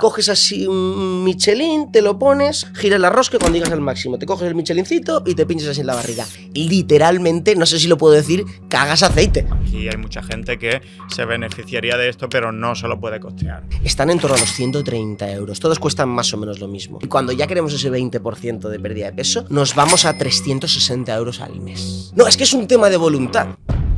Coges así un Michelin, te lo pones, giras la rosca y cuando llegas al máximo te coges el Michelincito y te pinchas así en la barriga. Literalmente, no sé si lo puedo decir, cagas aceite. Aquí hay mucha gente que se beneficiaría de esto, pero no se lo puede costear. Están en torno a los 130 euros, todos cuestan más o menos lo mismo. Y cuando ya queremos ese 20% de pérdida de peso, nos vamos a 360 euros al mes. No, es que es un tema de voluntad.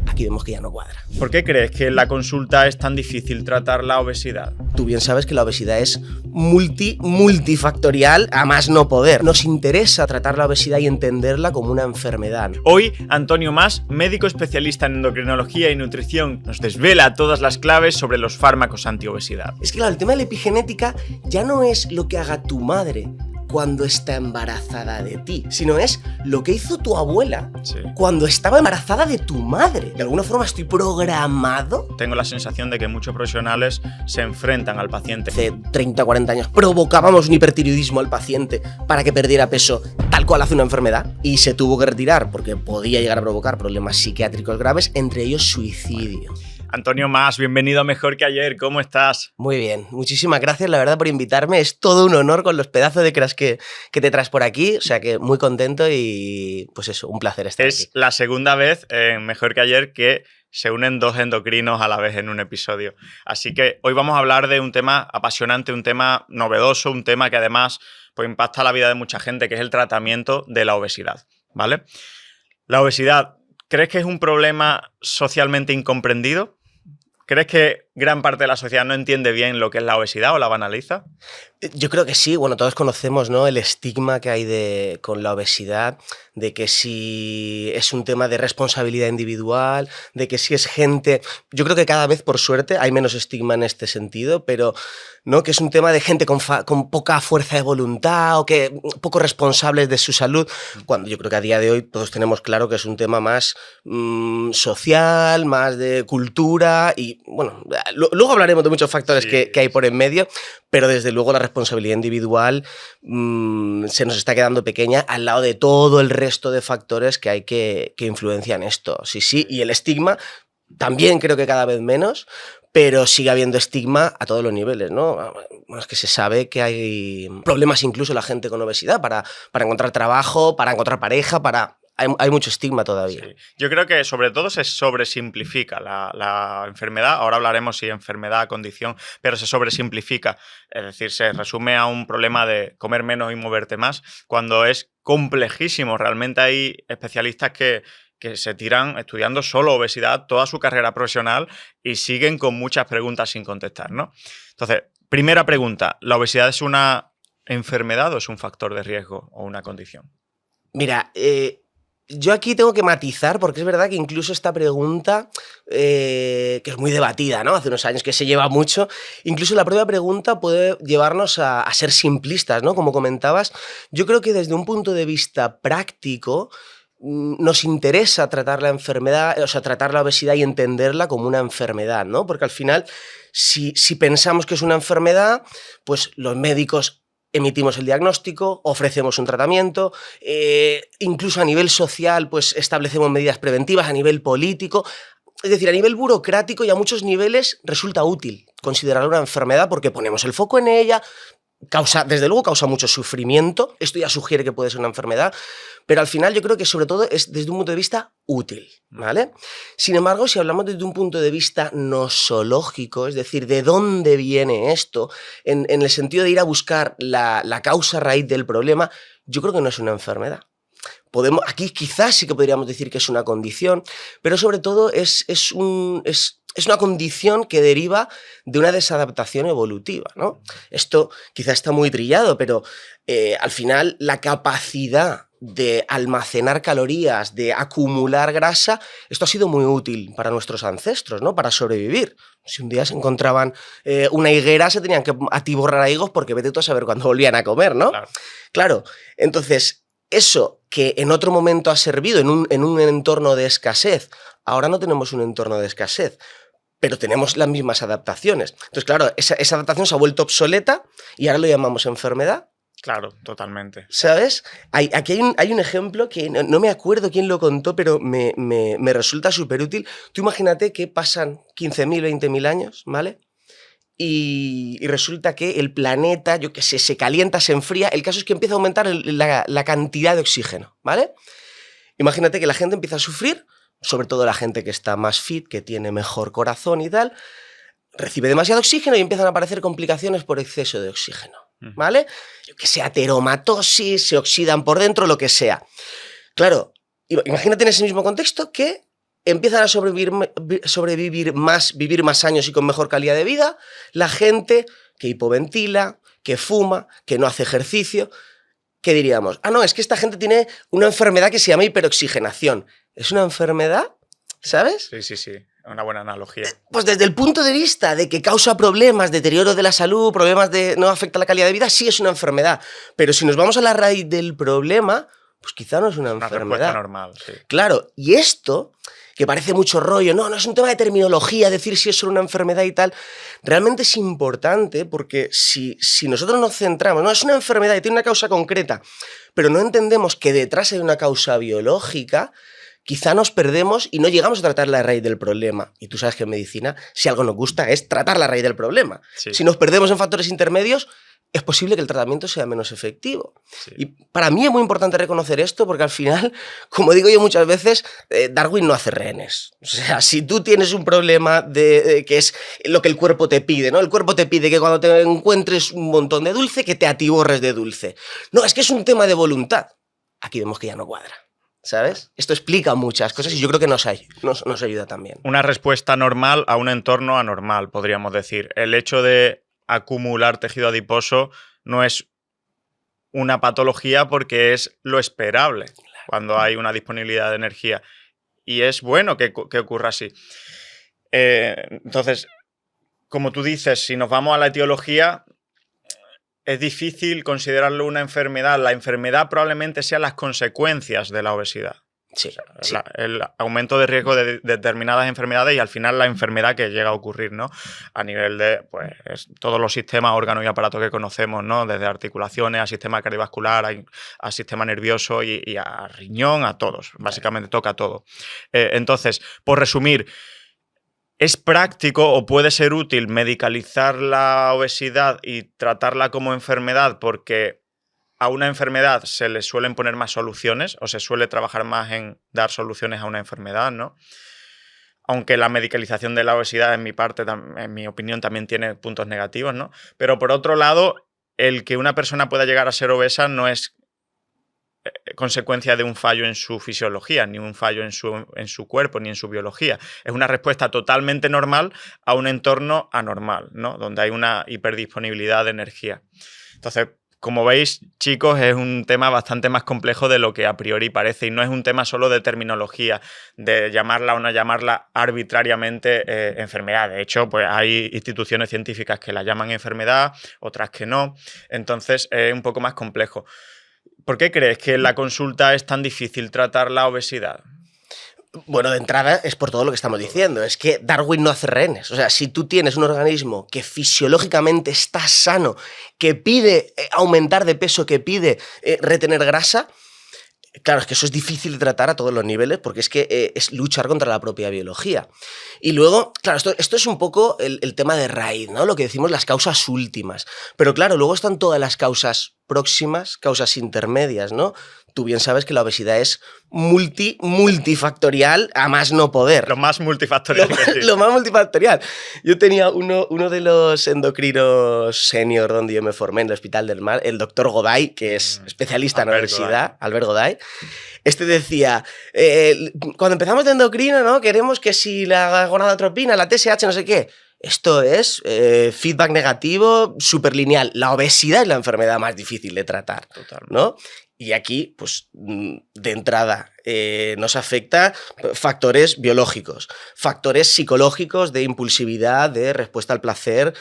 Aquí vemos que ya no cuadra. ¿Por qué crees que en la consulta es tan difícil tratar la obesidad? Tú bien sabes que la obesidad es multifactorial a más no poder. Nos interesa tratar la obesidad y entenderla como una enfermedad. Hoy, Antonio Mas, médico especialista en endocrinología y nutrición, nos desvela todas las claves sobre los fármacos antiobesidad. Es que claro, el tema de la epigenética ya no es lo que haga tu madre cuando está embarazada de ti, sino es lo que hizo tu abuela cuando estaba embarazada de tu madre. De alguna forma estoy programado. Tengo la sensación de que muchos profesionales se enfrentan al paciente. Hace 30 o 40 años provocábamos un hipertiroidismo al paciente para que perdiera peso tal cual hace una enfermedad y se tuvo que retirar porque podía llegar a provocar problemas psiquiátricos graves, entre ellos suicidio. Antonio Mas, bienvenido a Mejor que Ayer, ¿cómo estás? Muy bien, muchísimas gracias, la verdad, por invitarme. Es todo un honor con los pedazos de cracks que te traes por aquí, o sea que muy contento y pues eso, un placer estar aquí. Es la segunda vez en Mejor que Ayer que se unen dos endocrinos a la vez en un episodio. Así que hoy vamos a hablar de un tema apasionante, un tema novedoso, un tema que además pues, impacta la vida de mucha gente, que es el tratamiento de la obesidad, ¿vale? La obesidad, ¿crees que es un problema socialmente incomprendido? ¿Crees que gran parte de la sociedad no entiende bien lo que es la obesidad o la banaliza? Yo creo que sí, bueno, todos conocemos, ¿no?, el estigma que hay con la obesidad, de que si es un tema de responsabilidad individual, de que si es gente... Yo creo que cada vez, por suerte, hay menos estigma en este sentido, pero ¿no?, que es un tema de gente con poca fuerza de voluntad o que poco responsables de su salud, cuando yo creo que a día de hoy todos tenemos claro que es un tema más social, más de cultura y, bueno, luego hablaremos de muchos factores que hay por en medio, pero desde luego la responsabilidad individual se nos está quedando pequeña al lado de todo el resto de factores que hay que influencian esto. Sí, y el estigma también creo que cada vez menos, pero sigue habiendo estigma a todos los niveles, ¿no? Bueno, es que se sabe que hay problemas incluso la gente con obesidad para encontrar trabajo, para encontrar pareja, Hay mucho estigma todavía. Sí. Yo creo que sobre todo se sobresimplifica la enfermedad. Ahora hablaremos si enfermedad, condición, pero se sobresimplifica. Es decir, se resume a un problema de comer menos y moverte más, cuando es complejísimo. Realmente hay especialistas que se tiran estudiando solo obesidad toda su carrera profesional y siguen con muchas preguntas sin contestar, ¿no? Entonces, primera pregunta, ¿la obesidad es una enfermedad o es un factor de riesgo o una condición? Mira, yo aquí tengo que matizar, porque es verdad que incluso esta pregunta, que es muy debatida, ¿no? Hace unos años que se lleva mucho, incluso la propia pregunta puede llevarnos a ser simplistas, ¿no? Como comentabas, yo creo que desde un punto de vista práctico nos interesa tratar la enfermedad, o sea, tratar la obesidad y entenderla como una enfermedad, ¿no? Porque al final, si pensamos que es una enfermedad, pues los médicos emitimos el diagnóstico, ofrecemos un tratamiento, incluso a nivel social pues establecemos medidas preventivas, a nivel político, es decir, a nivel burocrático y a muchos niveles resulta útil considerarla una enfermedad porque ponemos el foco en ella, desde luego causa mucho sufrimiento, esto ya sugiere que puede ser una enfermedad, pero al final yo creo que sobre todo es desde un punto de vista útil, ¿vale? Sin embargo, si hablamos desde un punto de vista nosológico, es decir, de dónde viene esto, en el sentido de ir a buscar la causa raíz del problema, yo creo que no es una enfermedad. Aquí quizás sí que podríamos decir que es una condición, pero sobre todo es una condición que deriva de una desadaptación evolutiva, ¿no? Esto quizás está muy trillado, pero al final la capacidad de almacenar calorías, de acumular grasa, esto ha sido muy útil para nuestros ancestros, ¿no? Para sobrevivir. Si un día se encontraban una higuera, se tenían que atiborrar a higos porque vete tú a saber cuándo volvían a comer, ¿no? Claro. Entonces, eso que en otro momento ha servido en un entorno de escasez, ahora no tenemos un entorno de escasez, pero tenemos las mismas adaptaciones. Entonces, claro, esa adaptación se ha vuelto obsoleta y ahora lo llamamos enfermedad. Claro, totalmente. ¿Sabes? Aquí hay un ejemplo que no me acuerdo quién lo contó, pero me resulta súper útil. Tú imagínate que pasan 15.000, 20.000 años, ¿vale? y resulta que el planeta, yo qué sé, se calienta, se enfría. El caso es que empieza a aumentar la cantidad de oxígeno, ¿vale? Imagínate que la gente empieza a sufrir, sobre todo la gente que está más fit, que tiene mejor corazón y tal, recibe demasiado oxígeno y empiezan a aparecer complicaciones por exceso de oxígeno, ¿vale? Yo que sea ateromatosis, se oxidan por dentro, lo que sea. Claro, imagínate en ese mismo contexto que empiezan a vivir más años y con mejor calidad de vida la gente que hipoventila, que fuma, que no hace ejercicio. ¿Qué diríamos? Ah, no, es que esta gente tiene una enfermedad que se llama hiperoxigenación. ¿Es una enfermedad? ¿Sabes? Sí. Una buena analogía. Pues desde el punto de vista de que causa problemas, deterioro de la salud, problemas de no afecta la calidad de vida, sí es una enfermedad. Pero si nos vamos a la raíz del problema, pues quizá no es una enfermedad. Una respuesta normal, sí. Claro, y esto, que parece mucho rollo, no es un tema de terminología, decir si es solo una enfermedad y tal, realmente es importante porque si nosotros nos centramos, no, es una enfermedad y tiene una causa concreta, pero no entendemos que detrás hay una causa biológica, quizá nos perdemos y no llegamos a tratar la raíz del problema. Y tú sabes que en medicina, si algo nos gusta, es tratar la raíz del problema. Sí. Si nos perdemos en factores intermedios, es posible que el tratamiento sea menos efectivo. Sí. Y para mí es muy importante reconocer esto porque al final, como digo yo muchas veces, Darwin no hace rehenes. O sea, si tú tienes un problema que es lo que el cuerpo te pide, ¿no? El cuerpo te pide que cuando te encuentres un montón de dulce, que te atiborres de dulce. No, es que es un tema de voluntad. Aquí vemos que ya no cuadra. ¿Sabes? Esto explica muchas cosas y yo creo que nos ayuda también. Una respuesta normal a un entorno anormal, podríamos decir. El hecho de acumular tejido adiposo no es una patología porque es lo esperable cuando hay una disponibilidad de energía. Y es bueno que ocurra así. Entonces, como tú dices, si nos vamos a la etiología, es difícil considerarlo una enfermedad. La enfermedad probablemente sean las consecuencias de la obesidad. Sí, o sea, el aumento de riesgo de determinadas enfermedades y al final la enfermedad que llega a ocurrir, ¿no? A nivel de pues, todos los sistemas, órganos y aparatos que conocemos, ¿no? Desde articulaciones a sistema cardiovascular, a sistema nervioso y a riñón, a todos. Básicamente toca todo. Entonces, por resumir, ¿es práctico o puede ser útil medicalizar la obesidad y tratarla como enfermedad? Porque a una enfermedad se le suelen poner más soluciones o se suele trabajar más en dar soluciones a una enfermedad, ¿no? Aunque la medicalización de la obesidad, en mi opinión, también tiene puntos negativos, ¿no? Pero por otro lado, el que una persona pueda llegar a ser obesa no es consecuencia de un fallo en su fisiología, ni un fallo en su cuerpo, ni en su biología. Es una respuesta totalmente normal a un entorno anormal, ¿no? Donde hay una hiperdisponibilidad de energía. Entonces, como veis, chicos, es un tema bastante más complejo de lo que a priori parece y no es un tema solo de terminología, de llamarla o no llamarla arbitrariamente enfermedad. De hecho, pues hay instituciones científicas que la llaman enfermedad, otras que no. Entonces, es un poco más complejo. ¿Por qué crees que en la consulta es tan difícil tratar la obesidad? Bueno, de entrada es por todo lo que estamos diciendo. Es que Darwin no hace rehenes. O sea, si tú tienes un organismo que fisiológicamente está sano, que pide aumentar de peso, que pide retener grasa, claro, es que eso es difícil de tratar a todos los niveles porque es que es luchar contra la propia biología. Y luego, claro, esto es un poco el tema de raíz, ¿no? Lo que decimos las causas últimas. Pero claro, luego están todas las causas próximas, causas intermedias, ¿no? Tú bien sabes que la obesidad es multifactorial a más no poder. Lo más multifactorial. Lo más multifactorial. Yo tenía uno de los endocrinos senior donde yo me formé en el Hospital del Mar, el doctor Goday, que es especialista en obesidad, Albert Goday. Este decía, cuando empezamos de endocrino, ¿no? Queremos que si la gonadotropina, la TSH, no sé qué. Esto es feedback negativo, superlineal. La obesidad es la enfermedad más difícil de tratar, ¿no? Y aquí, pues, de entrada, nos afecta factores biológicos, factores psicológicos de impulsividad, de respuesta al placer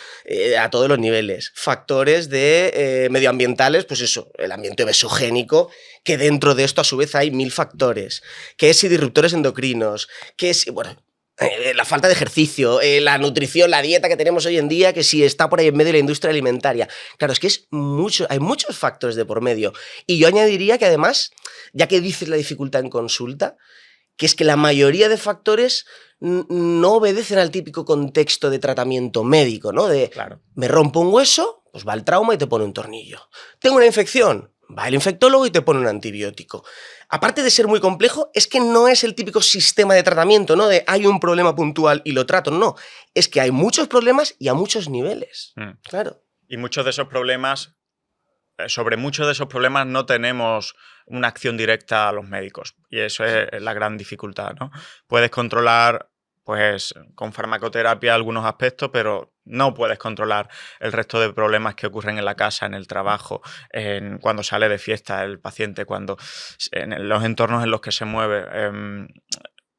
a todos los niveles, factores de medioambientales, pues eso, el ambiente obesogénico, que dentro de esto a su vez hay 1000 factores, que es disruptores endocrinos, que es, bueno, la falta de ejercicio, la nutrición, la dieta que tenemos hoy en día, que si está por ahí en medio de la industria alimentaria. Claro, es que hay muchos factores de por medio. Y yo añadiría que además, ya que dices la dificultad en consulta, que es que la mayoría de factores no obedecen al típico contexto de tratamiento médico, ¿no? De Claro. me rompo un hueso, pues va al trauma y te pone un tornillo. Tengo una infección, va el infectólogo y te pone un antibiótico. Aparte de ser muy complejo, es que no es el típico sistema de tratamiento, ¿no? De hay un problema puntual y lo trato. No, es que hay muchos problemas y a muchos niveles. Claro. Y muchos de esos problemas, sobre muchos de esos problemas no tenemos una acción directa a los médicos. Y eso es la gran dificultad, ¿no? Puedes controlar, pues, con farmacoterapia algunos aspectos, pero no puedes controlar el resto de problemas que ocurren en la casa, en el trabajo, cuando sale de fiesta el paciente, en los entornos en los que se mueve.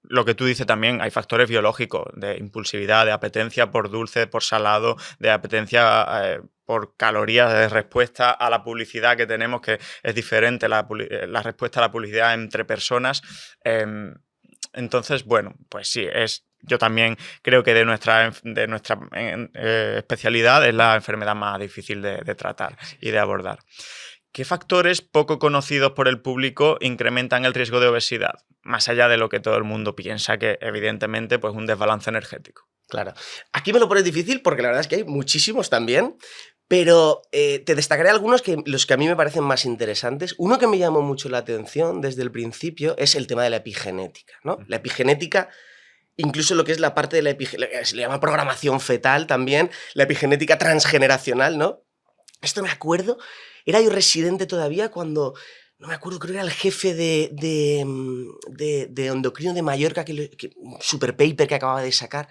Lo que tú dices también, hay factores biológicos de impulsividad, de apetencia por dulce, por salado, de apetencia por calorías, de respuesta a la publicidad que tenemos, que es diferente la respuesta a la publicidad entre personas. Entonces, bueno, pues sí, yo también creo que de nuestra especialidad es la enfermedad más difícil de tratar y de abordar. ¿Qué factores poco conocidos por el público incrementan el riesgo de obesidad? Más allá de lo que todo el mundo piensa, que evidentemente pues un desbalance energético. Claro. Aquí me lo pones difícil porque la verdad es que hay muchísimos también, pero te destacaré algunos los que a mí me parecen más interesantes. Uno que me llamó mucho la atención desde el principio es el tema de la epigenética, ¿no? La epigenética, incluso lo que es la parte de la epigenética, se le llama programación fetal también, la epigenética transgeneracional, ¿no? Esto me acuerdo, era yo residente todavía cuando, no me acuerdo, creo que era el jefe de endocrino de Mallorca, un super paper que acababa de sacar,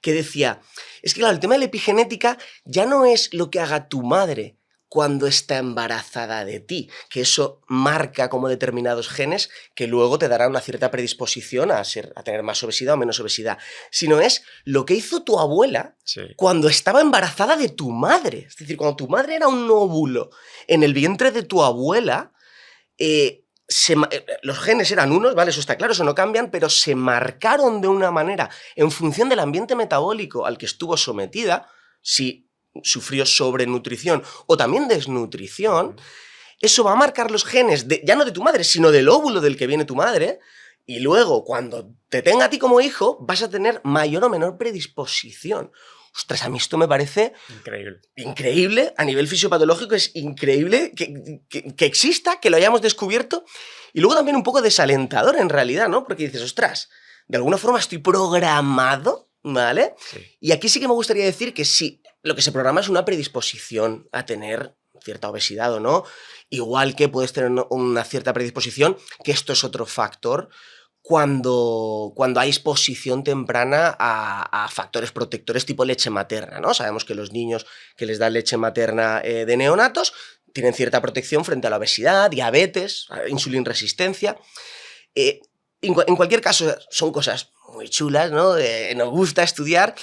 que decía, es que claro, el tema de la epigenética ya no es lo que haga tu madre cuando está embarazada de ti, que eso marca como determinados genes que luego te dará una cierta predisposición a tener más obesidad o menos obesidad, sino es lo que hizo tu abuela cuando estaba embarazada de tu madre. Es decir, cuando tu madre era un óvulo en el vientre de tu abuela, los genes eran unos, ¿vale? Eso está claro, eso no cambian, pero se marcaron de una manera en función del ambiente metabólico al que estuvo sometida, si sufrió sobrenutrición o también desnutrición, eso va a marcar los genes, ya no de tu madre, sino del óvulo del que viene tu madre, y luego, cuando te tenga a ti como hijo, vas a tener mayor o menor predisposición. Ostras, a mí esto me parece increíble, a nivel fisiopatológico es increíble que exista, que lo hayamos descubierto, y luego también un poco desalentador en realidad, ¿no? Porque dices, ostras, de alguna forma estoy programado, ¿vale? Sí. Y aquí sí que me gustaría decir que sí, lo que se programa es una predisposición a tener cierta obesidad o no, igual que puedes tener una cierta predisposición, que esto es otro factor, cuando hay exposición temprana a factores protectores tipo leche materna, ¿no? Sabemos que los niños que les dan leche materna de neonatos tienen cierta protección frente a la obesidad, diabetes, insulinresistencia. En cualquier caso, son cosas muy chulas, ¿no? Nos gusta estudiar,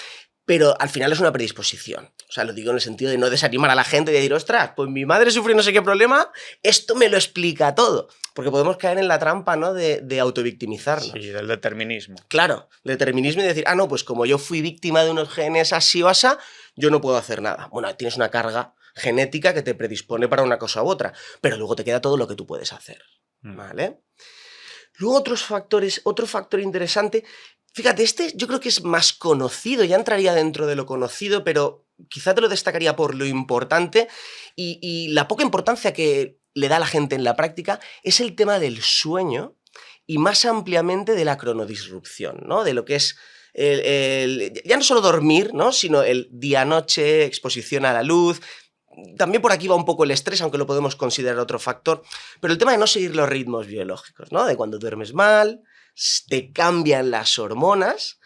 pero al final es una predisposición. O sea, lo digo en el sentido de no desanimar a la gente y decir, ostras, pues mi madre sufre no sé qué problema, esto me lo explica todo. Porque podemos caer en la trampa, ¿no? de autovictimizarnos. Sí, del determinismo. Claro, determinismo y decir, no, pues como yo fui víctima de unos genes así o asá, yo no puedo hacer nada. Bueno, tienes una carga genética que te predispone para una cosa u otra, pero luego te queda todo lo que tú puedes hacer, ¿vale? Luego otro factor interesante, fíjate, yo creo que es más conocido, ya entraría dentro de lo conocido, pero quizá te lo destacaría por lo importante y la poca importancia que le da a la gente en la práctica, es el tema del sueño y más ampliamente de la cronodisrupción, ¿no? De lo que es ya no solo dormir, ¿no? Sino el día-noche, exposición a la luz. También por aquí va un poco el estrés, aunque lo podemos considerar otro factor, pero el tema de no seguir los ritmos biológicos, ¿no? De cuando duermes mal, te cambian las hormonas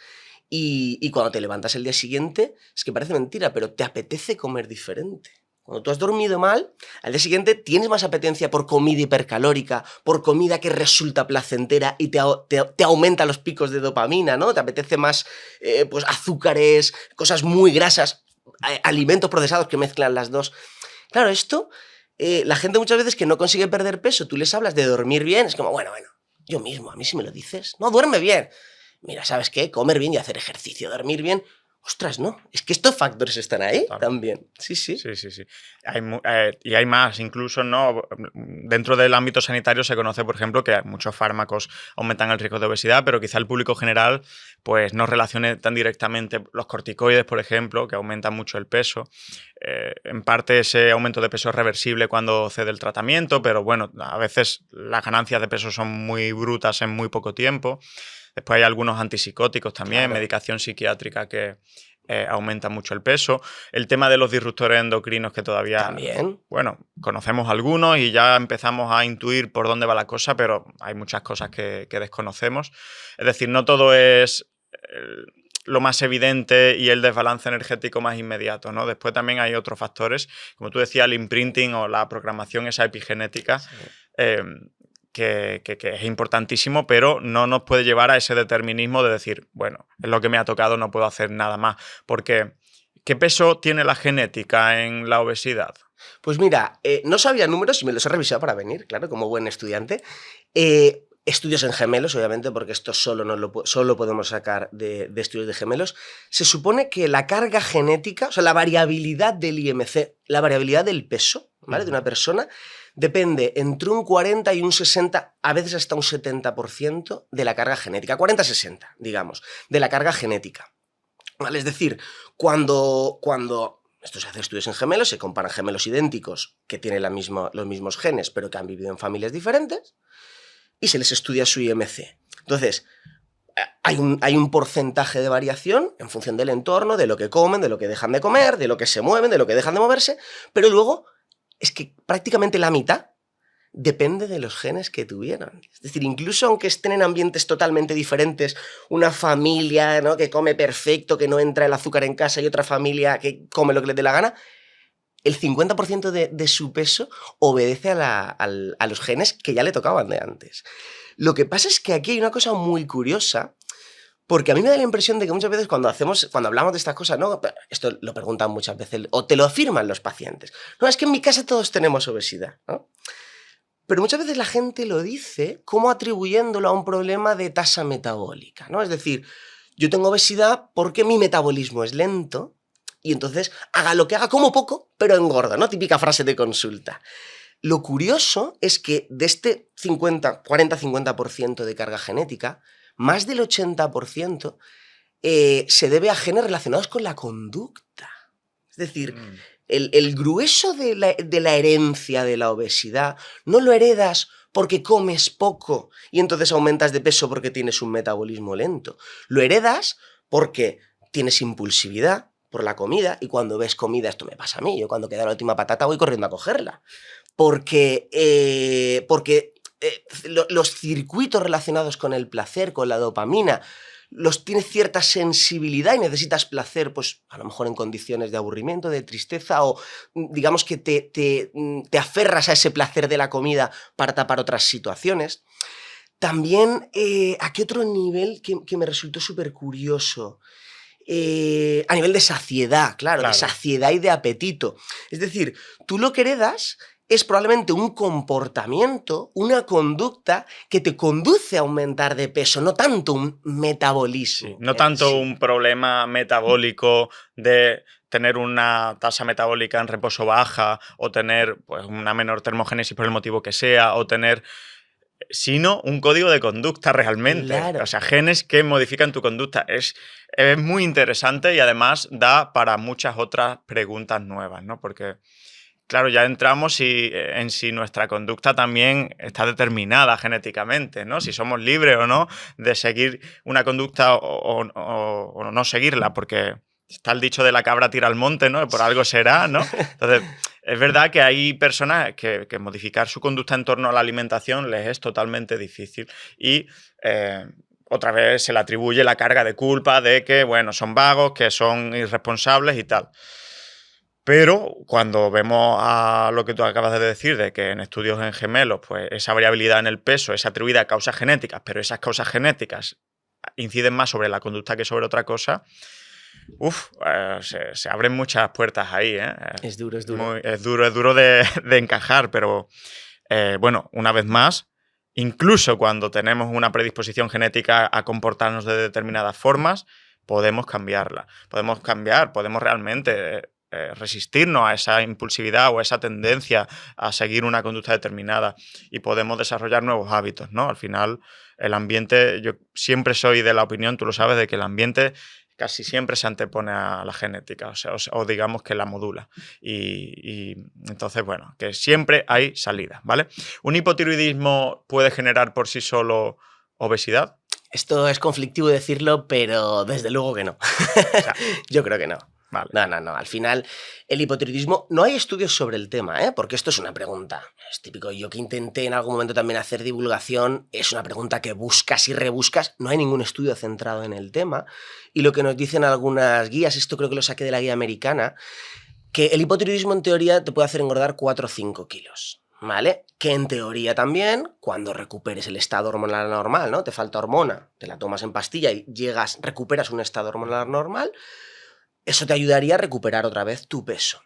y cuando te levantas el día siguiente, es que parece mentira, pero te apetece comer diferente. Cuando tú has dormido mal, al día siguiente tienes más apetencia por comida hipercalórica, por comida que resulta placentera y te aumenta los picos de dopamina, ¿no? Te apetece más pues azúcares, cosas muy grasas, alimentos procesados que mezclan las dos. Claro, esto, la gente muchas veces que no consigue perder peso, tú les hablas de dormir bien, es como, bueno, yo mismo, a mí si me lo dices, no, duerme bien. Mira, ¿sabes qué? Comer bien y hacer ejercicio, dormir bien. ostras, no, es que estos factores están ahí también. Sí. Sí. Y hay más, incluso, ¿no? Dentro del ámbito sanitario se conoce, por ejemplo, que muchos fármacos aumentan el riesgo de obesidad, pero quizá el público general pues, no relacione tan directamente los corticoides, por ejemplo, que aumentan mucho el peso. En parte ese aumento de peso es reversible cuando cede el tratamiento, pero bueno, a veces las ganancias de peso son muy brutas en muy poco tiempo. Después hay algunos antipsicóticos también, claro, medicación psiquiátrica que aumenta mucho el peso. El tema de los disruptores endocrinos que todavía, también, bueno, conocemos algunos y ya empezamos a intuir por dónde va la cosa, pero hay muchas cosas que desconocemos. Es decir, no todo es lo más evidente y el desbalance energético más inmediato, ¿no? Después también hay otros factores, como tú decías, el imprinting o la programación esa epigenética, sí, que es importantísimo, pero no nos puede llevar a ese determinismo de decir, bueno, es lo que me ha tocado, no puedo hacer nada más. Porque, ¿qué peso tiene la genética en la obesidad? Pues mira, no sabía números y me los he revisado para venir, claro, como buen estudiante. Estudios en gemelos, obviamente, porque esto solo lo podemos sacar de estudios de gemelos. Se supone que la carga genética, o sea, la variabilidad del IMC, la variabilidad del peso, ¿vale?, de una persona, depende entre un 40 y un 60, a veces hasta un 70% de la carga genética. 40-60, digamos, de la carga genética. ¿Vale? Es decir, cuando esto se hace estudios en gemelos, se comparan gemelos idénticos que tienen los mismos genes, pero que han vivido en familias diferentes, y se les estudia su IMC. Entonces, hay un porcentaje de variación en función del entorno, de lo que comen, de lo que dejan de comer, de lo que se mueven, de lo que dejan de moverse, pero luego es que prácticamente la mitad depende de los genes que tuvieron. Es decir, incluso aunque estén en ambientes totalmente diferentes, una familia, ¿no?, que come perfecto, que no entra el azúcar en casa, y otra familia que come lo que le dé la gana, el 50% de su peso obedece a los genes que ya le tocaban de antes. Lo que pasa es que aquí hay una cosa muy curiosa, porque a mí me da la impresión de que muchas veces cuando hablamos de estas cosas, ¿no?, esto lo preguntan muchas veces, o te lo afirman los pacientes. No, es que en mi casa todos tenemos obesidad, ¿no? Pero muchas veces la gente lo dice como atribuyéndolo a un problema de tasa metabólica, ¿no? Es decir, yo tengo obesidad porque mi metabolismo es lento, y entonces haga lo que haga, como poco, pero engorda, ¿no? Típica frase de consulta. Lo curioso es que de este 40-50% de carga genética, más del 80% se debe a genes relacionados con la conducta. Es decir, el grueso de la herencia de la obesidad no lo heredas porque comes poco y entonces aumentas de peso porque tienes un metabolismo lento. Lo heredas porque tienes impulsividad por la comida, y cuando ves comida, esto me pasa a mí, yo cuando queda la última patata voy corriendo a cogerla, porque los circuitos relacionados con el placer, con la dopamina, tienes cierta sensibilidad y necesitas placer, pues a lo mejor en condiciones de aburrimiento, de tristeza, o digamos que te aferras a ese placer de la comida para tapar otras situaciones. También, ¿a qué otro nivel que me resultó súper curioso? A nivel de saciedad, claro, de saciedad y de apetito. Es decir, tú lo que heredas es probablemente un comportamiento, una conducta que te conduce a aumentar de peso, no tanto un metabolismo. Sí, no tanto un problema metabólico de tener una tasa metabólica en reposo baja, o tener pues, una menor termogénesis por el motivo que sea, o tener, sino un código de conducta realmente. Claro. O sea, genes que modifican tu conducta. Es muy interesante y además da para muchas otras preguntas nuevas, ¿no? Porque, claro, ya entramos en si nuestra conducta también está determinada genéticamente, ¿no? Si somos libres o no de seguir una conducta o no seguirla, porque está el dicho de la cabra tira al monte, ¿no? Por algo será, ¿no? Entonces, es verdad que hay personas que modificar su conducta en torno a la alimentación les es totalmente difícil y otra vez se le atribuye la carga de culpa de que, bueno, son vagos, que son irresponsables y tal. Pero cuando vemos a lo que tú acabas de decir, de que en estudios en gemelos, pues esa variabilidad en el peso es atribuida a causas genéticas, pero esas causas genéticas inciden más sobre la conducta que sobre otra cosa, se abren muchas puertas ahí, ¿eh? Es duro, es duro. Es duro de encajar, pero bueno, una vez más, incluso cuando tenemos una predisposición genética a comportarnos de determinadas formas, podemos cambiarla. Podemos cambiar, podemos realmente resistirnos a esa impulsividad o a esa tendencia a seguir una conducta determinada y podemos desarrollar nuevos hábitos, ¿no? Al final, el ambiente, yo siempre soy de la opinión, tú lo sabes, de que el ambiente casi siempre se antepone a la genética, o digamos que la modula. Y entonces, bueno, que siempre hay salida, ¿vale? ¿Un hipotiroidismo puede generar por sí solo obesidad? Esto es conflictivo decirlo, pero desde luego que no. O sea, Yo creo que no. vale. No. Al final, el hipotiroidismo, no hay estudios sobre el tema, ¿eh? Porque esto es una pregunta. Es típico, yo que intenté en algún momento también hacer divulgación, es una pregunta que buscas y rebuscas. No hay ningún estudio centrado en el tema. Y lo que nos dicen algunas guías, esto creo que lo saqué de la guía americana, que el hipotiroidismo en teoría te puede hacer engordar 4 o 5 kilos. ¿Vale? Que en teoría también, cuando recuperes el estado hormonal normal, ¿no? Te falta hormona, te la tomas en pastilla y recuperas un estado hormonal normal, eso te ayudaría a recuperar otra vez tu peso.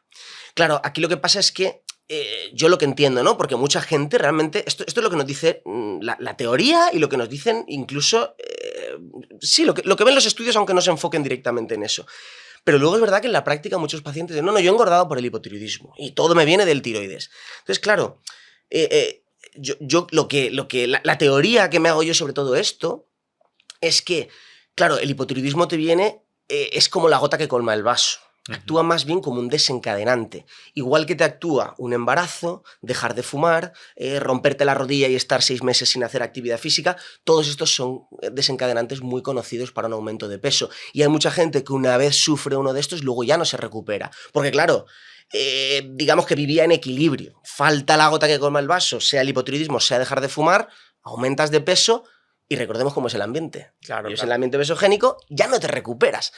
Claro, aquí lo que pasa es que yo lo que entiendo, ¿no? Porque mucha gente realmente, esto es lo que nos dice la teoría y lo que nos dicen incluso, sí, lo que ven los estudios, aunque no se enfoquen directamente en eso. Pero luego es verdad que en la práctica muchos pacientes dicen, no, yo he engordado por el hipotiroidismo y todo me viene del tiroides. Entonces, claro, la teoría que me hago yo sobre todo esto es que, claro, el hipotiroidismo te viene, es como la gota que colma el vaso. Actúa más bien como un desencadenante. Igual que te actúa un embarazo, dejar de fumar, romperte la rodilla y estar 6 meses sin hacer actividad física, todos estos son desencadenantes muy conocidos para un aumento de peso. Y hay mucha gente que una vez sufre uno de estos, luego ya no se recupera. Porque claro, digamos que vivía en equilibrio. Falta la gota que colma el vaso, sea el hipotiroidismo, sea dejar de fumar, aumentas de peso y recordemos cómo es el ambiente. Claro, Es el ambiente besogénico, ya no te recuperas.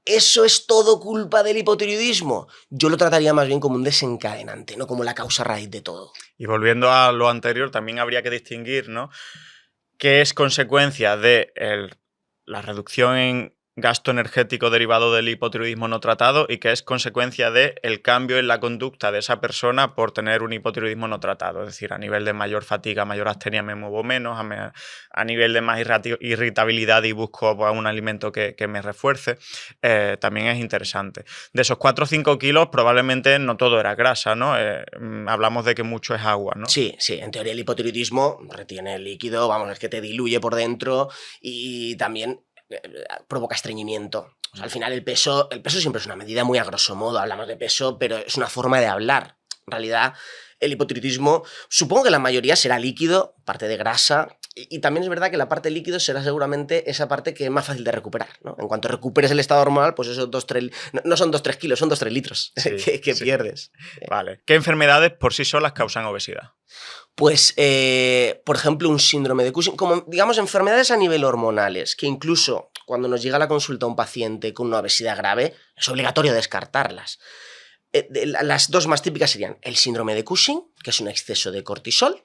¿Eso es todo culpa del hipotiroidismo? Yo lo trataría más bien como un desencadenante, no como la causa raíz de todo. Y volviendo a lo anterior, también habría que distinguir, ¿no?, qué es consecuencia de la reducción en gasto energético derivado del hipotiroidismo no tratado y qué es consecuencia del cambio en la conducta de esa persona por tener un hipotiroidismo no tratado. Es decir, a nivel de mayor fatiga, mayor astenia me muevo menos, a nivel de más irritabilidad y busco pues, un alimento que me refuerce, también es interesante. De esos 4 o 5 kilos probablemente no todo era grasa, ¿no? Hablamos de que mucho es agua, ¿no? Sí, en teoría el hipotiroidismo retiene el líquido, vamos, es que te diluye por dentro y también provoca estreñimiento. O sea, al final el peso siempre es una medida muy a grosso modo, hablamos de peso, pero es una forma de hablar. En realidad, el hipotiroidismo, supongo que la mayoría será líquido, parte de grasa, y también es verdad que la parte líquido será seguramente esa parte que es más fácil de recuperar, ¿no? En cuanto recuperes el estado hormonal, pues esos 2-3, no son 2-3 kilos, son 2-3 litros Sí, que sí. pierdes. Vale. ¿Qué enfermedades por sí solas causan obesidad? Pues, por ejemplo, un síndrome de Cushing, como digamos enfermedades a nivel hormonales, que incluso cuando nos llega a la consulta un paciente con una obesidad grave, es obligatorio descartarlas. Las dos más típicas serían el síndrome de Cushing, que es un exceso de cortisol.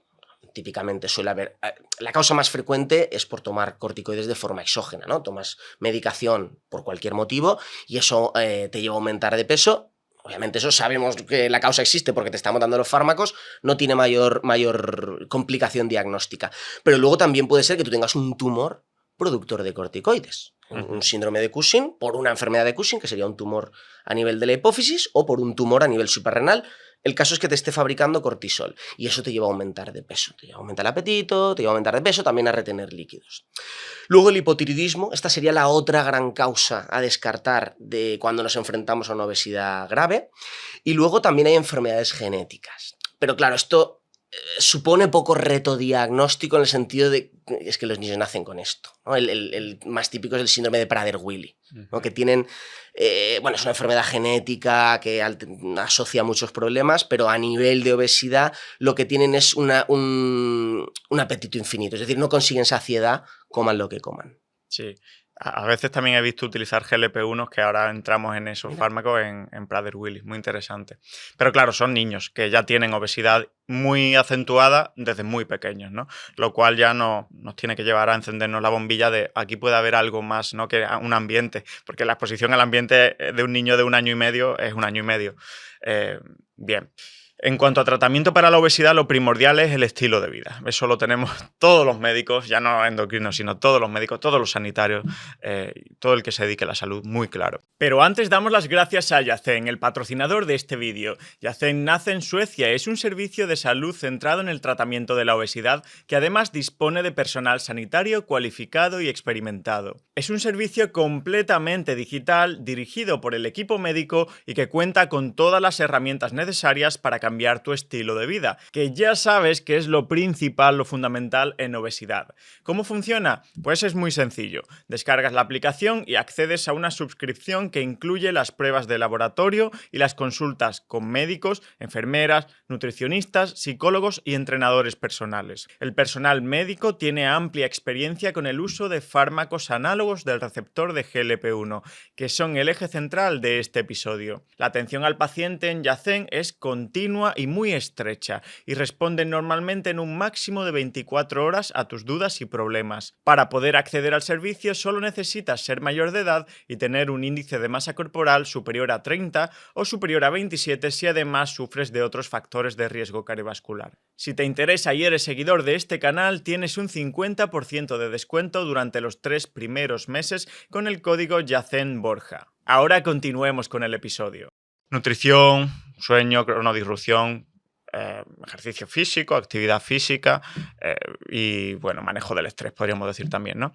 Típicamente suele haber... La causa más frecuente es por tomar corticoides de forma exógena, ¿no? Tomas medicación por cualquier motivo y eso te lleva a aumentar de peso. Obviamente eso sabemos que la causa existe porque te estamos dando los fármacos, no tiene mayor complicación diagnóstica. Pero luego también puede ser que tú tengas un tumor productor de corticoides. Un síndrome de Cushing por una enfermedad de Cushing, que sería un tumor a nivel de la hipófisis, o por un tumor a nivel suprarrenal. El caso es que te esté fabricando cortisol y eso te lleva a aumentar de peso. Te lleva a aumentar el apetito, te lleva a aumentar de peso, también a retener líquidos. Luego el hipotiroidismo, esta sería la otra gran causa a descartar de cuando nos enfrentamos a una obesidad grave. Y luego también hay enfermedades genéticas. Pero claro, esto supone poco reto diagnóstico en el sentido de es que los niños nacen con esto, ¿no? El más típico es el síndrome de Prader-Willi, ¿no? Que tienen, es una enfermedad genética que asocia muchos problemas, pero a nivel de obesidad lo que tienen es un apetito infinito, es decir, no consiguen saciedad, coman lo que coman. Sí. A veces también he visto utilizar GLP-1, que ahora entramos en esos fármacos en Prader-Willi, muy interesante. Pero claro, son niños que ya tienen obesidad muy acentuada desde muy pequeños, ¿no? Lo cual ya nos tiene que llevar a encendernos la bombilla de aquí puede haber algo más, ¿no?, que un ambiente, porque la exposición al ambiente de un niño de 1 año y medio es 1 año y medio. Bien. En cuanto a tratamiento para la obesidad, lo primordial es el estilo de vida. Eso lo tenemos todos los médicos, ya no endocrinos, sino todos los médicos, todos los sanitarios, todo el que se dedique a la salud, muy claro. Pero antes damos las gracias a Yacen, el patrocinador de este vídeo. Yacen nace en Suecia, es un servicio de salud centrado en el tratamiento de la obesidad que además dispone de personal sanitario cualificado y experimentado. Es un servicio completamente digital, dirigido por el equipo médico y que cuenta con todas las herramientas necesarias para cambiar tu estilo de vida, que ya sabes que es lo principal, lo fundamental en obesidad. ¿Cómo funciona? Pues es muy sencillo. Descargas la aplicación y accedes a una suscripción que incluye las pruebas de laboratorio y las consultas con médicos, enfermeras, nutricionistas, psicólogos y entrenadores personales. El personal médico tiene amplia experiencia con el uso de fármacos análogos del receptor de GLP-1, que son el eje central de este episodio. La atención al paciente en Yacen es continua y muy estrecha y responden normalmente en un máximo de 24 horas a tus dudas y problemas. Para poder acceder al servicio solo necesitas ser mayor de edad y tener un índice de masa corporal superior a 30 o superior a 27 si además sufres de otros factores de riesgo cardiovascular. Si te interesa y eres seguidor de este canal, tienes un 50% de descuento durante los 3 primeros meses con el código YACENBORJA. Ahora continuemos con el episodio. Nutrición, sueño, cronodisrupción, ejercicio físico, actividad física y, bueno, manejo del estrés, podríamos decir también, ¿no?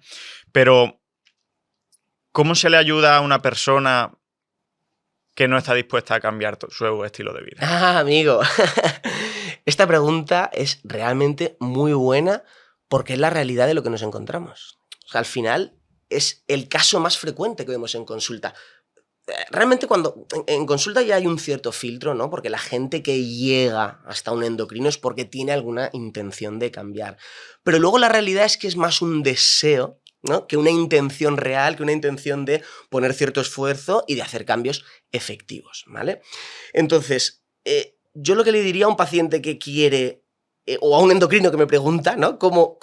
Pero, ¿cómo se le ayuda a una persona que no está dispuesta a cambiar su estilo de vida? Ah, amigo. Esta pregunta es realmente muy buena porque es la realidad de lo que nos encontramos. O sea, al final es el caso más frecuente que vemos en consulta. Realmente cuando en consulta ya hay un cierto filtro, ¿no? Porque la gente que llega hasta un endocrino es porque tiene alguna intención de cambiar. Pero luego la realidad es que es más un deseo, ¿no? Que una intención real, que una intención de poner cierto esfuerzo y de hacer cambios efectivos, ¿vale? Entonces, yo lo que le diría a un paciente que quiere, o a un endocrino que me pregunta, ¿no? ¿Cómo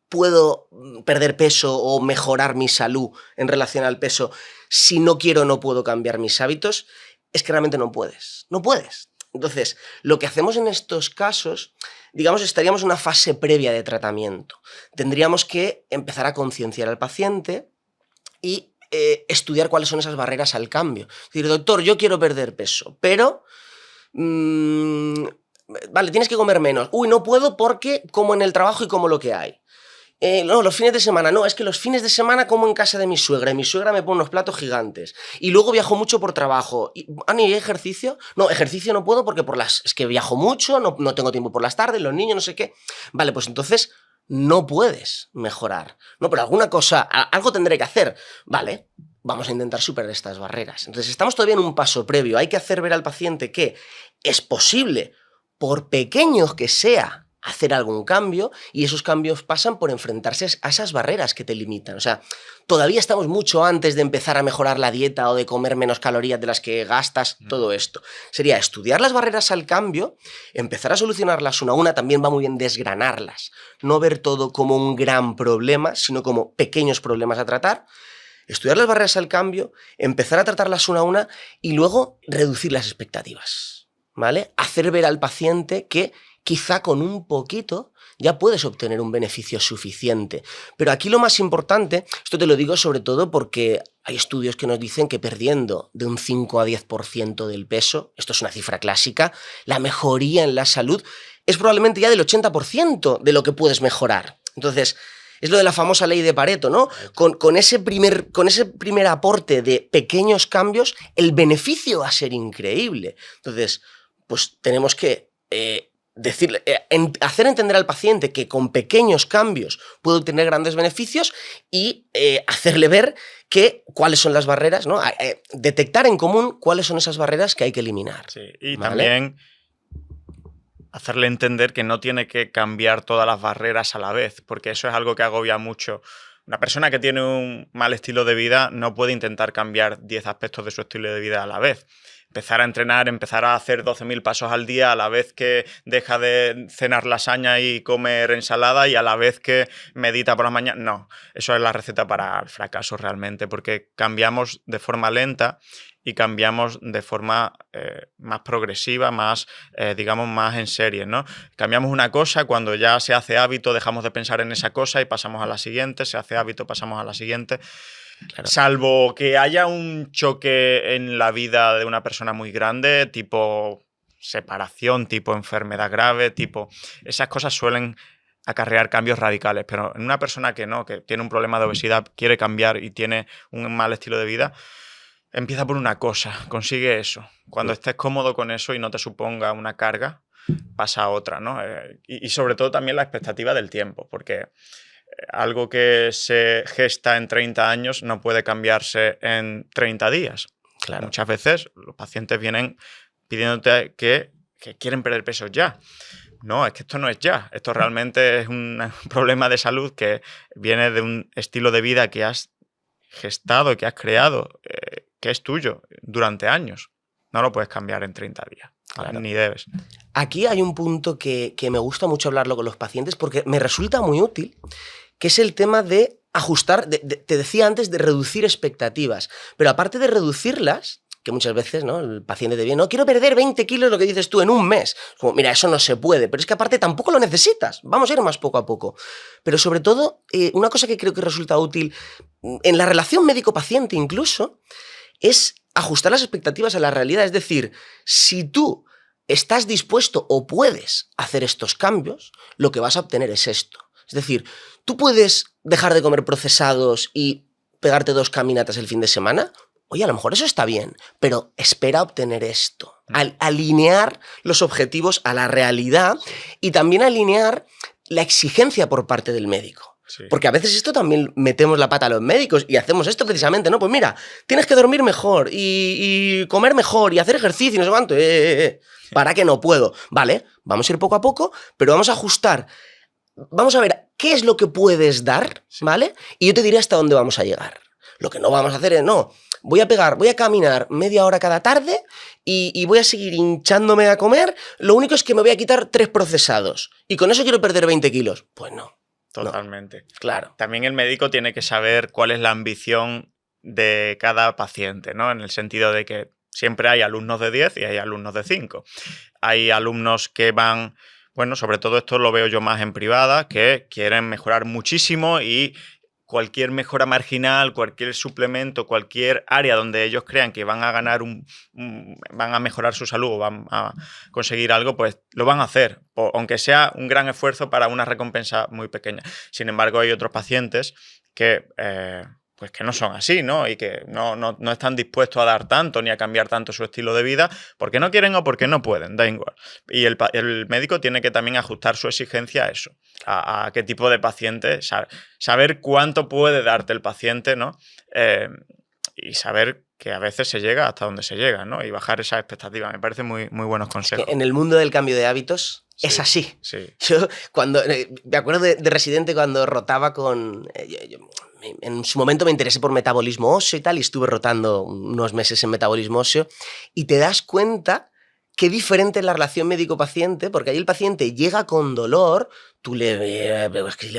puedo perder peso o mejorar mi salud en relación al peso si no quiero o no puedo cambiar mis hábitos? Es que realmente no puedes. No puedes. Entonces, lo que hacemos en estos casos, digamos, estaríamos en una fase previa de tratamiento. Tendríamos que empezar a concienciar al paciente y estudiar cuáles son esas barreras al cambio. Es decir, doctor, yo quiero perder peso, pero vale, tienes que comer menos. Uy, no puedo porque como en el trabajo y como lo que hay. No, los fines de semana, no, es que los fines de semana como en casa de mi suegra y mi suegra me pone unos platos gigantes y luego viajo mucho por trabajo. ¿Y ejercicio? No, ejercicio no puedo porque es que viajo mucho, no tengo tiempo por las tardes, los niños, no sé qué. Vale, pues entonces no puedes mejorar. No, pero alguna cosa, algo tendré que hacer. Vale, vamos a intentar superar estas barreras. Entonces estamos todavía en un paso previo. Hay que hacer ver al paciente que es posible, por pequeño que sea, hacer algún cambio, y esos cambios pasan por enfrentarse a esas barreras que te limitan. O sea, todavía estamos mucho antes de empezar a mejorar la dieta o de comer menos calorías de las que gastas, todo esto. Sería estudiar las barreras al cambio, empezar a solucionarlas una a una, también va muy bien desgranarlas. No ver todo como un gran problema, sino como pequeños problemas a tratar. Estudiar las barreras al cambio, empezar a tratarlas una a una y luego reducir las expectativas, ¿vale? Hacer ver al paciente que quizá con un poquito ya puedes obtener un beneficio suficiente. Pero aquí lo más importante, esto te lo digo sobre todo porque hay estudios que nos dicen que perdiendo de un 5 a 10% del peso, esto es una cifra clásica, la mejoría en la salud es probablemente ya del 80% de lo que puedes mejorar. Entonces, es lo de la famosa ley de Pareto, ¿no? Con ese primer aporte de pequeños cambios, el beneficio va a ser increíble. Entonces, pues tenemos que hacer entender al paciente que con pequeños cambios puede obtener grandes beneficios y hacerle ver cuáles son las barreras, ¿no? Detectar en común cuáles son esas barreras que hay que eliminar. Sí, y ¿vale? También hacerle entender que no tiene que cambiar todas las barreras a la vez, porque eso es algo que agobia mucho. Una persona que tiene un mal estilo de vida no puede intentar cambiar 10 aspectos de su estilo de vida a la vez. Empezar a entrenar, empezar a hacer 12.000 pasos al día a la vez que deja de cenar lasaña y comer ensalada y a la vez que medita por la mañana. No, eso es la receta para el fracaso realmente, porque cambiamos de forma lenta y cambiamos de forma más progresiva, más, digamos, más en serie, ¿no? Cambiamos una cosa, cuando ya se hace hábito, dejamos de pensar en esa cosa y pasamos a la siguiente, se hace hábito, pasamos a la siguiente. Claro. Salvo que haya un choque en la vida de una persona muy grande, tipo separación, tipo enfermedad grave, tipo... Esas cosas suelen acarrear cambios radicales, pero en una persona que no, que tiene un problema de obesidad, quiere cambiar y tiene un mal estilo de vida, empieza por una cosa, consigue eso. Cuando estés cómodo con eso y no te suponga una carga, pasa a otra, ¿no? Y sobre todo también la expectativa del tiempo, porque algo que se gesta en 30 años no puede cambiarse en 30 días. Claro. Muchas veces los pacientes vienen pidiéndote que quieren perder peso ya. No, es que esto no es ya. Esto realmente es un problema de salud que viene de un estilo de vida que has gestado, que has creado, que es tuyo durante años. No lo puedes cambiar en 30 días. Claro. Ni debes. Aquí hay un punto que me gusta mucho hablarlo con los pacientes porque me resulta muy útil, que es el tema de ajustar, te decía antes, de reducir expectativas. Pero aparte de reducirlas, que muchas veces, ¿no?, el paciente te viene, no, quiero perder 20 kilos, lo que dices tú, en un mes. Como, mira, eso no se puede, pero es que aparte tampoco lo necesitas. Vamos a ir más poco a poco. Pero sobre todo, una cosa que creo que resulta útil en la relación médico-paciente incluso, es ajustar las expectativas a la realidad. Es decir, si tú estás dispuesto o puedes hacer estos cambios, lo que vas a obtener es esto. Es decir, tú puedes dejar de comer procesados y pegarte 2 caminatas el fin de semana. Oye, a lo mejor eso está bien, pero espera obtener esto. Alinear los objetivos a la realidad y también alinear la exigencia por parte del médico. Sí. Porque a veces esto también metemos la pata a los médicos y hacemos esto precisamente, ¿no? Pues mira, tienes que dormir mejor y comer mejor y hacer ejercicio y no sé cuánto. ¿Para qué no puedo? Vale, vamos a ir poco a poco, pero vamos a ajustar. Vamos a ver qué es lo que puedes dar, ¿vale? Y yo te diré hasta dónde vamos a llegar. Lo que no vamos a hacer es, no, voy a caminar media hora cada tarde y voy a seguir hinchándome a comer. Lo único es que me voy a quitar 3 procesados y con eso quiero perder 20 kilos. Pues no. Totalmente. No, claro. También el médico tiene que saber cuál es la ambición de cada paciente, ¿no? En el sentido de que siempre hay alumnos de 10 y hay alumnos de 5. Hay alumnos que van... Bueno, sobre todo esto lo veo yo más en privada, que quieren mejorar muchísimo y cualquier mejora marginal, cualquier suplemento, cualquier área donde ellos crean que van a ganar van a mejorar su salud o van a conseguir algo, pues lo van a hacer, aunque sea un gran esfuerzo para una recompensa muy pequeña. Sin embargo, hay otros pacientes que... pues que no son así, ¿no? Y que no están dispuestos a dar tanto ni a cambiar tanto su estilo de vida porque no quieren o porque no pueden, da igual. Y el médico tiene que también ajustar su exigencia a eso, a qué tipo de paciente, saber cuánto puede darte el paciente, ¿no? Y saber que a veces se llega hasta donde se llega, ¿no? Y bajar esas expectativas. Me parecen muy, muy buenos consejos. Es que en el mundo del cambio de hábitos es así. Sí. Yo me acuerdo de residente cuando rotaba con... en su momento me interesé por metabolismo óseo y tal, y estuve rotando unos meses en metabolismo óseo, y te das cuenta qué diferente es la relación médico-paciente, porque ahí el paciente llega con dolor, tú le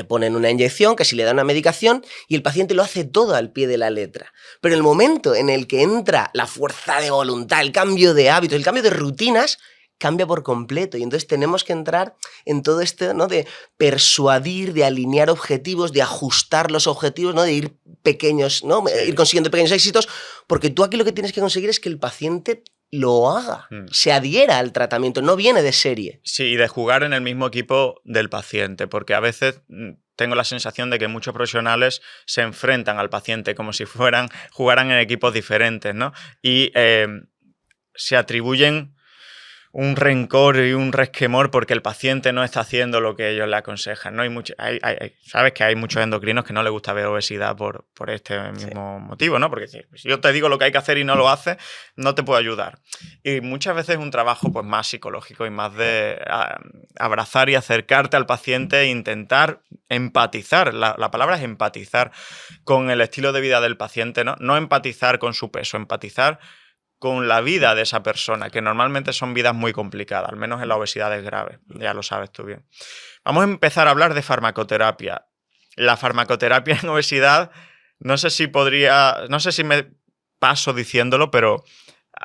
ponen una inyección, que si le dan una medicación, y el paciente lo hace todo al pie de la letra. Pero en el momento en el que entra la fuerza de voluntad, el cambio de hábitos, el cambio de rutinas, cambia por completo. Y entonces tenemos que entrar en todo esto, ¿no?, de persuadir, de alinear objetivos, de ajustar los objetivos, ¿no?, de ir pequeños, ¿no?, ir consiguiendo pequeños éxitos, porque tú aquí lo que tienes que conseguir es que el paciente lo haga, se adhiera al tratamiento, no viene de serie. Sí, y de jugar en el mismo equipo del paciente, porque a veces tengo la sensación de que muchos profesionales se enfrentan al paciente como si jugaran en equipos diferentes, ¿no? Y se atribuyen un rencor y un resquemor porque el paciente no está haciendo lo que ellos le aconsejan, ¿no? Sabes que hay muchos endocrinos que no les gusta ver obesidad por este mismo motivo, ¿no? Porque si yo te digo lo que hay que hacer y no lo haces, no te puedo ayudar. Y muchas veces es un trabajo pues, más psicológico y más de abrazar y acercarte al paciente e intentar empatizar. La palabra es empatizar con el estilo de vida del paciente, ¿no? No empatizar con su peso, empatizar con la vida de esa persona, que normalmente son vidas muy complicadas, al menos en la obesidad es grave, ya lo sabes tú bien. Vamos a empezar a hablar de farmacoterapia. La farmacoterapia en obesidad, no sé si paso diciéndolo, pero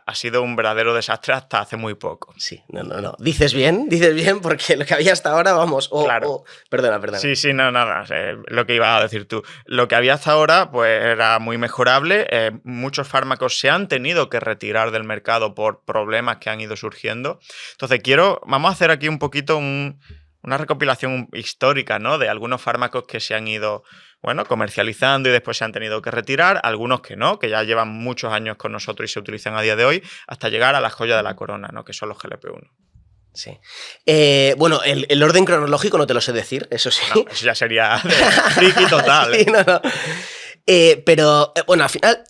ha sido un verdadero desastre hasta hace muy poco. Sí, no. Dices bien, porque lo que había hasta ahora, vamos, Claro. Perdona. Sí, no, nada, lo que ibas a decir tú. Lo que había hasta ahora, pues era muy mejorable. Muchos fármacos se han tenido que retirar del mercado por problemas que han ido surgiendo. Entonces vamos a hacer aquí un poquito una recopilación histórica, ¿no? De algunos fármacos que se han ido, bueno, comercializando y después se han tenido que retirar, algunos que no, que ya llevan muchos años con nosotros y se utilizan a día de hoy, hasta llegar a la joya de la corona, ¿no? Que son los GLP-1. Sí. Bueno, el orden cronológico no te lo sé decir, eso sí. No, eso ya sería friki total. Sí, no. Pero, bueno, al final,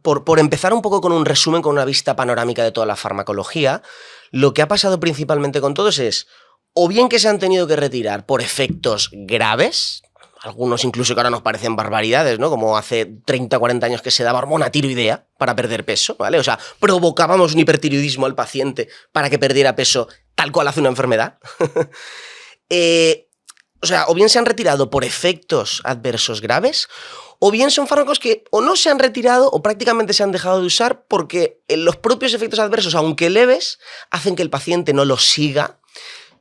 por empezar un poco con un resumen, con una vista panorámica de toda la farmacología, lo que ha pasado principalmente con todos es, o bien que se han tenido que retirar por efectos graves, algunos incluso que ahora nos parecen barbaridades, ¿no? Como hace 30 o 40 años que se daba hormona tiroidea para perder peso, ¿vale? O sea, provocábamos un hipertiroidismo al paciente para que perdiera peso tal cual hace una enfermedad. O sea, o bien se han retirado por efectos adversos graves, o bien son fármacos que o no se han retirado o prácticamente se han dejado de usar porque los propios efectos adversos, aunque leves, hacen que el paciente no los siga,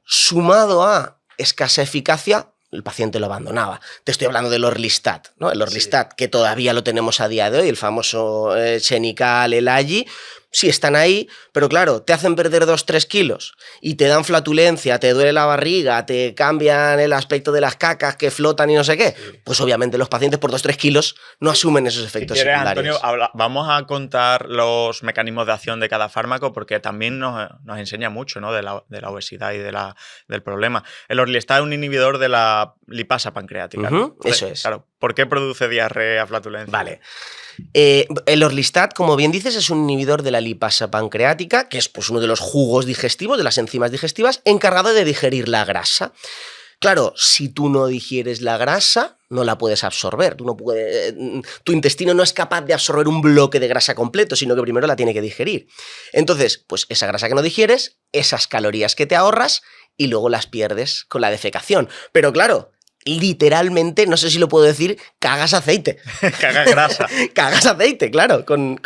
sumado a escasa eficacia, el paciente lo abandonaba. Te estoy hablando del Orlistat, ¿no? El Orlistat, sí, que todavía lo tenemos a día de hoy, el famoso Xenical, el Agi, sí están ahí, pero claro, te hacen perder 2-3 kilos y te dan flatulencia, te duele la barriga, te cambian el aspecto de las cacas que flotan y no sé qué. Sí. Pues obviamente los pacientes por 2-3 kilos no asumen esos efectos secundarios. Antonio, vamos a contar los mecanismos de acción de cada fármaco porque también nos enseña mucho, ¿no? de la obesidad y del problema. El Orlistat es un inhibidor de la lipasa pancreática. ¿No? Eso es. Claro, ¿por qué produce diarrea, flatulencia? Vale. El Orlistat, como bien dices, es un inhibidor de la lipasa pancreática, que es pues, uno de los jugos digestivos, de las enzimas digestivas, encargado de digerir la grasa. Claro, si tú no digieres la grasa, no la puedes absorber. Tu intestino no es capaz de absorber un bloque de grasa completo, sino que primero la tiene que digerir. Entonces, pues esa grasa que no digieres, esas calorías que te ahorras y luego las pierdes con la defecación. Pero claro, literalmente, no sé si lo puedo decir, cagas aceite. Cagas grasa. Cagas aceite, claro, con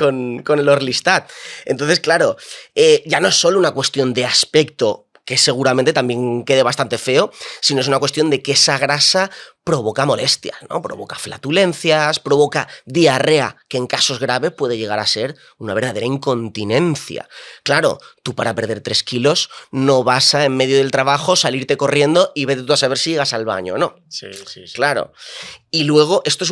el Orlistat. Entonces, claro, ya no es solo una cuestión de aspecto, que seguramente también quede bastante feo, sino es una cuestión de que esa grasa provoca molestias, ¿no? Provoca flatulencias, provoca diarrea, que en casos graves puede llegar a ser una verdadera incontinencia. Claro, tú para perder 3 kilos no vas a, en medio del trabajo, salirte corriendo y vete tú a saber si llegas al baño, ¿no? Sí. Claro. Y luego, este es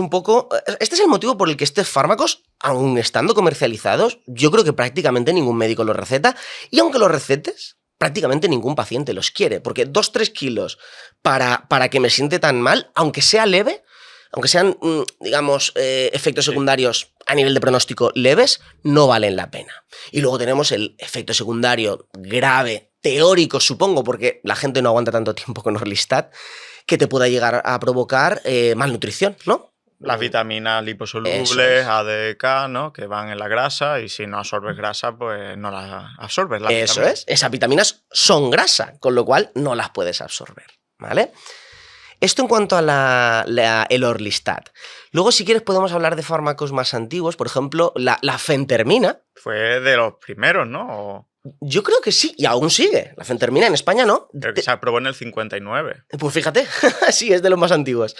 el motivo por el que estos fármacos, aun estando comercializados, yo creo que prácticamente ningún médico los receta, y aunque los recetes, prácticamente ningún paciente los quiere, porque 2-3 kilos para que me siente tan mal, aunque sea leve, aunque sean, digamos, efectos secundarios a nivel de pronóstico leves, no valen la pena. Y luego tenemos el efecto secundario grave, teórico, supongo, porque la gente no aguanta tanto tiempo con Orlistat, que te pueda llegar a provocar malnutrición, ¿no? Las vitaminas liposolubles, A, D, K, ¿no? Que van en la grasa y si no absorbes grasa, pues no las absorbes. Eso es. Esas vitaminas son grasa, con lo cual no las puedes absorber, ¿vale? Esto en cuanto a el Orlistat. Luego, si quieres, podemos hablar de fármacos más antiguos. Por ejemplo, la fentermina. Fue de los primeros, ¿no? Yo creo que sí, y aún sigue. La fentermina en España, ¿no? Creo que se aprobó en el 59. Pues fíjate, sí, es de los más antiguos.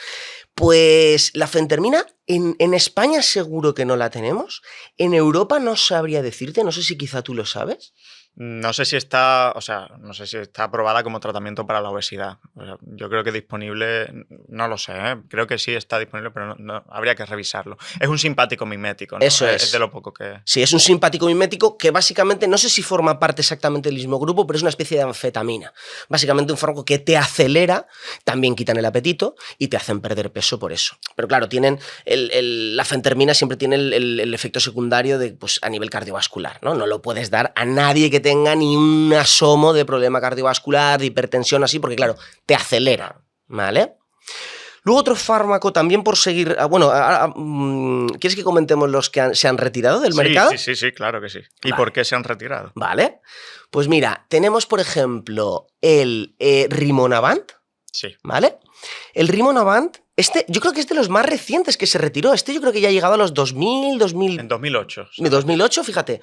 Pues la fentermina en España seguro que no la tenemos. En Europa no sabría decirte, no sé si quizá tú lo sabes. No sé si está, no sé si está aprobada como tratamiento para la obesidad. Yo creo que disponible, no lo sé, ¿eh? Creo que sí está disponible, pero no, habría que revisarlo. Es un simpático mimético, ¿no? Eso es. Es de lo poco que... Sí, es un simpático mimético que básicamente, no sé si forma parte exactamente del mismo grupo, pero es una especie de anfetamina. Básicamente un fármaco que te acelera, también quitan el apetito y te hacen perder peso por eso. Pero claro, tienen la fentermina siempre tiene el efecto secundario de, pues, a nivel cardiovascular, ¿no? No lo puedes dar a nadie que tenga ni un asomo de problema cardiovascular, de hipertensión, así, porque claro, te acelera, ¿vale? Luego otro fármaco, también por seguir... ¿quieres que comentemos los que se han retirado del mercado? Sí, claro que sí. ¿Y vale. por qué se han retirado? Vale. Pues mira, tenemos, por ejemplo, el Rimonabant. Sí. ¿Vale? El Rimonabant Este, yo creo que es de los más recientes que se retiró. Este yo creo que ya ha llegado a los 2000, 2000... En 2008. ¿sabes? 2008, fíjate.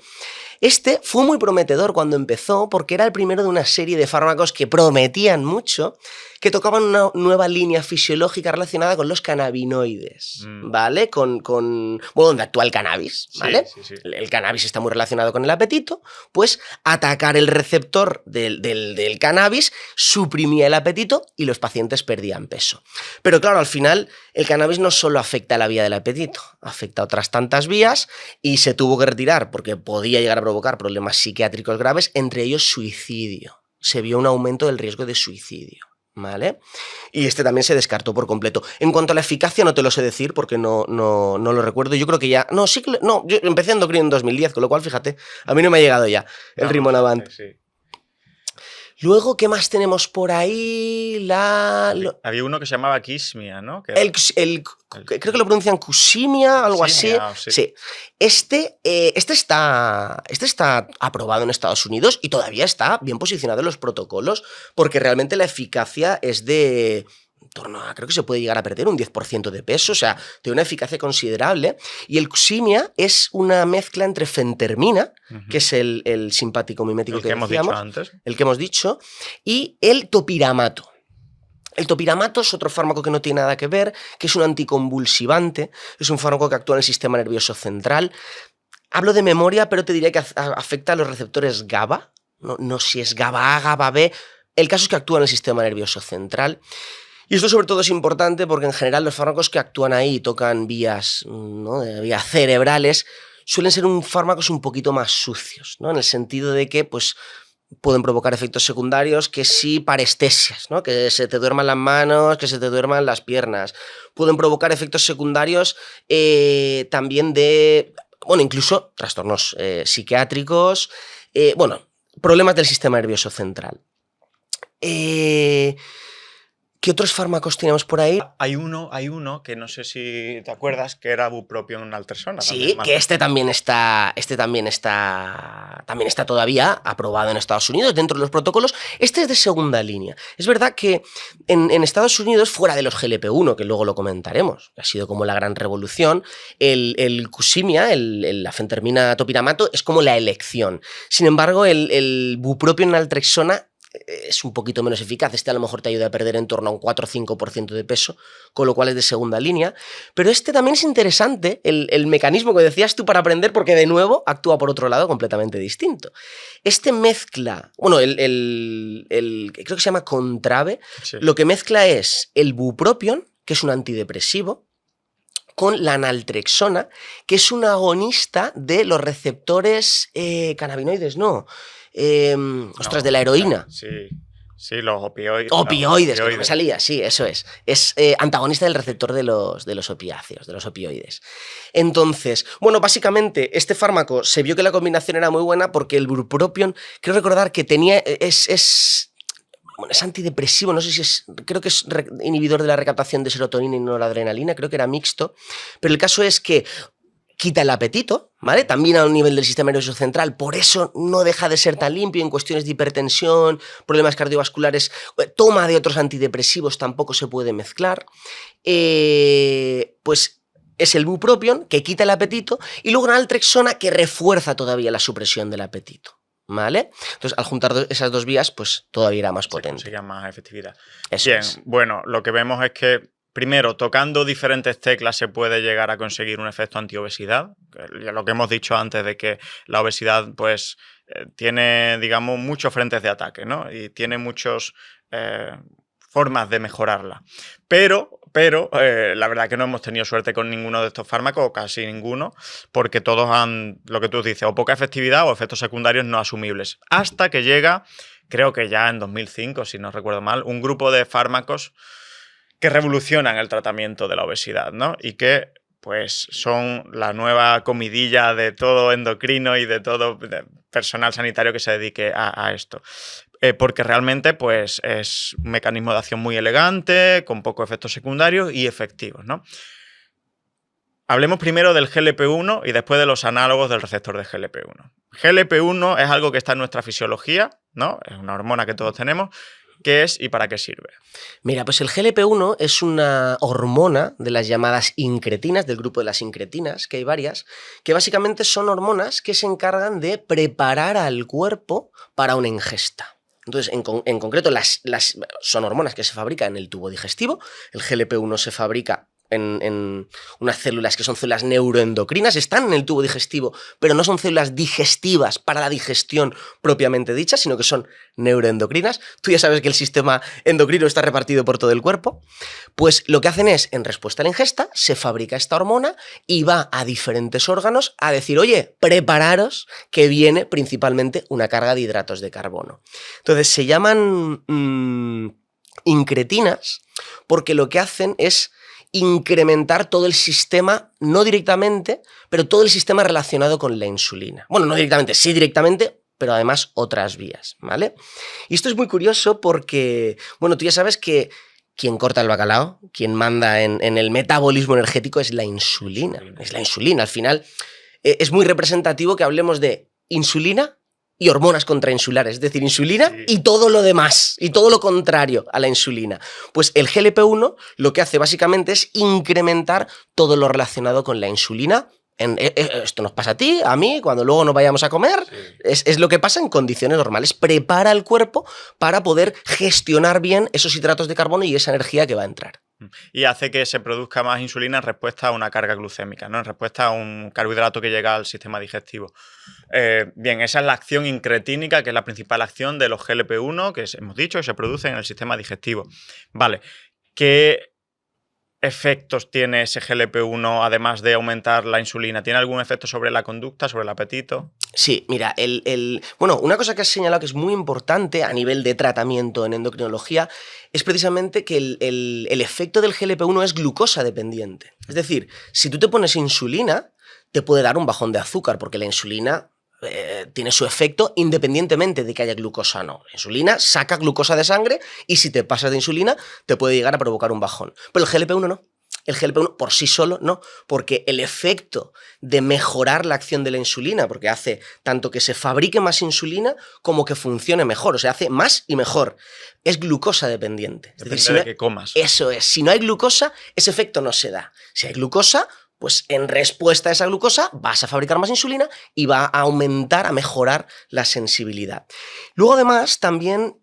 Este fue muy prometedor cuando empezó porque era el primero de una serie de fármacos que prometían mucho, que tocaban una nueva línea fisiológica relacionada con los cannabinoides, ¿vale? Bueno, donde actúa el cannabis, ¿vale? Sí. El cannabis está muy relacionado con el apetito, pues atacar el receptor del cannabis suprimía el apetito y los pacientes perdían peso. Pero claro, al final el cannabis no solo afecta a la vía del apetito, afecta a otras tantas vías y se tuvo que retirar porque podía llegar a provocar problemas psiquiátricos graves, entre ellos suicidio. Se vio un aumento del riesgo de suicidio, ¿vale? Y este también se descartó por completo. En cuanto a la eficacia no te lo sé decir porque no lo recuerdo. Yo creo que ya... No, sí que... No, yo empecé endocrino en 2010, con lo cual, fíjate, a mí no me ha llegado ya el Rimonabant. Sí. Luego, ¿qué más tenemos por ahí? Había uno que se llamaba Kismia, ¿no? Que creo que lo pronuncian Cusimia, algo así. Sí. Este está aprobado en Estados Unidos y todavía está bien posicionado en los protocolos porque realmente la eficacia es de... torno a, creo que se puede llegar a perder un 10% de peso, o sea, tiene una eficacia considerable. Y el Cusimia es una mezcla entre fentermina, que es el simpático mimético que hemos decíamos, dicho antes. el que hemos dicho, y el topiramato. El topiramato es otro fármaco que no tiene nada que ver, que es un anticonvulsivante, es un fármaco que actúa en el sistema nervioso central. Hablo de memoria, pero te diría que afecta a los receptores GABA, no si es GABA A, GABA B, el caso es que actúa en el sistema nervioso central. Y esto sobre todo es importante porque en general los fármacos que actúan ahí y tocan vías, ¿no?, vías cerebrales suelen ser fármacos un poquito más sucios, ¿no?, en el sentido de que pues, pueden provocar efectos secundarios que sí parestesias, ¿no?, que se te duerman las manos, que se te duerman las piernas. Pueden provocar efectos secundarios también de, bueno, incluso trastornos psiquiátricos, problemas del sistema nervioso central. ¿Qué otros fármacos tenemos por ahí? Hay uno que no sé si te acuerdas, que era bupropion naltrexona. Sí, que este también está todavía aprobado en Estados Unidos dentro de los protocolos. Este es de segunda línea. Es verdad que en Estados Unidos, fuera de los GLP-1, que luego lo comentaremos, que ha sido como la gran revolución, el Cusimia, la fentermina topiramato, es como la elección. Sin embargo, el bupropion naltrexona es un poquito menos eficaz. Este a lo mejor te ayuda a perder en torno a un 4 o 5% de peso, con lo cual es de segunda línea. Pero este también es interesante, el mecanismo que decías tú para aprender, porque de nuevo actúa por otro lado completamente distinto. Este mezcla, bueno, creo que se llama Contrave, sí. Lo que mezcla es el bupropion, que es un antidepresivo, con la naltrexona, que es un agonista de los receptores cannabinoides, de la heroína. Sí, los opioides. Opioides, que no me salía, sí, eso es. Es antagonista del receptor de los opiáceos, de los opioides. Entonces, bueno, básicamente, este fármaco se vio que la combinación era muy buena porque el bupropion, creo recordar que tenía, es antidepresivo, no sé si creo que es inhibidor de la recaptación de serotonina y noradrenalina, creo que era mixto, pero el caso es que quita el apetito, ¿vale? También a un nivel del sistema nervioso central, por eso no deja de ser tan limpio en cuestiones de hipertensión, problemas cardiovasculares, toma de otros antidepresivos tampoco se puede mezclar, pues es el bupropion que quita el apetito y luego una naltrexona que refuerza todavía la supresión del apetito. ¿Vale? Entonces, al juntar esas dos vías, pues todavía era más potente. Conseguía más efectividad. Eso Bien, es. Bueno, lo que vemos es que, primero, tocando diferentes teclas se puede llegar a conseguir un efecto antiobesidad. Lo que hemos dicho antes de que la obesidad, pues, tiene, digamos, muchos frentes de ataque, ¿no? Y tiene muchas formas de mejorarla. Pero la verdad que no hemos tenido suerte con ninguno de estos fármacos, o casi ninguno, porque todos han, lo que tú dices, o poca efectividad o efectos secundarios no asumibles. Hasta que llega, creo que ya en 2005, si no recuerdo mal, un grupo de fármacos que revolucionan el tratamiento de la obesidad, ¿no? Y que, pues, son la nueva comidilla de todo endocrino y de todo personal sanitario que se dedique a esto. Porque realmente, pues, es un mecanismo de acción muy elegante, con pocos efectos secundarios y efectivos, ¿no? Hablemos primero del GLP-1 y después de los análogos del receptor de GLP-1. GLP-1 es algo que está en nuestra fisiología, ¿no? Es una hormona que todos tenemos, ¿Qué es y para qué sirve? Mira, pues el GLP-1 es una hormona de las llamadas incretinas, del grupo de las incretinas, que hay varias, que básicamente son hormonas que se encargan de preparar al cuerpo para una ingesta. Entonces, en concreto, son hormonas que se fabrican en el tubo digestivo. El GLP-1 se fabrica en unas células que son células neuroendocrinas, están en el tubo digestivo, pero no son células digestivas para la digestión propiamente dicha, sino que son neuroendocrinas. Tú ya sabes que el sistema endocrino está repartido por todo el cuerpo. Pues lo que hacen es, en respuesta a la ingesta, se fabrica esta hormona y va a diferentes órganos a decir, oye, prepararos que viene principalmente una carga de hidratos de carbono. Entonces se llaman incretinas porque lo que hacen es incrementar todo el sistema, no directamente, pero todo el sistema relacionado con la insulina. Bueno, no directamente, sí directamente, pero además otras vías, ¿vale? Y esto es muy curioso porque, bueno, tú ya sabes que quien corta el bacalao, quien manda en el metabolismo energético es la insulina. Es la insulina. Al final, es muy representativo que hablemos de insulina y hormonas contrainsulares, es decir, insulina y todo lo demás, y todo lo contrario a la insulina. Pues el GLP-1 lo que hace básicamente es incrementar todo lo relacionado con la insulina. Esto nos pasa a ti, a mí, cuando luego nos vayamos a comer, es lo que pasa en condiciones normales. Prepara el cuerpo para poder gestionar bien esos hidratos de carbono y esa energía que va a entrar. Y hace que se produzca más insulina en respuesta a una carga glucémica, ¿no? En respuesta a un carbohidrato que llega al sistema digestivo. Bien, esa es la acción incretínica, que es la principal acción de los GLP-1, que hemos dicho que se producen en el sistema digestivo. Vale, ¿qué efectos tiene ese GLP-1 además de aumentar la insulina? ¿Tiene algún efecto sobre la conducta, sobre el apetito? Sí, mira, bueno, una cosa que has señalado que es muy importante a nivel de tratamiento en endocrinología es precisamente que el efecto del GLP-1 es glucosa dependiente. Es decir, si tú te pones insulina, te puede dar un bajón de azúcar, porque la insulina tiene su efecto independientemente de que haya glucosa o no. La insulina saca glucosa de sangre y si te pasas de insulina te puede llegar a provocar un bajón. Pero el GLP-1 no. El GLP-1 por sí solo no, porque el efecto de mejorar la acción de la insulina, porque hace tanto que se fabrique más insulina como que funcione mejor, o sea, hace más y mejor, es glucosa dependiente. Depende es decir, de que comas. Eso es, si no hay glucosa, ese efecto no se da. Si hay glucosa, pues en respuesta a esa glucosa vas a fabricar más insulina y va a aumentar, a mejorar la sensibilidad. Luego además también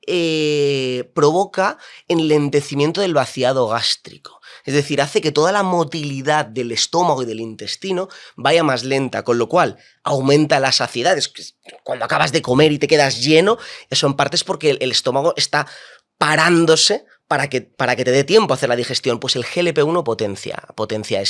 provoca enlentecimiento del vaciado gástrico. Es decir, hace que toda la motilidad del estómago y del intestino vaya más lenta, con lo cual aumenta la saciedad. Cuando acabas de comer y te quedas lleno, eso en parte es porque el estómago está parándose para que te dé tiempo a hacer la digestión. Pues el GLP-1 potencia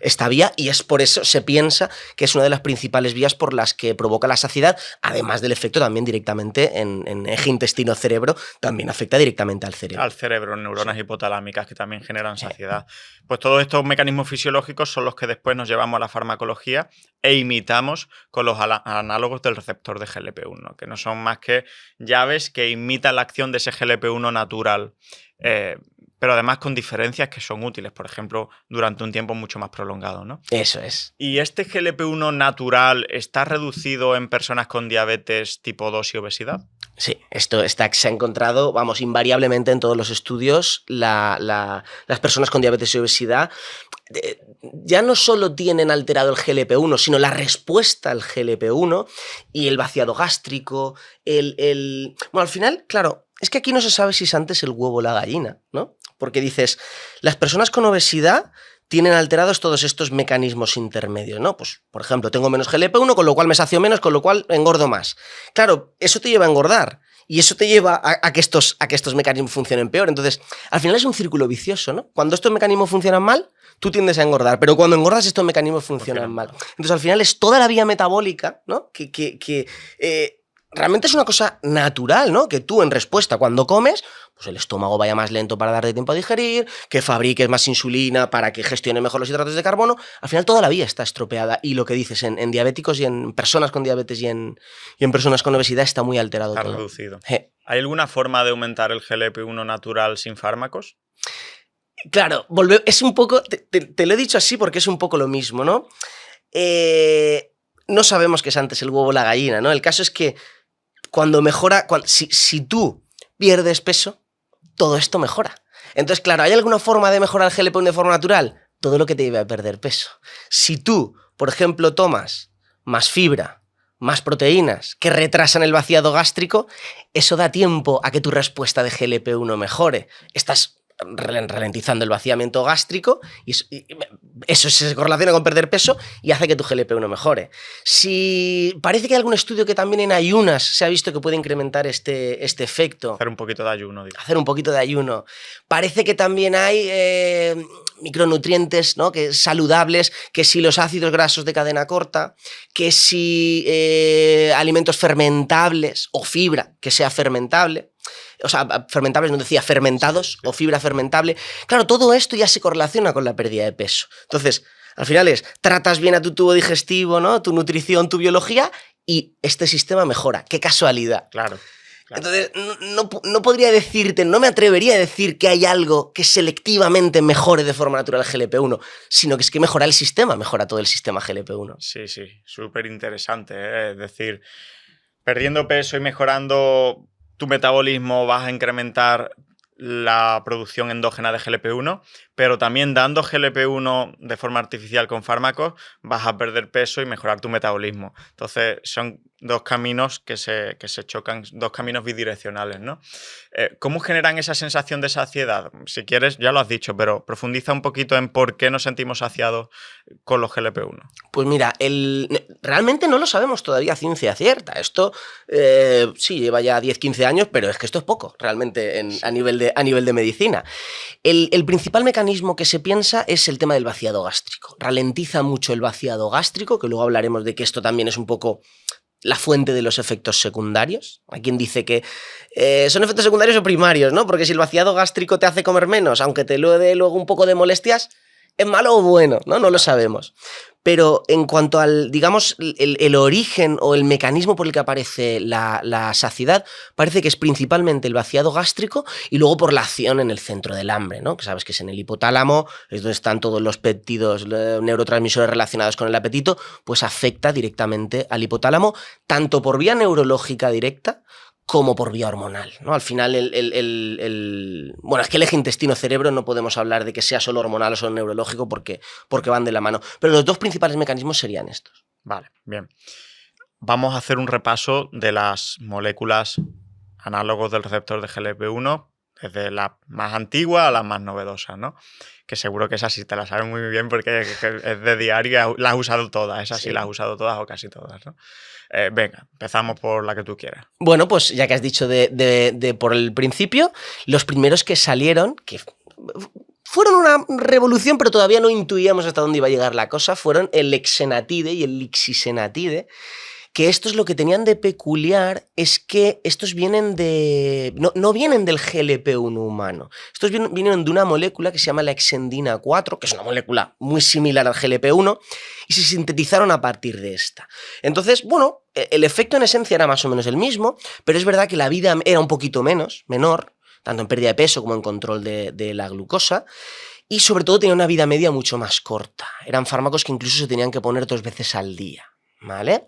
esta vía y es por eso se piensa que es una de las principales vías por las que provoca la saciedad, además del efecto también directamente en eje intestino-cerebro, también afecta directamente al cerebro. Al cerebro, neuronas hipotalámicas que también generan saciedad. Pues todos estos mecanismos fisiológicos son los que después nos llevamos a la farmacología e imitamos con los análogos del receptor de GLP-1, que no son más que llaves que imitan la acción de ese GLP-1 natural, pero además con diferencias que son útiles, por ejemplo, durante un tiempo mucho más prolongado, ¿no? Eso es. ¿Y este GLP-1 natural está reducido en personas con diabetes tipo 2 y obesidad? Sí, se ha encontrado, vamos, invariablemente en todos los estudios, las personas con diabetes y obesidad ya no solo tienen alterado el GLP-1, sino la respuesta al GLP-1 y el vaciado gástrico, Bueno, al final, claro, es que aquí no se sabe si es antes el huevo o la gallina, ¿no? Porque dices, las personas con obesidad tienen alterados todos estos mecanismos intermedios, ¿no? Pues, por ejemplo, tengo menos GLP-1, con lo cual me sacio menos, con lo cual engordo más. Claro, eso te lleva a engordar y eso te lleva a que estos mecanismos funcionen peor. Entonces, al final es un círculo vicioso, ¿no? Cuando estos mecanismos funcionan mal, tú tiendes a engordar, pero cuando engordas estos mecanismos funcionan mal. Entonces, al final es toda la vía metabólica, ¿no? Realmente es una cosa natural, ¿no? Que tú en respuesta cuando comes, pues el estómago vaya más lento para darte tiempo a digerir, que fabriques más insulina para que gestione mejor los hidratos de carbono. Al final toda la vía está estropeada y lo que dices en diabéticos y en personas con diabetes y en personas con obesidad está muy alterado está todo. Reducido. ¿Hay alguna forma de aumentar el GLP-1 natural sin fármacos? Claro, es un poco, te lo he dicho así porque es un poco lo mismo, ¿no? No sabemos qué es antes el huevo o la gallina, ¿no? El caso es que cuando mejora, si tú pierdes peso, todo esto mejora. Entonces, claro, ¿hay alguna forma de mejorar el GLP-1 de forma natural? Todo lo que te lleve a perder peso. Si tú, por ejemplo, tomas más fibra, más proteínas que retrasan el vaciado gástrico, eso da tiempo a que tu respuesta de GLP-1 mejore. Estás ralentizando el vaciamiento gástrico y eso se correlaciona con perder peso y hace que tu GLP-1 mejore. Si parece que hay algún estudio que también en ayunas se ha visto que puede incrementar este efecto. Hacer un poquito de ayuno. Digo. Hacer un poquito de ayuno. Parece que también hay micronutrientes, ¿no? Que saludables, que si los ácidos grasos de cadena corta, que si alimentos fermentables o fibra que sea fermentable. O sea, fermentables, no decía fermentados o fibra fermentable. Claro, todo esto ya se correlaciona con la pérdida de peso. Entonces, al final tratas bien a tu tubo digestivo, ¿no? Tu nutrición, tu biología, y este sistema mejora. ¡Qué casualidad! Claro. Entonces, no podría decirte, no me atrevería a decir que hay algo que selectivamente mejore de forma natural el GLP-1, sino que es que mejora el sistema, mejora todo el sistema GLP-1. Sí, súper interesante. Es decir, perdiendo peso y mejorando tu metabolismo vas a incrementar la producción endógena de GLP-1, pero también dando GLP-1 de forma artificial con fármacos vas a perder peso y mejorar tu metabolismo. Entonces son dos caminos que se chocan, dos caminos bidireccionales, ¿no? ¿Cómo generan esa sensación de saciedad? Si quieres, ya lo has dicho, pero profundiza un poquito en por qué nos sentimos saciados con los GLP-1. Pues mira, realmente no lo sabemos todavía a ciencia cierta. Esto sí lleva ya 10-15 años, pero es que esto es poco realmente a nivel de medicina. El principal mecanismo que se piensa es el tema del vaciado gástrico. Ralentiza mucho el vaciado gástrico, que luego hablaremos de que esto también es un poco la fuente de los efectos secundarios. Hay quien dice que son efectos secundarios o primarios, ¿no? Porque si el vaciado gástrico te hace comer menos, aunque te lo dé luego un poco de molestias, ¿es malo o bueno? No lo sabemos. Pero en cuanto al, digamos, el origen o el mecanismo por el que aparece la saciedad, parece que es principalmente el vaciado gástrico y luego por la acción en el centro del hambre, ¿no? Que sabes que es en el hipotálamo, es donde están todos los péptidos, neurotransmisores relacionados con el apetito, pues afecta directamente al hipotálamo, tanto por vía neurológica directa como por vía hormonal, ¿no? Al final, bueno, es que el eje intestino-cerebro no podemos hablar de que sea solo hormonal o solo neurológico porque van de la mano. Pero los dos principales mecanismos serían estos. Vale, bien. Vamos a hacer un repaso de las moléculas análogos del receptor de GLP-1, desde la más antigua a la más novedosa, ¿no? Que seguro que esa sí te la sabes muy bien porque es de diario, las has usado todas, esas sí las has usado todas o casi todas, ¿no? Venga, empezamos por la que tú quieras. Bueno, pues ya que has dicho de por el principio, los primeros que salieron, que fueron una revolución, pero todavía no intuíamos hasta dónde iba a llegar la cosa, fueron el lexenatide y el lixisenatide, que estos lo que tenían de peculiar es que estos vienen no vienen del GLP-1 humano. Estos vienen de una molécula que se llama la exendina 4, que es una molécula muy similar al GLP-1, y se sintetizaron a partir de esta. Entonces, bueno, el efecto en esencia era más o menos el mismo, pero es verdad que la vida era un poquito menor, tanto en pérdida de peso como en control de la glucosa, y sobre todo tenía una vida media mucho más corta. Eran fármacos que incluso se tenían que poner 2 veces al día. ¿Vale?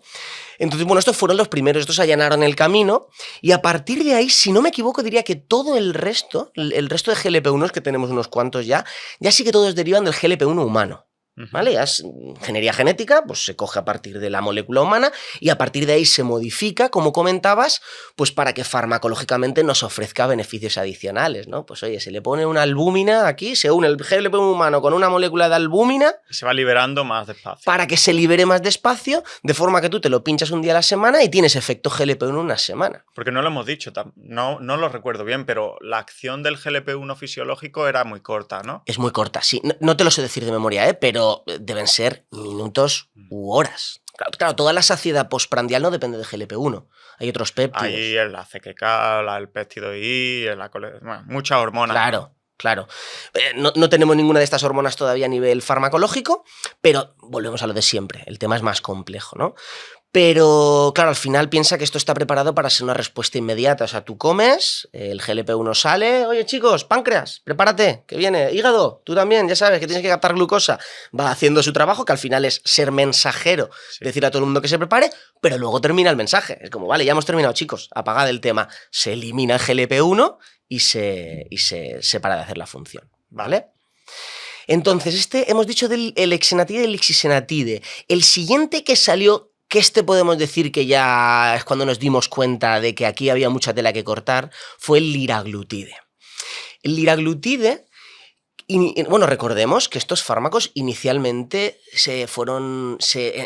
Entonces, bueno, estos fueron los primeros, estos allanaron el camino y a partir de ahí, si no me equivoco, diría que todo el resto de GLP-1s, que tenemos unos cuantos ya sí que todos derivan del GLP-1 humano. ¿Vale? Ya es ingeniería genética, pues se coge a partir de la molécula humana y a partir de ahí se modifica, como comentabas, pues para que farmacológicamente nos ofrezca beneficios adicionales, ¿no? Pues oye, se le pone una albúmina aquí, se une el GLP-1 humano con una molécula de albúmina. Se va liberando más despacio. Para que se libere más despacio, de forma que tú te lo pinchas un día a la semana y tienes efecto GLP-1 una semana. Porque no lo hemos dicho, no lo recuerdo bien, pero la acción del GLP-1 fisiológico era muy corta, ¿no? Es muy corta, sí. No te lo sé decir de memoria, pero deben ser minutos u horas. Claro, toda la saciedad postprandial no depende de GLP-1. Hay otros péptidos. Hay el ACTK, el péptido I, muchas hormonas. Claro. No tenemos ninguna de estas hormonas todavía a nivel farmacológico, pero volvemos a lo de siempre. El tema es más complejo, ¿no? Pero, claro, al final piensa que esto está preparado para ser una respuesta inmediata. O sea, tú comes, el GLP-1 sale, oye chicos, páncreas, prepárate, que viene, hígado, tú también, ya sabes que tienes que captar glucosa. Va haciendo su trabajo, que al final es ser mensajero, decir a todo el mundo que se prepare, pero luego termina el mensaje. Es como, vale, ya hemos terminado, chicos, apagad el tema. Se elimina el GLP-1 y se para de hacer la función, ¿vale? Entonces, hemos dicho del exenatide y el lixisenatide. El siguiente que salió, que podemos decir que ya es cuando nos dimos cuenta de que aquí había mucha tela que cortar, fue el liraglutide. El liraglutide, bueno, recordemos que estos fármacos inicialmente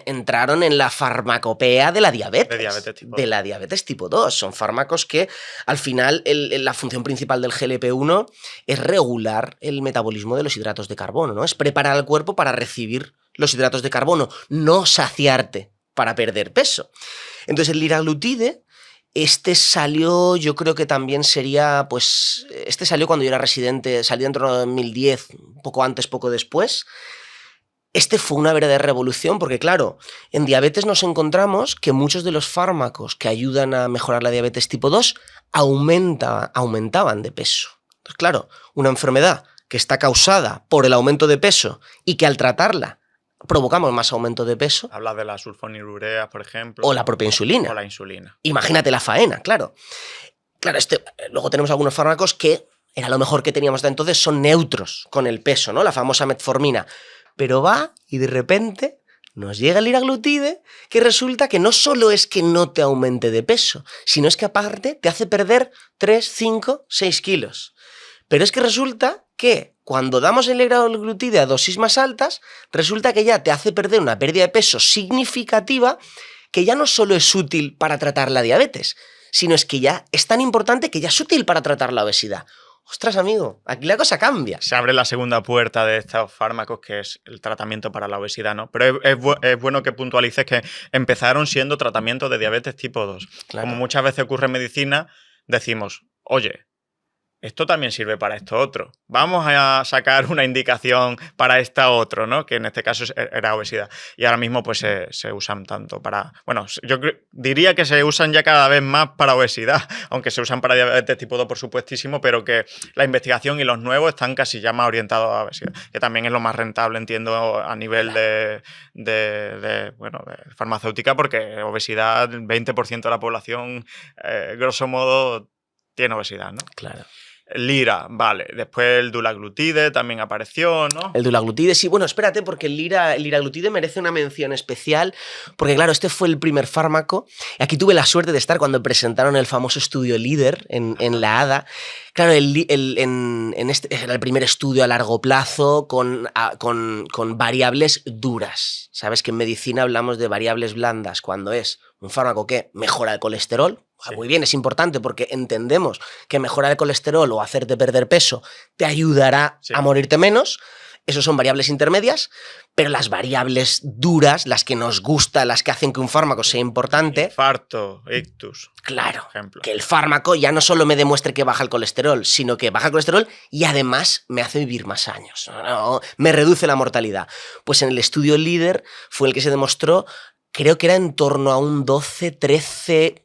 entraron en la farmacopea de la diabetes. De la diabetes tipo 2. Son fármacos que, al final, la función principal del GLP-1 es regular el metabolismo de los hidratos de carbono, ¿no? Es preparar al cuerpo para recibir los hidratos de carbono, no saciarte para perder peso. Entonces el liraglutide, salió, yo creo que también sería, pues, salió cuando yo era residente, salió dentro de 2010, poco antes, poco después. Fue una verdadera revolución porque, claro, en diabetes nos encontramos que muchos de los fármacos que ayudan a mejorar la diabetes tipo 2 aumentaban de peso. Entonces, claro, una enfermedad que está causada por el aumento de peso y que al tratarla provocamos más aumento de peso. Habla de las sulfonilureas, por ejemplo. O la propia insulina. O la insulina. Imagínate la faena, claro. Claro, luego tenemos algunos fármacos que era lo mejor que teníamos hasta entonces, son neutros con el peso, ¿no? La famosa metformina. Pero va y de repente nos llega el liraglutide, que resulta que no solo es que no te aumente de peso, sino es que aparte te hace perder 3, 5, 6 kilos. Pero es que resulta que cuando damos el liraglutide a dosis más altas, resulta que ya te hace perder una pérdida de peso significativa que ya no solo es útil para tratar la diabetes, sino es que ya es tan importante que ya es útil para tratar la obesidad. Ostras, amigo, aquí la cosa cambia. Se abre la segunda puerta de estos fármacos, que es el tratamiento para la obesidad, ¿no? Pero es bueno que puntualices que empezaron siendo tratamientos de diabetes tipo 2. Claro. Como muchas veces ocurre en medicina, decimos, oye, esto también sirve para esto otro. Vamos a sacar una indicación para esta otro, ¿no? Que en este caso era obesidad. Y ahora mismo pues se usan tanto para... Bueno, yo diría que se usan ya cada vez más para obesidad, aunque se usan para diabetes tipo 2 por supuestísimo, pero que la investigación y los nuevos están casi ya más orientados a obesidad, que también es lo más rentable, entiendo, a nivel de farmacéutica, porque obesidad, el 20% de la población, grosso modo, tiene obesidad, ¿no? Claro. Lira, vale. Después el dulaglutide también apareció, ¿no? El dulaglutide, sí. Bueno, espérate, porque el liraglutide merece una mención especial, porque claro, fue el primer fármaco. Aquí tuve la suerte de estar cuando presentaron el famoso estudio LEADER en la ADA. Claro, era el primer estudio a largo plazo con variables duras. Sabes que en medicina hablamos de variables blandas cuando es un fármaco que mejora el colesterol. Sí. Muy bien, es importante porque entendemos que mejorar el colesterol o hacerte perder peso te ayudará a morirte menos. Esos son variables intermedias, pero las variables duras, las que nos gustan, las que hacen que un fármaco sea importante... Infarto, ictus. Claro, que el fármaco ya no solo me demuestre que baja el colesterol, sino que baja el colesterol y además me hace vivir más años, ¿no? Me reduce la mortalidad. Pues en el estudio LEADER fue el que se demostró, creo que era en torno a un 12, 13...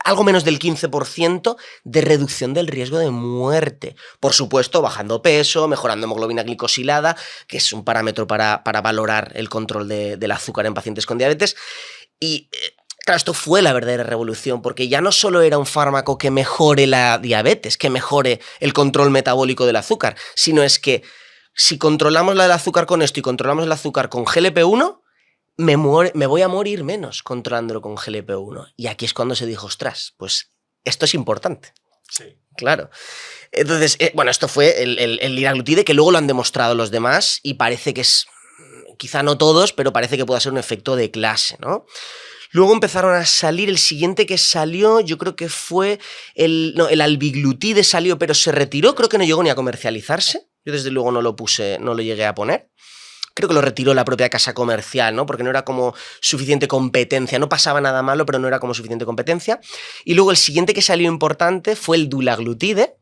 algo menos del 15% de reducción del riesgo de muerte. Por supuesto, bajando peso, mejorando hemoglobina glicosilada, que es un parámetro para valorar el control del azúcar en pacientes con diabetes. Y claro, esto fue la verdadera revolución, porque ya no solo era un fármaco que mejore la diabetes, que mejore el control metabólico del azúcar, sino es que si controlamos la del azúcar con esto y controlamos el azúcar con GLP-1, me voy a morir menos controlándolo con GLP-1. Y aquí es cuando se dijo, ostras, pues esto es importante. Sí. Claro. Entonces, bueno, esto fue el liraglutide, que luego lo han demostrado los demás y parece que es, quizá no todos, pero parece que puede ser un efecto de clase, ¿no? Luego empezaron a salir, el siguiente que salió, yo creo que fue el albiglutide salió, pero se retiró, creo que no llegó ni a comercializarse. Yo desde luego no lo llegué a poner. Creo que lo retiró la propia casa comercial, ¿no? Porque no era como suficiente competencia. No pasaba nada malo, pero no era como suficiente competencia. Y luego el siguiente que salió importante fue el dulaglutide,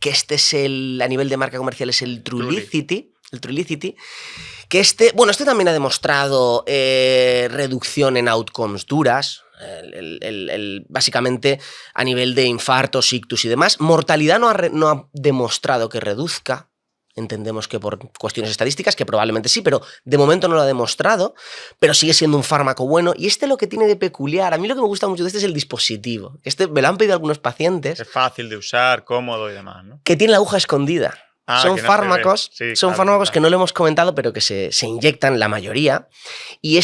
que es a nivel de marca comercial es el Trulicity. El Trulicity, Que este también ha demostrado reducción en outcomes duras, básicamente a nivel de infartos, ictus y demás. Mortalidad no ha demostrado que reduzca. Entendemos que por cuestiones estadísticas, que probablemente sí, pero de momento no lo ha demostrado, pero sigue siendo un fármaco bueno. Y lo que tiene de peculiar, a mí lo que me gusta mucho de este es el dispositivo. Me lo han pedido algunos pacientes. Es fácil de usar, cómodo y demás, ¿no? Que tiene la aguja escondida. Son fármacos, que no lo hemos comentado, pero que se inyectan la mayoría. Y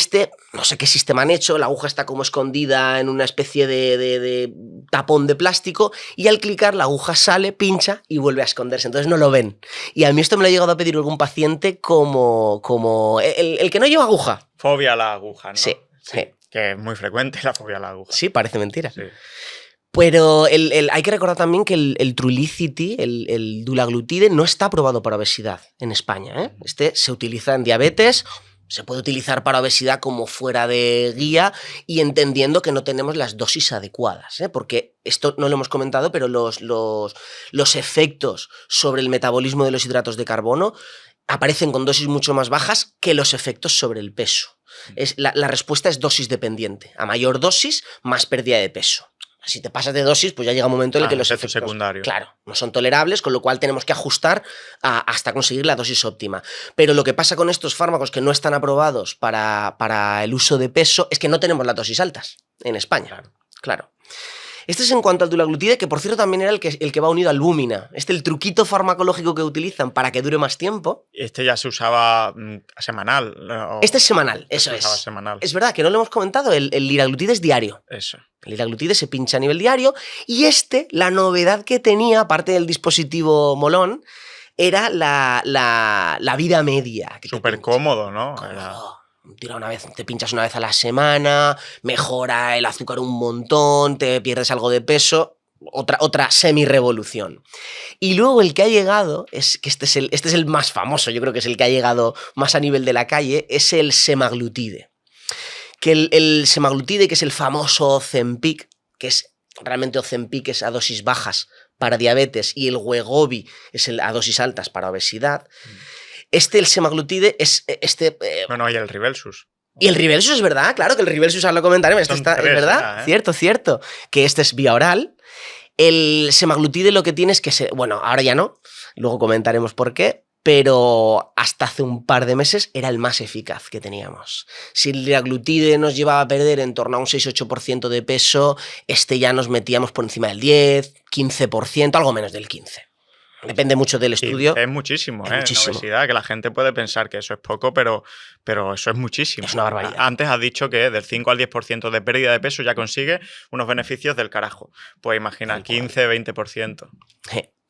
no sé qué sistema han hecho, la aguja está como escondida en una especie de tapón de plástico y al clicar la aguja sale, pincha y vuelve a esconderse. Entonces no lo ven. Y a mí esto me lo ha llegado a pedir algún paciente como el que no lleva aguja. Fobia a la aguja, ¿no? Sí. Que es muy frecuente la fobia a la aguja. Sí, parece mentira. Sí. Pero hay que recordar también que el Trulicity, el dulaglutide, no está aprobado para obesidad en España, ¿eh? Se utiliza en diabetes, se puede utilizar para obesidad como fuera de guía y entendiendo que no tenemos las dosis adecuadas, ¿eh? Porque esto no lo hemos comentado, pero los efectos sobre el metabolismo de los hidratos de carbono aparecen con dosis mucho más bajas que los efectos sobre el peso. La respuesta es dosis dependiente. A mayor dosis, más pérdida de peso. Si te pasas de dosis, pues ya llega un momento en el que los efectos secundarios, claro, no son tolerables, con lo cual tenemos que ajustar hasta conseguir la dosis óptima. Pero lo que pasa con estos fármacos que no están aprobados para el uso de peso es que no tenemos las dosis altas en España. Claro. Este es en cuanto al dulaglutide, que por cierto también era el que va unido al Búmina. El truquito farmacológico que utilizan para que dure más tiempo. Este ya se usaba semanal. Este es semanal, eso es. Semanal. Es verdad que no lo hemos comentado, el liraglutide es diario. Eso. El liraglutide se pincha a nivel diario y la novedad que tenía, aparte del dispositivo molón, era la vida media. Súper cómodo, ¿no? Te pinchas una vez a la semana, mejora el azúcar un montón, te pierdes algo de peso, otra semi-revolución. Y luego el que ha llegado, este es el más famoso, yo creo que es el que ha llegado más a nivel de la calle, es el semaglutide. Que el semaglutide, que es el famoso Ozempic, que es realmente Ozempic es a dosis bajas para diabetes y el Wegovy es a dosis altas para obesidad. El semaglutide es Bueno, y el Rybelsus. Y el Rybelsus es verdad, claro que el Rybelsus ahora lo comentaremos. Es verdad, ya, ¿eh? Cierto. Que este es vía oral. El semaglutide lo que tiene es que ahora ya no, luego comentaremos por qué, pero hasta hace un par de meses era el más eficaz que teníamos. Si el liraglutide nos llevaba a perder en torno a un 6-8% de peso, ya nos metíamos por encima del 10, 15%, algo menos del 15%. Depende mucho del estudio. Es muchísimo, En obesidad, que la gente puede pensar que eso es poco, pero eso es muchísimo. Es una barbaridad. Antes has dicho que del 5 al 10% de pérdida de peso ya consigue unos beneficios del carajo. Pues imagina, 15-20%.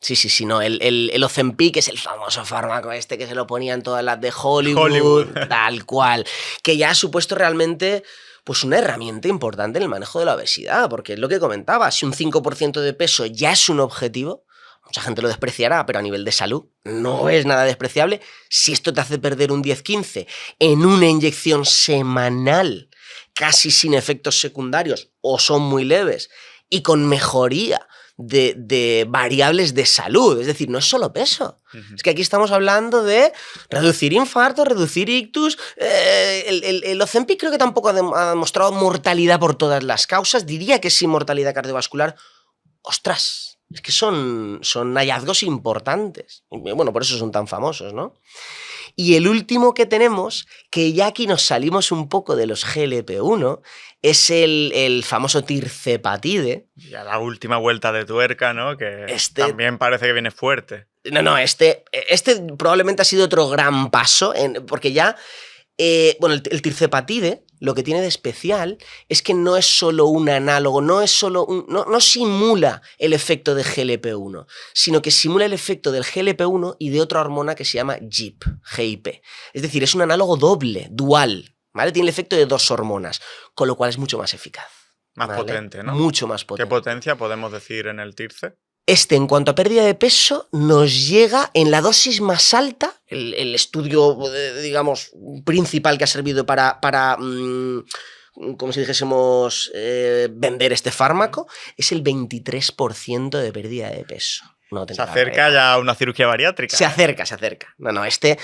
Sí, no. El Ozempic es el famoso fármaco que se lo ponían todas las de Hollywood. Tal cual. Que ya ha supuesto realmente pues una herramienta importante en el manejo de la obesidad, porque es lo que comentaba, si un 5% de peso ya es un objetivo, mucha gente lo despreciará, pero a nivel de salud no es nada despreciable. Si esto te hace perder un 10-15 en una inyección semanal, casi sin efectos secundarios o son muy leves y con mejoría de variables de salud, es decir, no es solo peso. Es que aquí estamos hablando de reducir infartos, reducir ictus. El Ozempic creo que tampoco ha demostrado mortalidad por todas las causas. Diría que sí mortalidad cardiovascular. ¡Ostras! Es que son hallazgos importantes. Bueno, por eso son tan famosos, ¿no? Y el último que tenemos, que ya aquí nos salimos un poco de los GLP-1, es el famoso tirzepatide. Ya la última vuelta de tuerca, ¿no? Que también parece que viene fuerte. No, este probablemente ha sido otro gran paso, porque ya... el tirzepatide lo que tiene de especial es que no es solo un análogo, no simula el efecto de GLP-1, sino que simula el efecto del GLP-1 y de otra hormona que se llama GIP. Es decir, es un análogo doble, dual, ¿vale? Tiene el efecto de dos hormonas, con lo cual es mucho más eficaz. Más potente, ¿no? Mucho más potente. ¿Qué potencia podemos decir en el tirce? En cuanto a pérdida de peso, nos llega en la dosis más alta, el estudio, digamos, principal que ha servido para como si dijésemos, vender este fármaco, es el 23% de pérdida de peso. una Se auténtica acerca barbaridad. ya a una cirugía bariátrica. Se acerca, se acerca. No, este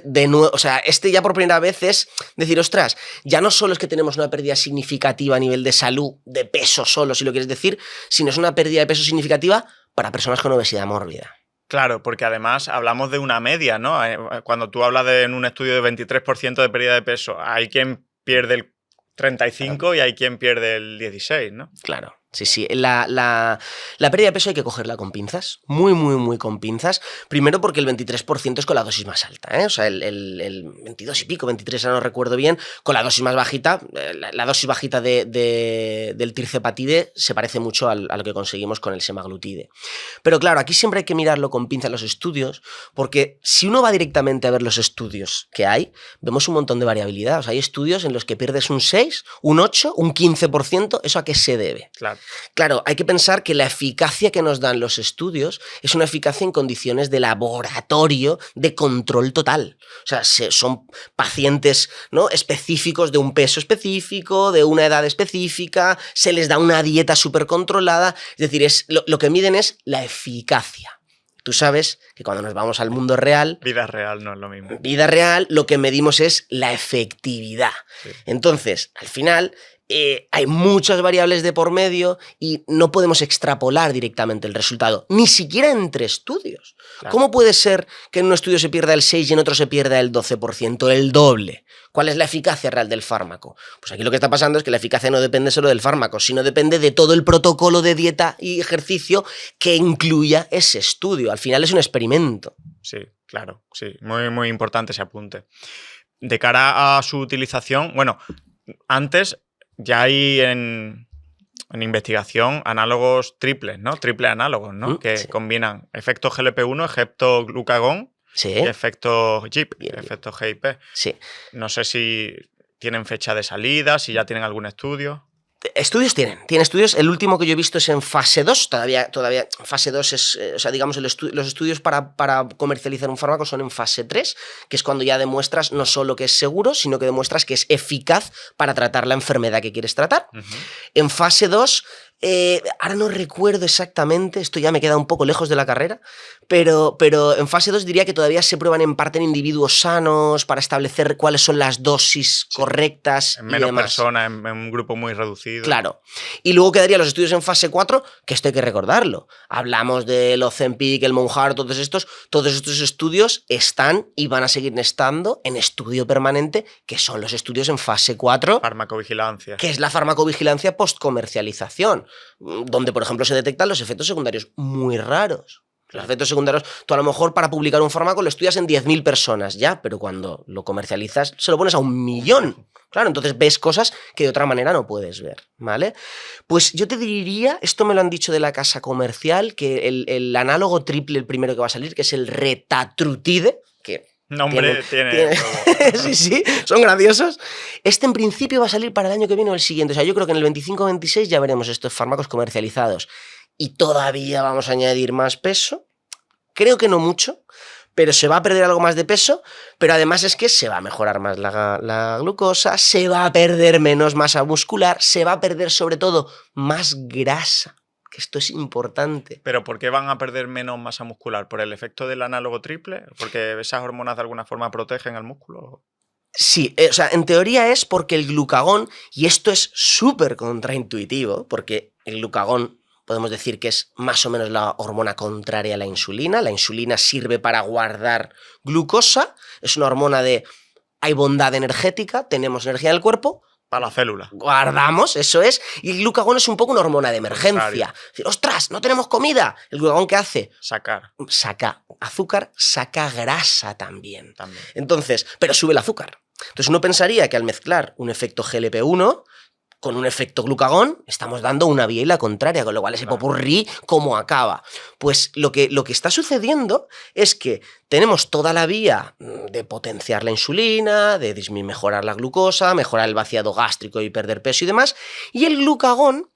de nuevo, o sea, este ya por primera vez es decir, ostras, ya no solo es que tenemos una pérdida significativa a nivel de salud, de peso solo, si lo quieres decir, sino es una pérdida de peso significativa para personas con obesidad mórbida. Claro, porque además hablamos de una media, ¿no? Cuando tú hablas en un estudio de 23% de pérdida de peso, hay quien pierde el 35 y hay quien pierde el 16, ¿no? Claro. Sí. La pérdida de peso hay que cogerla con pinzas, muy con pinzas. Primero porque el 23% es con la dosis más alta, ¿eh? O sea, el 22 y pico, 23, ahora no recuerdo bien, con la dosis más bajita, la dosis bajita del tirzepatide se parece mucho a lo que conseguimos con el semaglutide. Pero claro, aquí siempre hay que mirarlo con pinzas los estudios, porque si uno va directamente a ver los estudios que hay, vemos un montón de variabilidad. O sea, hay estudios en los que pierdes un 6, un 8, un 15%, ¿eso a qué se debe? Claro, hay que pensar que la eficacia que nos dan los estudios es una eficacia en condiciones de laboratorio de control total. O sea, son pacientes, ¿no?, específicos de un peso específico, de una edad específica, se les da una dieta súper controlada. Es decir, lo que miden es la eficacia. Tú sabes que cuando nos vamos al mundo real... Vida real no es lo mismo. Vida real, lo que medimos es la efectividad. Sí. Entonces, al final... hay muchas variables de por medio y no podemos extrapolar directamente el resultado, ni siquiera entre estudios. Claro. ¿Cómo puede ser que en un estudio se pierda el 6 y en otro se pierda el 12%, el doble? ¿Cuál es la eficacia real del fármaco? Pues aquí lo que está pasando es que la eficacia no depende solo del fármaco, sino depende de todo el protocolo de dieta y ejercicio que incluya ese estudio. Al final es un experimento. Sí, claro, sí. Muy importante ese apunte. De cara a su utilización, bueno, antes... Ya hay en investigación análogos triples, ¿no? Triple análogos, ¿no? Que sí. Combinan efecto GLP-1, efecto glucagón sí. Y efecto GIP, efecto GIP. Sí. No sé si tienen fecha de salida, si ya tienen algún estudio. Estudios tienen estudios. El último que yo he visto es en fase 2. Todavía fase 2 es, o sea, digamos, los estudios para comercializar un fármaco son en fase 3, que es cuando ya demuestras no solo que es seguro, sino que demuestras que es eficaz para tratar la enfermedad que quieres tratar. En fase 2, ahora no recuerdo exactamente, esto ya me queda un poco lejos de la carrera, pero en fase 2 diría que todavía se prueban en parte en individuos sanos para establecer cuáles son las dosis correctas. En menos personas, en un grupo muy reducido. Claro. Y luego quedarían los estudios en fase 4, que esto hay que recordarlo. Hablamos del Ozempic, el Mounjaro, todos estos estudios están y van a seguir estando en estudio permanente, que son los estudios en fase 4. Farmacovigilancia. Que es la farmacovigilancia post-comercialización, donde, por ejemplo, se detectan los efectos secundarios muy raros. Los efectos secundarios, tú a lo mejor para publicar un fármaco lo estudias en 10.000 personas, ya, pero cuando lo comercializas se lo pones a 1.000.000. Claro, entonces ves cosas que de otra manera no puedes ver, ¿vale? Pues yo te diría, esto me lo han dicho de la casa comercial, que el análogo triple, el primero que va a salir, que es el retatrutide, que... Nombre tiene. Sí, son graciosos. Este en principio va a salir para el año que viene o el siguiente. O sea, yo creo que en el 25-26 ya veremos estos fármacos comercializados. Y todavía vamos a añadir más peso. Creo que no mucho, pero se va a perder algo más de peso. Pero además es que se va a mejorar más la glucosa, se va a perder menos masa muscular, se va a perder sobre todo más grasa. Esto es importante. ¿Pero por qué van a perder menos masa muscular? ¿Por el efecto del análogo triple? ¿Porque esas hormonas de alguna forma protegen al músculo? Sí, o sea, en teoría es porque el glucagón, y esto es súper contraintuitivo, porque el glucagón podemos decir que es más o menos la hormona contraria a la insulina sirve para guardar glucosa, es una hormona de hay bondad energética, tenemos energía en el cuerpo, para la célula. Guardamos, eso es. Y el glucagón es un poco una hormona de emergencia. Decir, ¡ostras! ¡No tenemos comida! ¿El glucagón qué hace? Saca azúcar, saca grasa también. Entonces, pero sube el azúcar. Entonces uno pensaría que al mezclar un efecto GLP-1 con un efecto glucagón, estamos dando una vía y la contraria, con lo cual ese popurrí, ¿cómo acaba? Pues lo que está sucediendo es que tenemos toda la vía de potenciar la insulina, de mejorar la glucosa, mejorar el vaciado gástrico y perder peso y demás, y el glucagón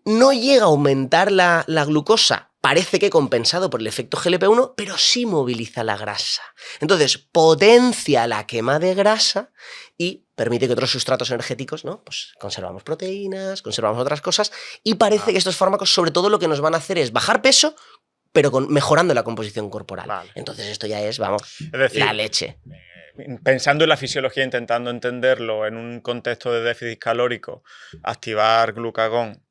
no llega a aumentar la glucosa, parece que compensado por el efecto GLP-1, pero sí moviliza la grasa. Entonces, potencia la quema de grasa y permite que otros sustratos energéticos, ¿no? Pues conservamos proteínas, conservamos otras cosas, y parece que estos fármacos, sobre todo, lo que nos van a hacer es bajar peso pero mejorando la composición corporal. Vale. Entonces esto ya es, vamos, Es decir, la leche. Pensando en la fisiología, intentando entenderlo en un contexto de déficit calórico, activar glucagón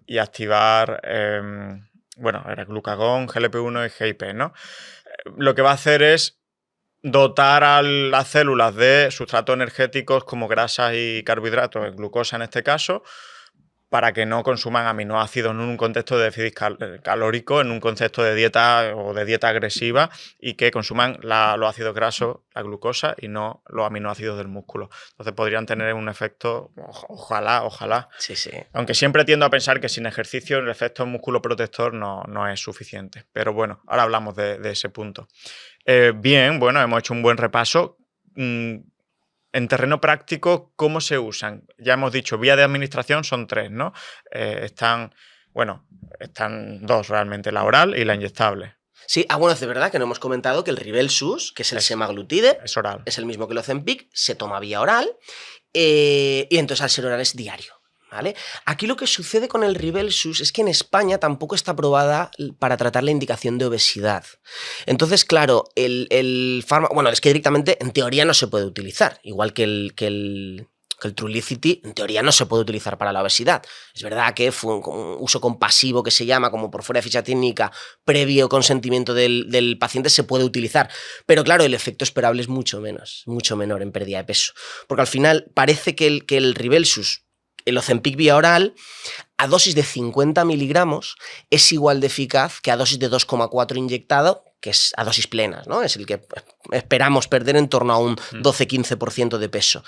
y activar, bueno, era glucagón, GLP-1 y GIP, ¿no? Lo que va a hacer es dotar a las células de sustratos energéticos como grasas y carbohidratos, glucosa en este caso, para que no consuman aminoácidos en un contexto de déficit calórico, en un contexto de dieta o de dieta agresiva, y que consuman los ácidos grasos, la glucosa, y no los aminoácidos del músculo. Entonces podrían tener un efecto, ojalá. Sí, sí. Aunque siempre tiendo a pensar que sin ejercicio el efecto músculo protector no es suficiente. Pero bueno, ahora hablamos de ese punto. Bien, bueno, hemos hecho un buen repaso. En terreno práctico, ¿cómo se usan? Ya hemos dicho, vía de administración son 3, ¿no? Están 2 realmente, la oral y la inyectable. Sí, bueno, es de verdad que no hemos comentado que el Ribelsus, que es el semaglutide, Es oral. es el mismo que el Ozempic, se toma vía oral y entonces al ser oral es diario. ¿Vale? Aquí lo que sucede con el Ribelsus es que en España tampoco está aprobada para tratar la indicación de obesidad. Entonces, claro, el fármaco... Bueno, es que directamente en teoría no se puede utilizar, igual que el Trulicity en teoría no se puede utilizar para la obesidad. Es verdad que fue un uso compasivo que se llama, como por fuera de ficha técnica, previo consentimiento del paciente, se puede utilizar. Pero claro, el efecto esperable es mucho menor en pérdida de peso. Porque al final parece que el Ribelsus, el Ozempic vía oral, a dosis de 50 miligramos es igual de eficaz que a dosis de 2,4 inyectado, que es a dosis plenas, ¿no? Es el que esperamos perder en torno a un 12-15% de peso.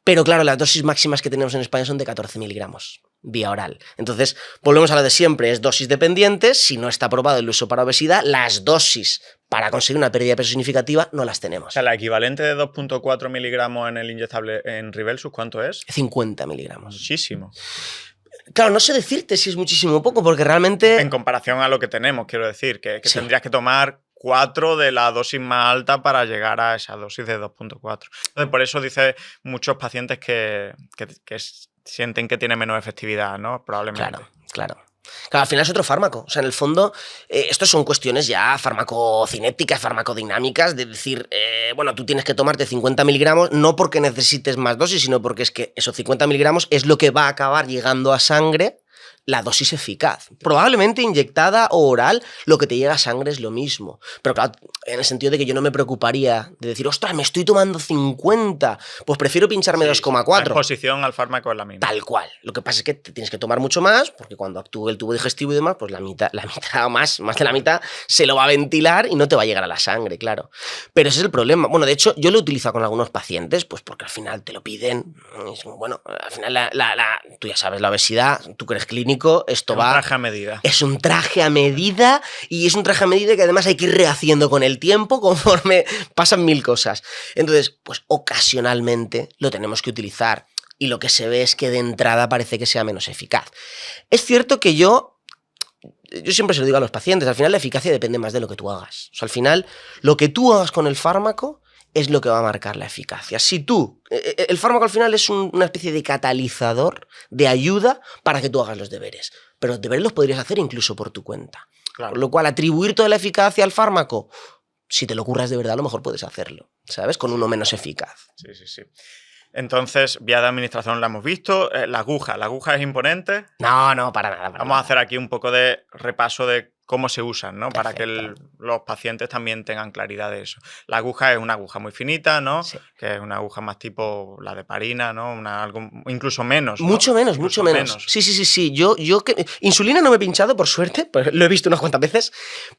Pero claro, las dosis máximas que tenemos en España son de 14 miligramos vía oral. Entonces, volvemos a lo de siempre, es dosis dependiente. Si no está aprobado el uso para obesidad, las dosis para conseguir una pérdida de peso significativa no las tenemos. O sea, la equivalente de 2,4 miligramos en el inyectable en Ribelsus, ¿cuánto es? 50 miligramos. Muchísimo. Claro, no sé decirte si es muchísimo o poco, porque realmente... En comparación a lo que tenemos, quiero decir, que Sí. tendrías que tomar 4 de la dosis más alta para llegar a esa dosis de 2,4. Entonces, por eso dice muchos pacientes que sienten que tiene menos efectividad, ¿no? Probablemente. Claro, al final es otro fármaco. O sea, en el fondo, estos son cuestiones ya farmacocinéticas, farmacodinámicas, de decir, bueno, tú tienes que tomarte 50 miligramos, no porque necesites más dosis, sino porque es que esos 50 miligramos es lo que va a acabar llegando a sangre la dosis eficaz. Probablemente inyectada o oral, lo que te llega a sangre es lo mismo. Pero claro, en el sentido de que yo no me preocuparía de decir, ostras, me estoy tomando 50, pues prefiero pincharme 2,4. La exposición al fármaco es la misma. Tal cual. Lo que pasa es que te tienes que tomar mucho más, porque cuando actúe el tubo digestivo y demás, pues la mitad o más de la mitad se lo va a ventilar y no te va a llegar a la sangre, claro. Pero ese es el problema. Bueno, de hecho, yo lo he utilizado con algunos pacientes, pues porque al final te lo piden. Bueno, al final tú ya sabes, la obesidad, tú que eres clínico, esto va... Un traje a medida. Es un traje a medida, y es un traje a medida que además hay que ir rehaciendo con el tiempo conforme pasan mil cosas. Entonces, pues ocasionalmente lo tenemos que utilizar, y lo que se ve es que de entrada parece que sea menos eficaz. Es cierto que yo siempre se lo digo a los pacientes, al final la eficacia depende más de lo que tú hagas. O sea, al final, lo que tú hagas con el fármaco es lo que va a marcar la eficacia. Si tú... El fármaco al final es una especie de catalizador, de ayuda para que tú hagas los deberes. Pero los deberes los podrías hacer incluso por tu cuenta. Claro. Con lo cual, atribuir toda la eficacia al fármaco, si te lo curras de verdad, a lo mejor puedes hacerlo, ¿sabes? Con uno menos eficaz. Sí. Entonces, vía de administración la hemos visto. La aguja es imponente. No, para nada. Vamos a hacer aquí un poco de repaso de cómo se usan, ¿no? Para que los pacientes también tengan claridad de eso. La aguja es una aguja muy finita, ¿no? Sí. Que es una aguja más tipo la de Parina, ¿no? Algo incluso menos, ¿no? Mucho menos. Sí. Yo insulina no me he pinchado, por suerte, pues lo he visto unas cuantas veces,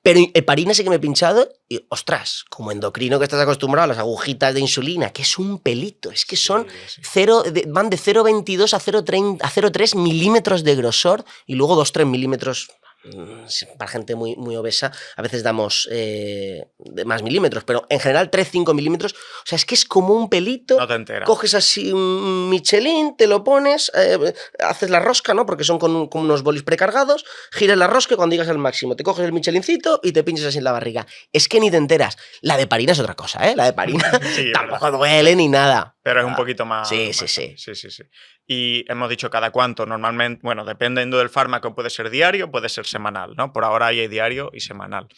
pero heparina sí que me he pinchado y, ostras, como endocrino que estás acostumbrado a las agujitas de insulina, que es un pelito, es que son van de 0,22 a 0,3 milímetros de grosor y luego 2-3 milímetros. Para gente muy obesa a veces damos más milímetros, pero en general 3-5 milímetros, o sea, es que es como un pelito. No te enteras. Coges así un Michelin, te lo pones, haces la rosca, ¿no? Porque son con unos bolis precargados, giras la rosca y cuando llegas al máximo te coges el Michelincito y te pinchas así en la barriga. Es que ni te enteras. La de Parina es otra cosa, ¿eh? La de Parina Sí, tampoco duele ni nada. Pero es un poquito más... Sí. Sí. Y hemos dicho cada cuánto, normalmente, bueno, dependiendo del fármaco, puede ser diario, puede ser semanal, ¿no? Por ahora hay diario y semanal.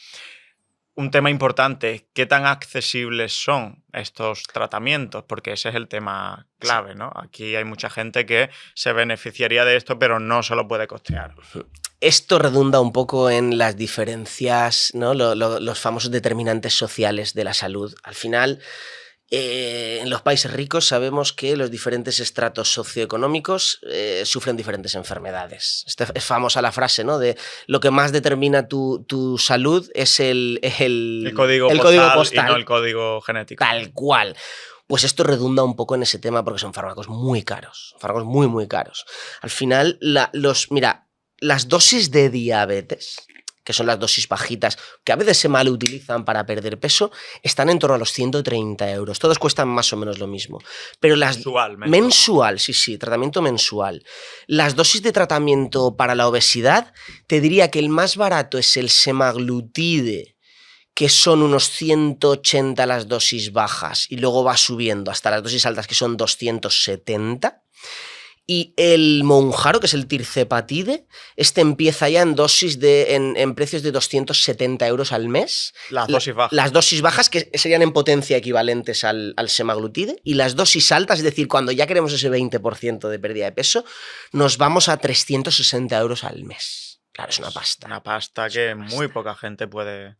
Un tema importante, ¿qué tan accesibles son estos tratamientos? Porque ese es el tema clave, ¿no? Aquí hay mucha gente que se beneficiaría de esto, pero no se lo puede costear. Esto redunda un poco en las diferencias, ¿no? Los famosos determinantes sociales de la salud. Al final, en los países ricos sabemos que los diferentes estratos socioeconómicos sufren diferentes enfermedades. Es famosa la frase, ¿no? De lo que más determina tu salud es el código postal y no el código genético. Tal cual. Pues esto redunda un poco en ese tema porque son fármacos muy caros. Fármacos muy, muy caros. Al final, las dosis de diabetes, que son las dosis bajitas, que a veces se malutilizan para perder peso, están en torno a los 130 euros. Todos cuestan más o menos lo mismo. Pero mensual, sí, tratamiento mensual. Las dosis de tratamiento para la obesidad, te diría que el más barato es el semaglutide, que son unos 180 las dosis bajas, y luego va subiendo hasta las dosis altas, que son 270. Y el Mounjaro, que es el tirzepatide, empieza ya en dosis en precios de 270 euros al mes. Las dosis bajas. Las dosis bajas, que serían en potencia equivalentes al semaglutide. Y las dosis altas, es decir, cuando ya queremos ese 20% de pérdida de peso, nos vamos a 360 euros al mes. Claro, es una pasta. Una pasta que muy poca gente puede...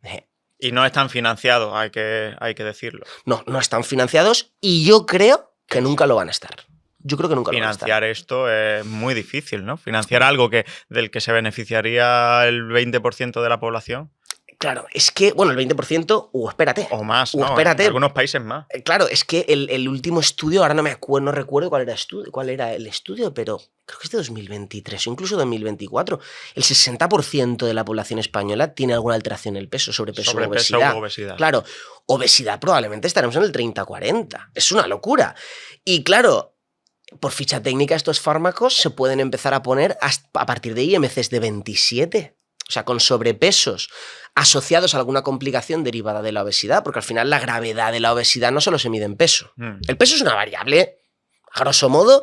Y no están financiados, hay que decirlo. No están financiados y yo creo que nunca lo van a estar. Yo creo que nunca lo van a estar. Financiar esto es muy difícil, ¿no? Financiar algo del que se beneficiaría el 20% de la población. Claro, es que, bueno, el 20%, espérate. O más, ¿no? Espérate. En algunos países más. Claro, es que el último estudio, ahora no recuerdo cuál era el estudio, pero creo que es de 2023 o incluso 2024. El 60% de la población española tiene alguna alteración en el peso, sobrepeso o obesidad. Claro, obesidad probablemente estaremos en el 30-40. Es una locura. Y claro, por ficha técnica estos fármacos se pueden empezar a poner a partir de IMCs de 27. O sea, con sobrepesos asociados a alguna complicación derivada de la obesidad, porque al final la gravedad de la obesidad no solo se mide en peso. El peso es una variable, a grosso modo,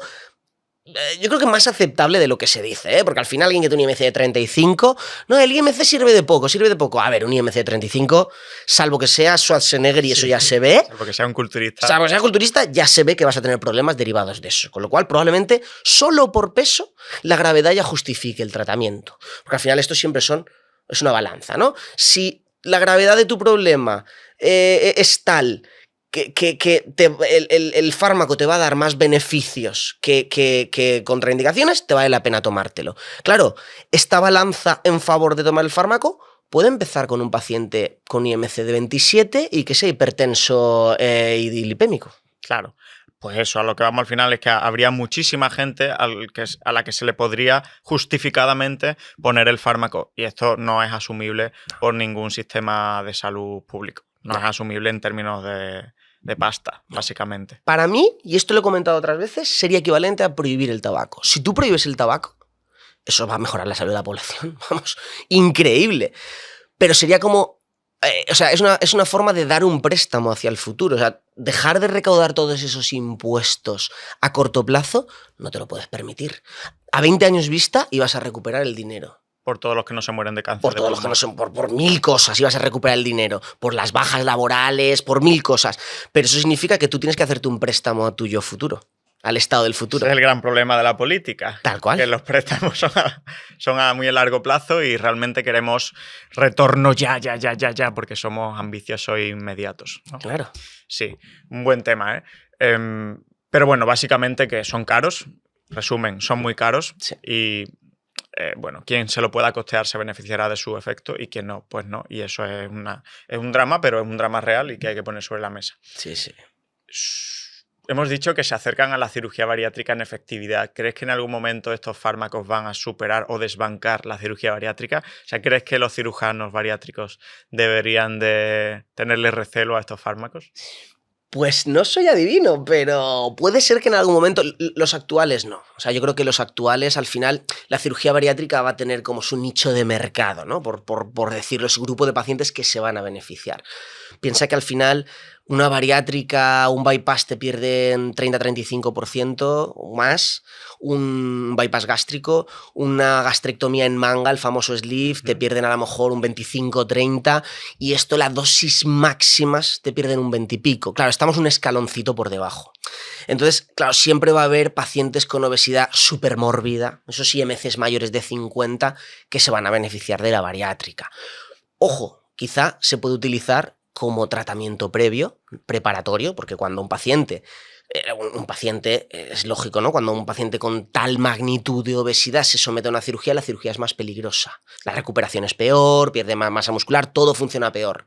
yo creo que más aceptable de lo que se dice, porque al final alguien que tiene un IMC de 35, no, el IMC sirve de poco. A ver, un IMC de 35, salvo que sea Schwarzenegger y eso ya se ve. Salvo que sea un culturista. Salvo que sea culturista, ya se ve que vas a tener problemas derivados de eso. Con lo cual, probablemente, solo por peso, la gravedad ya justifique el tratamiento. Porque al final esto siempre es una balanza, ¿no? Si la gravedad de tu problema es tal que el fármaco te va a dar más beneficios que contraindicaciones, te vale la pena tomártelo. Claro, esta balanza en favor de tomar el fármaco puede empezar con un paciente con IMC de 27 y que sea hipertenso y lipémico. Claro. Pues eso, a lo que vamos al final es que habría muchísima gente a la que se le podría justificadamente poner el fármaco. Y esto no es asumible por ningún sistema de salud público. No es asumible en términos de pasta, básicamente. Para mí, y esto lo he comentado otras veces, sería equivalente a prohibir el tabaco. Si tú prohíbes el tabaco, eso va a mejorar la salud de la población. Vamos, increíble. Pero sería como... es una forma de dar un préstamo hacia el futuro. O sea, dejar de recaudar todos esos impuestos a corto plazo no te lo puedes permitir. A 20 años vista ibas a recuperar el dinero. Por todos los que no se mueren de cáncer. Por todos los que no se mueren, por 1000 cosas ibas a recuperar el dinero. Por las bajas laborales, por 1000 cosas. Pero eso significa que tú tienes que hacerte un préstamo a tu yo futuro. Al estado del futuro. Ese es el gran problema de la política. Tal cual. Que los préstamos son a muy largo plazo y realmente queremos retorno ya, porque somos ambiciosos e inmediatos, ¿no? Claro. Sí, un buen tema, ¿eh? Pero bueno, básicamente que son caros. Resumen, son muy caros. Sí. Y bueno, quien se lo pueda costear se beneficiará de su efecto y quien no, pues no. Y eso es un drama, pero es un drama real y que hay que poner sobre la mesa. Sí. Hemos dicho que se acercan a la cirugía bariátrica en efectividad. ¿Crees que en algún momento estos fármacos van a superar o desbancar la cirugía bariátrica? O sea, ¿crees que los cirujanos bariátricos deberían de tenerle recelo a estos fármacos? Pues no soy adivino, pero puede ser que en algún momento... Los actuales no. O sea, yo creo que los actuales, al final, la cirugía bariátrica va a tener como su nicho de mercado, ¿no? Por decirlo, su grupo de pacientes que se van a beneficiar. Piensa que al final Una bariátrica, un bypass te pierden 30-35% o más, un bypass gástrico, una gastrectomía en manga, el famoso sleeve, te pierden a lo mejor un 25-30%, y esto, las dosis máximas te pierden un 20 y pico. Claro, estamos un escaloncito por debajo. Entonces, claro, siempre va a haber pacientes con obesidad supermórbida, esos IMCs mayores de 50, que se van a beneficiar de la bariátrica. Ojo, quizá se puede utilizar como tratamiento previo, preparatorio, porque cuando un paciente, es lógico, ¿no? Cuando un paciente con tal magnitud de obesidad se somete a una cirugía, la cirugía es más peligrosa. La recuperación es peor, pierde más masa muscular, todo funciona peor.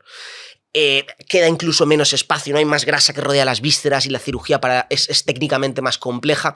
Queda incluso menos espacio, no hay más grasa que rodea las vísceras y la cirugía es técnicamente más compleja.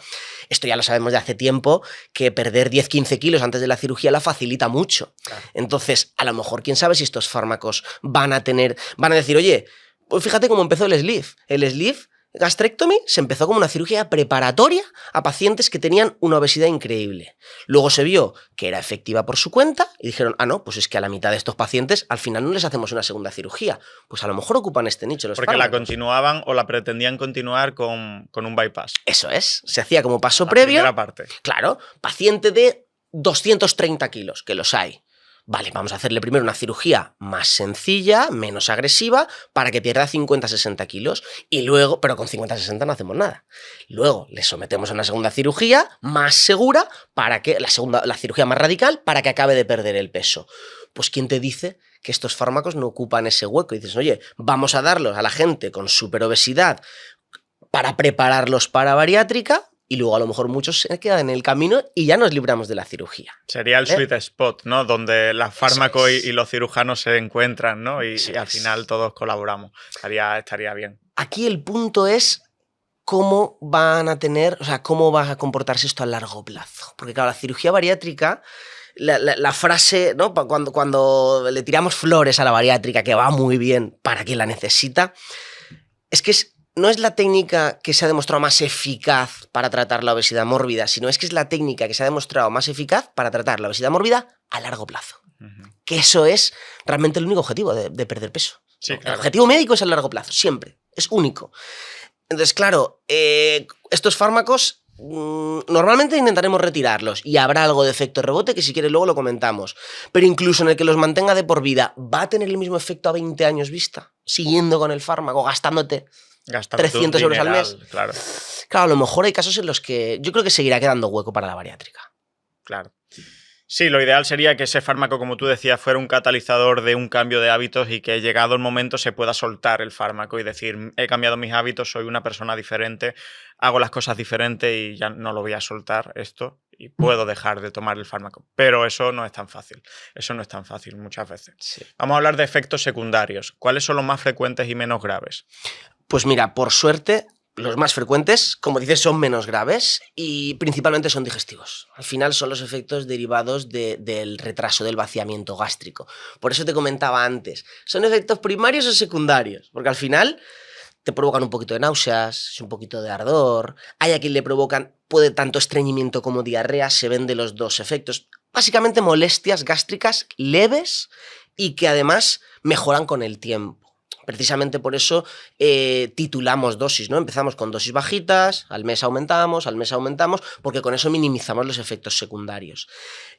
Esto ya lo sabemos de hace tiempo, que perder 10-15 kilos antes de la cirugía la facilita mucho. Claro. Entonces, a lo mejor, quién sabe si estos fármacos van a decir, oye, pues fíjate cómo empezó el sleeve. El sleeve gastrectomy se empezó como una cirugía preparatoria a pacientes que tenían una obesidad increíble. Luego se vio que era efectiva por su cuenta y dijeron, no, pues es que a la mitad de estos pacientes al final no les hacemos una segunda cirugía. Pues a lo mejor ocupan este nicho los Porque fármacos. la continuaban o la pretendían continuar con un bypass. Eso es, se hacía como paso previo. Primera parte. Claro, paciente de 230 kilos, que los hay. Vale, vamos a hacerle primero una cirugía más sencilla, menos agresiva, para que pierda 50-60 kilos. Y luego, pero con 50-60 no hacemos nada. Luego le sometemos a una segunda cirugía más segura, para que la cirugía más radical, para que acabe de perder el peso. Pues ¿quién te dice que estos fármacos no ocupan ese hueco? Y dices, oye, vamos a darlos a la gente con superobesidad para prepararlos para bariátrica, y luego a lo mejor muchos se quedan en el camino y ya nos libramos de la cirugía. Sería el sweet spot, ¿no? Donde los fármacos y los cirujanos se encuentran, ¿no? Y al final todos colaboramos. Estaría bien. Aquí el punto es cómo van a tener, o sea, cómo va a comportarse esto a largo plazo. Porque claro, la cirugía bariátrica, la frase, ¿no? Cuando le tiramos flores a la bariátrica, que va muy bien para quien la necesita, es que no es la técnica que se ha demostrado más eficaz para tratar la obesidad mórbida, sino es que es la técnica que se ha demostrado más eficaz para tratar la obesidad mórbida a largo plazo. Que eso es realmente el único objetivo de perder peso. Sí, claro. El objetivo médico es el largo plazo, siempre. Es único. Entonces, claro, estos fármacos normalmente intentaremos retirarlos y habrá algo de efecto rebote que si quieres luego lo comentamos. Pero incluso en el que los mantenga de por vida, ¿va a tener el mismo efecto a 20 años vista? Siguiendo con el fármaco, gastándote 300 euros al mes. Claro, a lo mejor hay casos en los que yo creo que seguirá quedando hueco para la bariátrica. Claro. Sí, lo ideal sería que ese fármaco, como tú decías, fuera un catalizador de un cambio de hábitos y que llegado el momento se pueda soltar el fármaco y decir, he cambiado mis hábitos, soy una persona diferente, hago las cosas diferentes y ya no lo voy a soltar esto y puedo dejar de tomar el fármaco. Pero eso no es tan fácil. Eso no es tan fácil muchas veces. Sí. Vamos a hablar de efectos secundarios. ¿Cuáles son los más frecuentes y menos graves? Pues mira, por suerte, los más frecuentes, como dices, son menos graves y principalmente son digestivos. Al final son los efectos derivados del retraso del vaciamiento gástrico. Por eso te comentaba antes, ¿son efectos primarios o secundarios? Porque al final te provocan un poquito de náuseas, un poquito de ardor. Hay a quien le provocan, puede tanto estreñimiento como diarrea, se ven de los dos efectos. Básicamente molestias gástricas leves y que además mejoran con el tiempo. Precisamente por eso titulamos dosis, ¿no? Empezamos con dosis bajitas, al mes aumentamos, porque con eso minimizamos los efectos secundarios.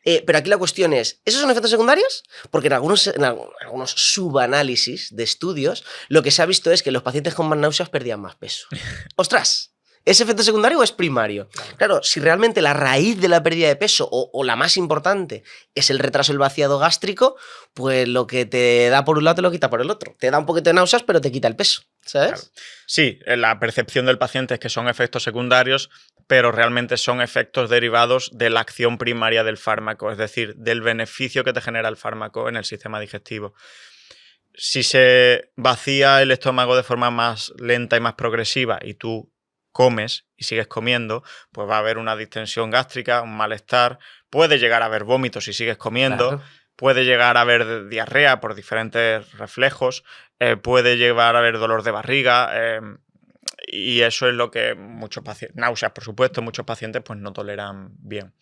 Pero aquí la cuestión es, ¿esos son efectos secundarios? Porque en algunos subanálisis de estudios, lo que se ha visto es que los pacientes con más náuseas perdían más peso. ¡Ostras! ¿Es efecto secundario o es primario? Claro, si realmente la raíz de la pérdida de peso o la más importante es el retraso del vaciado gástrico, pues lo que te da por un lado te lo quita por el otro. Te da un poquito de náuseas, pero te quita el peso, ¿sabes? Claro. Sí, la percepción del paciente es que son efectos secundarios, pero realmente son efectos derivados de la acción primaria del fármaco, es decir, del beneficio que te genera el fármaco en el sistema digestivo. Si se vacía el estómago de forma más lenta y más progresiva y tú comes y sigues comiendo, pues va a haber una distensión gástrica, un malestar, puede llegar a haber vómitos si sigues comiendo, claro. Puede llegar a haber diarrea por diferentes reflejos, puede llegar a haber dolor de barriga, y eso es lo que muchos pacientes, náuseas por supuesto, muchos pacientes pues no toleran bien.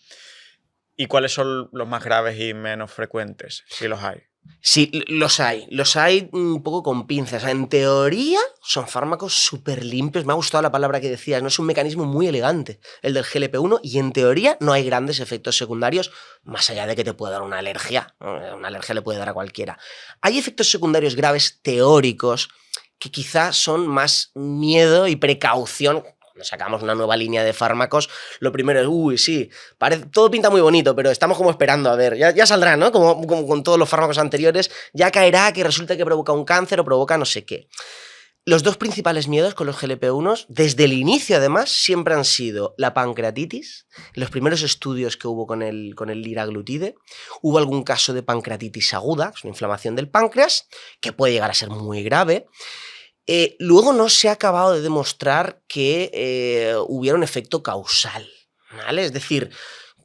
¿Y cuáles son los más graves y menos frecuentes, si los hay? Sí, los hay un poco con pinzas. En teoría son fármacos súper limpios. Me ha gustado la palabra que decías, ¿no? Es un mecanismo muy elegante el del GLP-1 y en teoría no hay grandes efectos secundarios más allá de que te pueda dar una alergia. Una alergia le puede dar a cualquiera. Hay efectos secundarios graves teóricos que quizás son más miedo y precaución. Cuando sacamos una nueva línea de fármacos, lo primero es, uy, sí, todo pinta muy bonito, pero estamos como esperando, a ver, ya saldrá, ¿no? Como con todos los fármacos anteriores, ya caerá que resulta que provoca un cáncer o provoca no sé qué. Los dos principales miedos con los GLP-1, desde el inicio además, siempre han sido la pancreatitis. En los primeros estudios que hubo con el liraglutide, hubo algún caso de pancreatitis aguda, es una inflamación del páncreas, que puede llegar a ser muy grave. Luego no se ha acabado de demostrar que hubiera un efecto causal, ¿vale? Es decir,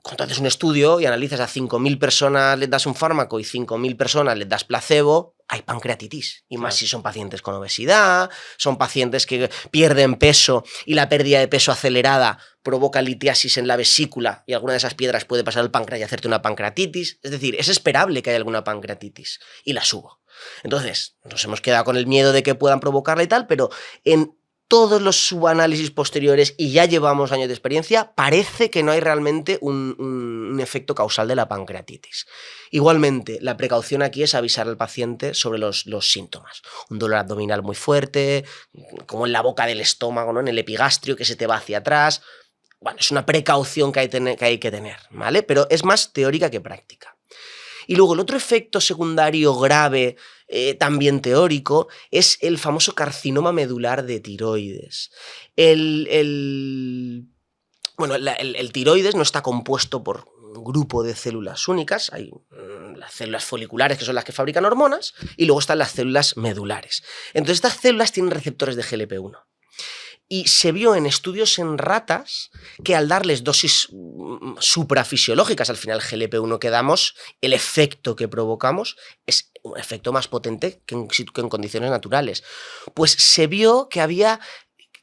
cuando haces un estudio y analizas a 5.000 personas les das un fármaco y 5.000 personas les das placebo, hay pancreatitis. Y más si son pacientes con obesidad, son pacientes que pierden peso y la pérdida de peso acelerada provoca litiasis en la vesícula y alguna de esas piedras puede pasar al páncreas y hacerte una pancreatitis. Es decir, es esperable que haya alguna pancreatitis y las hubo. Entonces, nos hemos quedado con el miedo de que puedan provocarla y tal, pero en todos los subanálisis posteriores, y ya llevamos años de experiencia, parece que no hay realmente un efecto causal de la pancreatitis. Igualmente, la precaución aquí es avisar al paciente sobre los síntomas. Un dolor abdominal muy fuerte, como en la boca del estómago, ¿no? En el epigastrio que se te va hacia atrás. Bueno, es una precaución que hay que tener, ¿vale? Pero es más teórica que práctica. Y luego el otro efecto secundario grave, también teórico, es el famoso carcinoma medular de tiroides. El tiroides no está compuesto por un grupo de células únicas, hay las células foliculares que son las que fabrican hormonas y luego están las células medulares. Entonces estas células tienen receptores de GLP-1. Y se vio en estudios en ratas que al darles dosis suprafisiológicas, al final GLP-1 que damos, el efecto que provocamos es un efecto más potente que en condiciones naturales. Pues se vio que había,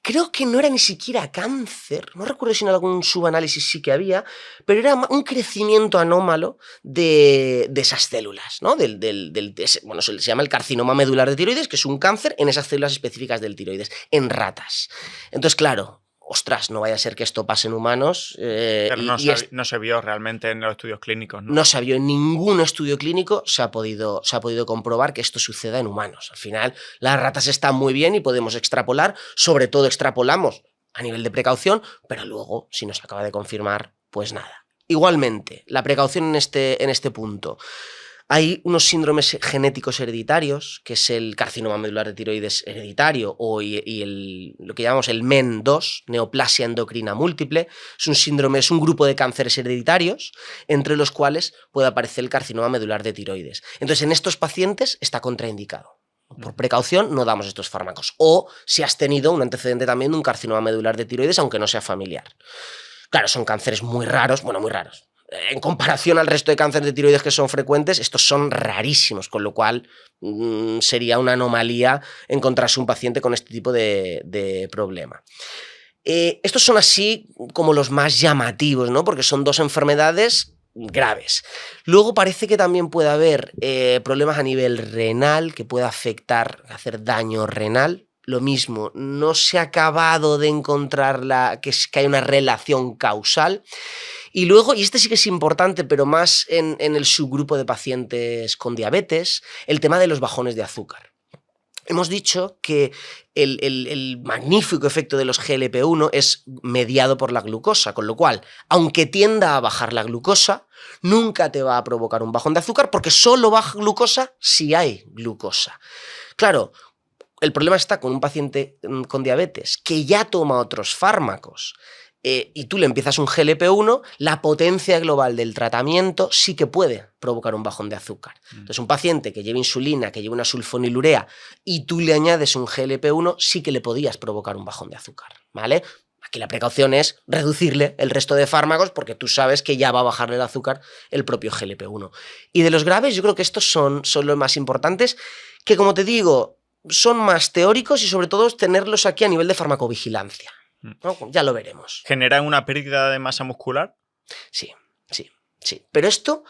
creo que no era ni siquiera cáncer, no recuerdo si en algún subanálisis sí que había, pero era un crecimiento anómalo de esas células, ¿no? Se llama el carcinoma medular de tiroides, que es un cáncer en esas células específicas del tiroides, en ratas. Entonces, claro, ostras, no vaya a ser que esto pase en humanos. Pero no se vio realmente en los estudios clínicos, ¿no? No se vio en ningún estudio clínico, se ha podido comprobar que esto suceda en humanos. Al final, las ratas están muy bien y podemos extrapolar, sobre todo extrapolamos a nivel de precaución, pero luego, si nos acaba de confirmar, pues nada. Igualmente, la precaución en este punto. Hay unos síndromes genéticos hereditarios, que es el carcinoma medular de tiroides hereditario lo que llamamos el MEN2, neoplasia endocrina múltiple. Es un síndrome, es un grupo de cánceres hereditarios, entre los cuales puede aparecer el carcinoma medular de tiroides. Entonces, en estos pacientes está contraindicado. Por precaución no damos estos fármacos. O si has tenido un antecedente también de un carcinoma medular de tiroides, aunque no sea familiar. Claro, son cánceres muy raros, muy raros. En comparación al resto de cánceres de tiroides que son frecuentes, estos son rarísimos, con lo cual sería una anomalía encontrarse un paciente con este tipo de problema. Estos son así como los más llamativos, ¿no? Porque son dos enfermedades graves. Luego parece que también puede haber problemas a nivel renal, que puede hacer daño renal. Lo mismo, no se ha acabado de encontrar que hay una relación causal. Y luego, y este sí que es importante, pero más en el subgrupo de pacientes con diabetes, el tema de los bajones de azúcar. Hemos dicho que el magnífico efecto de los GLP-1 es mediado por la glucosa, con lo cual, aunque tienda a bajar la glucosa, nunca te va a provocar un bajón de azúcar porque solo baja glucosa si hay glucosa. Claro, el problema está con un paciente con diabetes que ya toma otros fármacos y tú le empiezas un GLP-1, la potencia global del tratamiento sí que puede provocar un bajón de azúcar. Entonces, un paciente que lleva insulina, que lleva una sulfonilurea y tú le añades un GLP-1, sí que le podías provocar un bajón de azúcar, ¿vale? Aquí la precaución es reducirle el resto de fármacos porque tú sabes que ya va a bajarle el azúcar el propio GLP-1. Y de los graves, yo creo que estos son los más importantes, que como te digo, son más teóricos y sobre todo tenerlos aquí a nivel de farmacovigilancia, ¿no? Ya lo veremos. ¿Generan una pérdida de masa muscular? Sí. Pero esto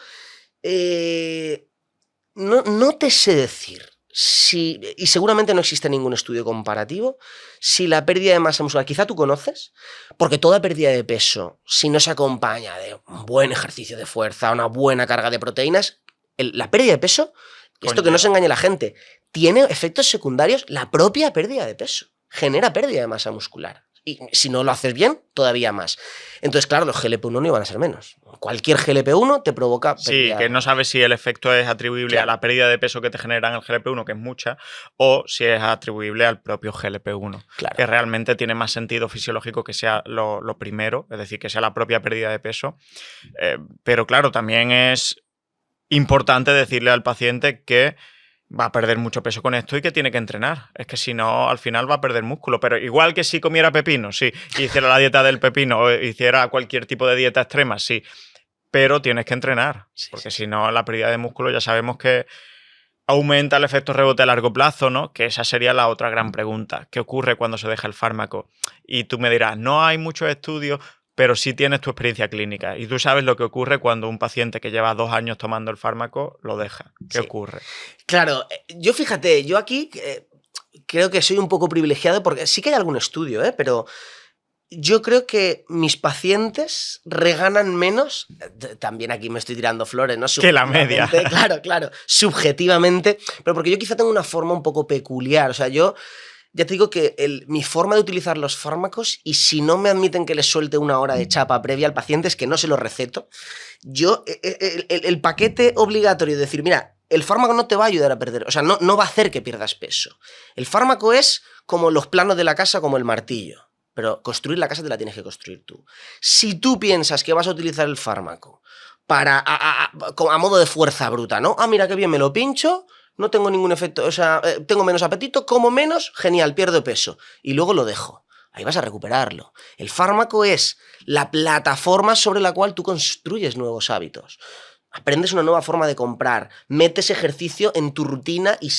no te sé decir si, y seguramente no existe ningún estudio comparativo, si la pérdida de masa muscular, quizá tú conoces, porque toda pérdida de peso, si no se acompaña de un buen ejercicio de fuerza, una buena carga de proteínas, la pérdida de peso, esto que no se engañe la gente, tiene efectos secundarios, la propia pérdida de peso genera pérdida de masa muscular. Y si no lo haces bien, todavía más. Entonces, claro, los GLP-1 no iban a ser menos. Cualquier GLP-1 te provoca pérdida. Sí, que no sabes si el efecto es atribuible a la pérdida de peso que te generan el GLP-1, que es mucha, o si es atribuible al propio GLP-1, Claro. que realmente tiene más sentido fisiológico que sea lo primero, es decir, que sea la propia pérdida de peso. Pero claro, también es importante decirle al paciente que va a perder mucho peso con esto y que tiene que entrenar. Es que si no, al final va a perder músculo. Pero igual que si comiera pepino, sí, hiciera la dieta del pepino o hiciera cualquier tipo de dieta extrema, sí. Pero tienes que entrenar, porque si no, la pérdida de músculo ya sabemos que aumenta el efecto rebote a largo plazo, ¿no? Que esa sería la otra gran pregunta. ¿Qué ocurre cuando se deja el fármaco? Y tú me dirás, no hay muchos estudios, pero sí tienes tu experiencia clínica. Y tú sabes lo que ocurre cuando un paciente que lleva 2 años tomando el fármaco lo deja. ¿Qué ocurre? Claro, fíjate, yo aquí creo que soy un poco privilegiado porque sí que hay algún estudio, pero yo creo que mis pacientes reganan menos, también aquí me estoy tirando flores, ¿no? Que la media. Claro, subjetivamente, pero porque yo quizá tengo una forma un poco peculiar, o sea, yo ya te digo que mi forma de utilizar los fármacos, y si no me admiten que les suelte una hora de chapa previa al paciente, es que no se lo receto. Yo, el paquete obligatorio de decir, mira, el fármaco no te va a ayudar a perder, o sea, no va a hacer que pierdas peso. El fármaco es como los planos de la casa, como el martillo. Pero construir la casa te la tienes que construir tú. Si tú piensas que vas a utilizar el fármaco para a modo de fuerza bruta, ¿no? Ah, mira qué bien, me lo pincho, no tengo ningún efecto, o sea, tengo menos apetito, como menos, genial, pierdo peso. Y luego lo dejo. Ahí vas a recuperarlo. El fármaco es la plataforma sobre la cual tú construyes nuevos hábitos. Aprendes una nueva forma de comprar, metes ejercicio en tu rutina y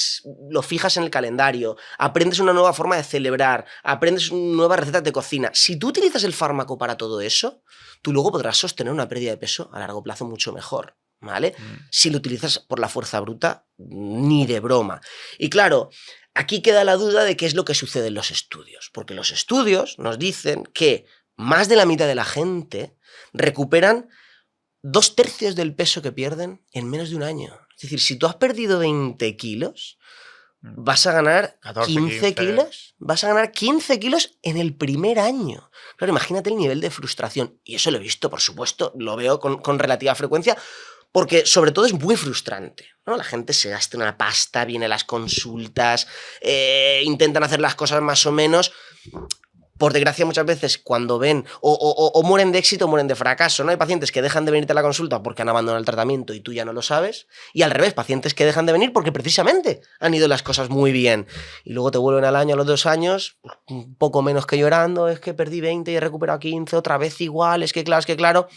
lo fijas en el calendario, aprendes una nueva forma de celebrar, aprendes nuevas recetas de cocina. Si tú utilizas el fármaco para todo eso, tú luego podrás sostener una pérdida de peso a largo plazo mucho mejor, ¿vale? Si lo utilizas por la fuerza bruta, ni de broma. Y claro, aquí queda la duda de qué es lo que sucede en los estudios, porque los estudios nos dicen que más de la mitad de la gente recuperan 2/3 del peso que pierden en menos de un año. Es decir, si tú has perdido 20 kilos, vas a ganar 15 kilos. Vas a ganar 15 kilos en el primer año. Claro, imagínate el nivel de frustración. Y eso lo he visto, por supuesto, lo veo con relativa frecuencia, porque sobre todo es muy frustrante, ¿no? La gente se gasta una pasta, viene a las consultas, intentan hacer las cosas más o menos. Por desgracia, muchas veces cuando ven o mueren de éxito o mueren de fracaso, ¿no? Hay pacientes que dejan de venirte a la consulta porque han abandonado el tratamiento y tú ya no lo sabes, y al revés, pacientes que dejan de venir porque precisamente han ido las cosas muy bien y luego te vuelven al año, a los 2 años, un poco menos que llorando, es que perdí 20 y he recuperado 15, otra vez igual, es que claro.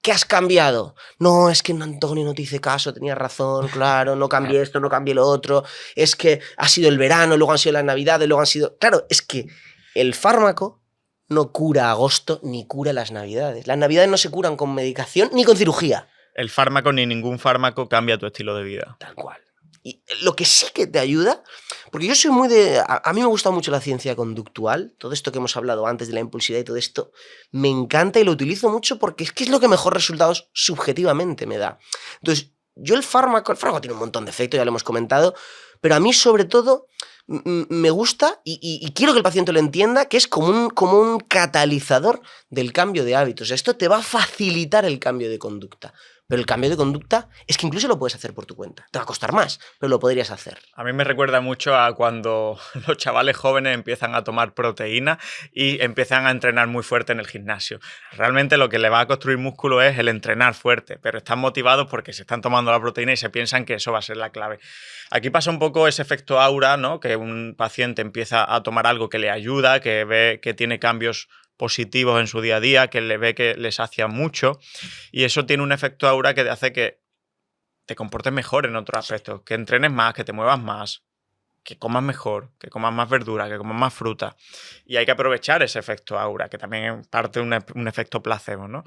¿Qué has cambiado? No, es que Antonio no te hice caso, tenías razón, claro, no cambié esto, no cambié lo otro, es que ha sido el verano, luego han sido las navidades, luego han sido... Claro, es que el fármaco no cura agosto ni cura las navidades. Las navidades no se curan con medicación ni con cirugía. El fármaco ni ningún fármaco cambia tu estilo de vida. Tal cual. Y lo que sí que te ayuda, porque yo soy muy de... A mí me gusta mucho la ciencia conductual, todo esto que hemos hablado antes de la impulsividad y todo esto, me encanta y lo utilizo mucho porque es que es lo que mejor resultados subjetivamente me da. Entonces, yo el fármaco tiene un montón de efectos, ya lo hemos comentado, pero a mí sobre todo me gusta y quiero que el paciente lo entienda, que es como un catalizador del cambio de hábitos. Esto te va a facilitar el cambio de conducta. Pero el cambio de conducta es que incluso lo puedes hacer por tu cuenta. Te va a costar más, pero lo podrías hacer. A mí me recuerda mucho a cuando los chavales jóvenes empiezan a tomar proteína y empiezan a entrenar muy fuerte en el gimnasio. Realmente lo que le va a construir músculo es el entrenar fuerte, pero están motivados porque se están tomando la proteína y se piensan que eso va a ser la clave. Aquí pasa un poco ese efecto aura, ¿no? Que un paciente empieza a tomar algo que le ayuda, que ve que tiene cambios positivos en su día a día, que le ve que le sacia mucho, y eso tiene un efecto aura que te hace que te comportes mejor en otros aspectos, que entrenes más, que te muevas más, que comas mejor, que comas más verdura, que comas más fruta. Y hay que aprovechar ese efecto aura, que también es parte de un efecto placebo, ¿no?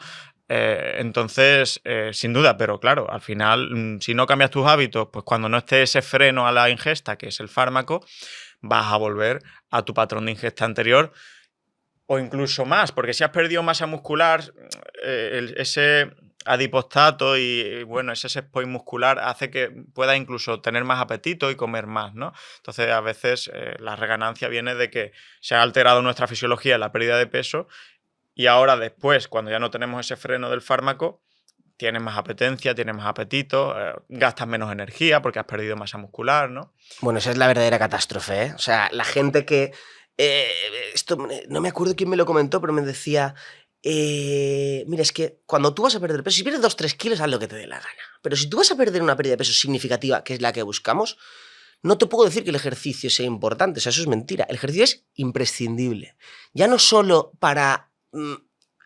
Entonces, sin duda, pero claro, al final, si no cambias tus hábitos, pues cuando no esté ese freno a la ingesta, que es el fármaco, vas a volver a tu patrón de ingesta anterior o incluso más, porque si has perdido masa muscular, ese adipostato y bueno, ese set point muscular hace que puedas incluso tener más apetito y comer más, ¿no? Entonces, a veces la reganancia viene de que se ha alterado nuestra fisiología en la pérdida de peso y ahora después, cuando ya no tenemos ese freno del fármaco, tienes más apetencia, tienes más apetito, gastas menos energía porque has perdido masa muscular, ¿no? Bueno, esa es la verdadera catástrofe, ¿eh? O sea, la gente que... esto no me acuerdo quién me lo comentó, pero me decía... mira, es que cuando tú vas a perder peso, si pierdes 2-3 kilos, haz lo que te dé la gana. Pero si tú vas a perder una pérdida de peso significativa, que es la que buscamos, no te puedo decir que el ejercicio sea importante. O sea, eso es mentira. El ejercicio es imprescindible. Ya no solo para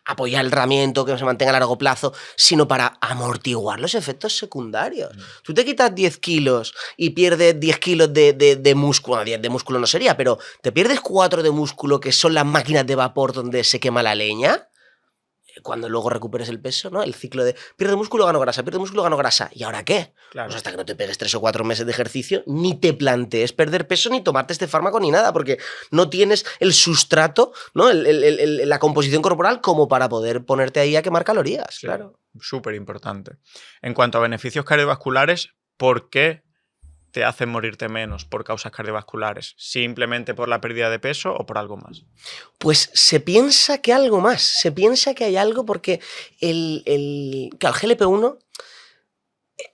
apoyar el tratamiento, que se mantenga a largo plazo, sino para amortiguar los efectos secundarios. Tú te quitas 10 kilos y pierdes 10 kilos de músculo. Bueno, 10 de músculo no sería, pero te pierdes 4 de músculo, que son las máquinas de vapor donde se quema la leña. Cuando luego recuperes el peso, ¿no? El ciclo de pierde músculo, gano grasa, pierde músculo, gano grasa. ¿Y ahora qué? Claro. Pues hasta que no te pegues 3 o 4 meses de ejercicio, ni te plantees perder peso, ni tomarte este fármaco, ni nada, porque no tienes el sustrato, ¿no? La composición corporal como para poder ponerte ahí a quemar calorías, Sí, claro. súper importante. En cuanto a beneficios cardiovasculares, ¿por qué te hacen morirte menos por causas cardiovasculares? ¿Simplemente por la pérdida de peso o por algo más? Pues se piensa que algo más, se piensa que hay algo porque claro, el GLP-1,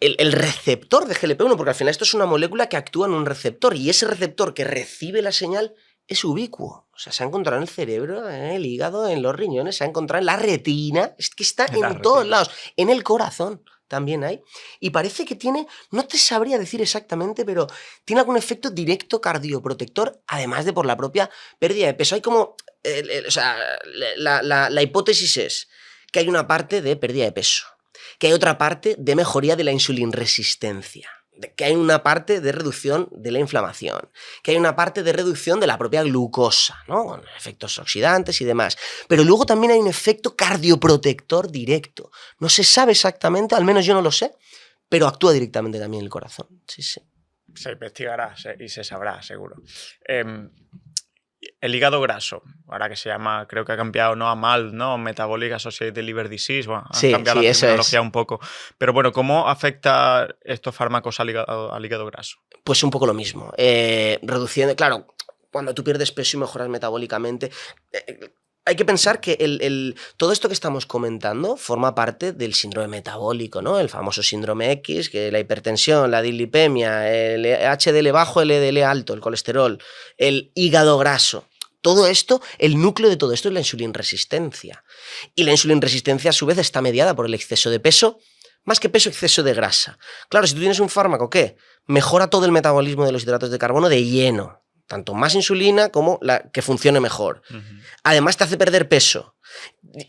el receptor de GLP-1, porque al final esto es una molécula que actúa en un receptor y ese receptor que recibe la señal es ubicuo. O sea, se ha encontrado en el cerebro, en el hígado, en los riñones, se ha encontrado en la retina, es que está en todos lados, en el corazón también hay. Y parece que tiene, no te sabría decir exactamente, pero tiene algún efecto directo cardioprotector, además de por la propia pérdida de peso. Hay como, o sea, la hipótesis es que hay una parte de pérdida de peso, que hay otra parte de mejoría de la insulinresistencia, que hay una parte de reducción de la inflamación, que hay una parte de reducción de la propia glucosa, ¿no? Con efectos oxidantes y demás. Pero luego también hay un efecto cardioprotector directo. No se sabe exactamente, al menos yo no lo sé, pero actúa directamente también en el corazón. Sí, sí. Se investigará y se sabrá, seguro. El hígado graso, ahora que se llama, creo que ha cambiado, ¿no? A MALD, ¿no? Metabolic Associated Liver Disease. Bueno, han cambiado la terminología un poco. Pero bueno, ¿cómo afecta estos fármacos al hígado graso? Pues un poco lo mismo. Reduciendo, claro, cuando tú pierdes peso y mejoras metabólicamente... hay que pensar que todo esto que estamos comentando forma parte del síndrome metabólico, ¿no? El famoso síndrome X, que la hipertensión, la dislipemia, el HDL bajo, el LDL alto, el colesterol, el hígado graso. Todo esto, el núcleo de todo esto es la insulinresistencia. Y la insulinresistencia, a su vez, está mediada por el exceso de peso, más que peso, exceso de grasa. Claro, si tú tienes un fármaco que mejora todo el metabolismo de los hidratos de carbono de lleno, tanto más insulina como la que funcione mejor. Además te hace perder peso,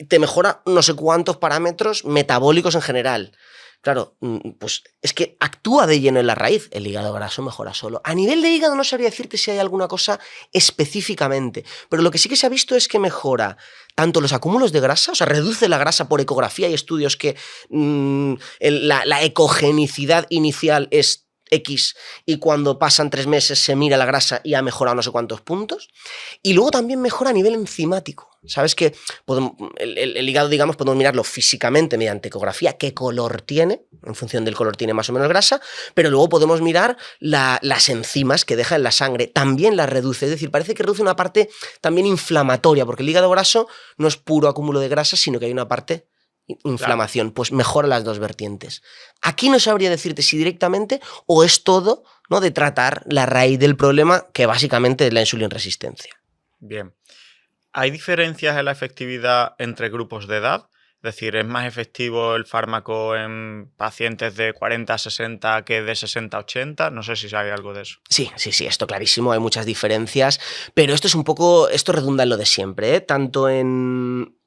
te mejora no sé cuántos parámetros metabólicos en general. Claro, pues es que actúa de lleno en la raíz. El hígado graso mejora solo. A nivel de hígado no sabría decirte si hay alguna cosa específicamente, pero lo que sí que se ha visto es que mejora tanto los acúmulos de grasa, o sea, reduce la grasa por ecografía. Hay estudios que la ecogenicidad inicial es X y cuando pasan 3 meses se mira la grasa y ha mejorado no sé cuántos puntos. Y luego también mejora a nivel enzimático. Sabes que el hígado, digamos, podemos mirarlo físicamente mediante ecografía, qué color tiene, en función del color tiene más o menos grasa, pero luego podemos mirar las enzimas que deja en la sangre, también las reduce, es decir, parece que reduce una parte también inflamatoria, porque el hígado graso no es puro acúmulo de grasa, sino que hay una parte inflamación, pues mejora las dos vertientes. Aquí no sabría decirte si directamente o es todo, ¿no?, de tratar la raíz del problema, que básicamente es la insulinresistencia. Bien. ¿Hay diferencias en la efectividad entre grupos de edad? Es decir, ¿es más efectivo el fármaco en pacientes de 40 a 60 que de 60 a 80? No sé si sabe algo de eso. Sí, esto clarísimo, hay muchas diferencias, pero esto es un poco, esto redunda en lo de siempre, ¿eh? Tanto en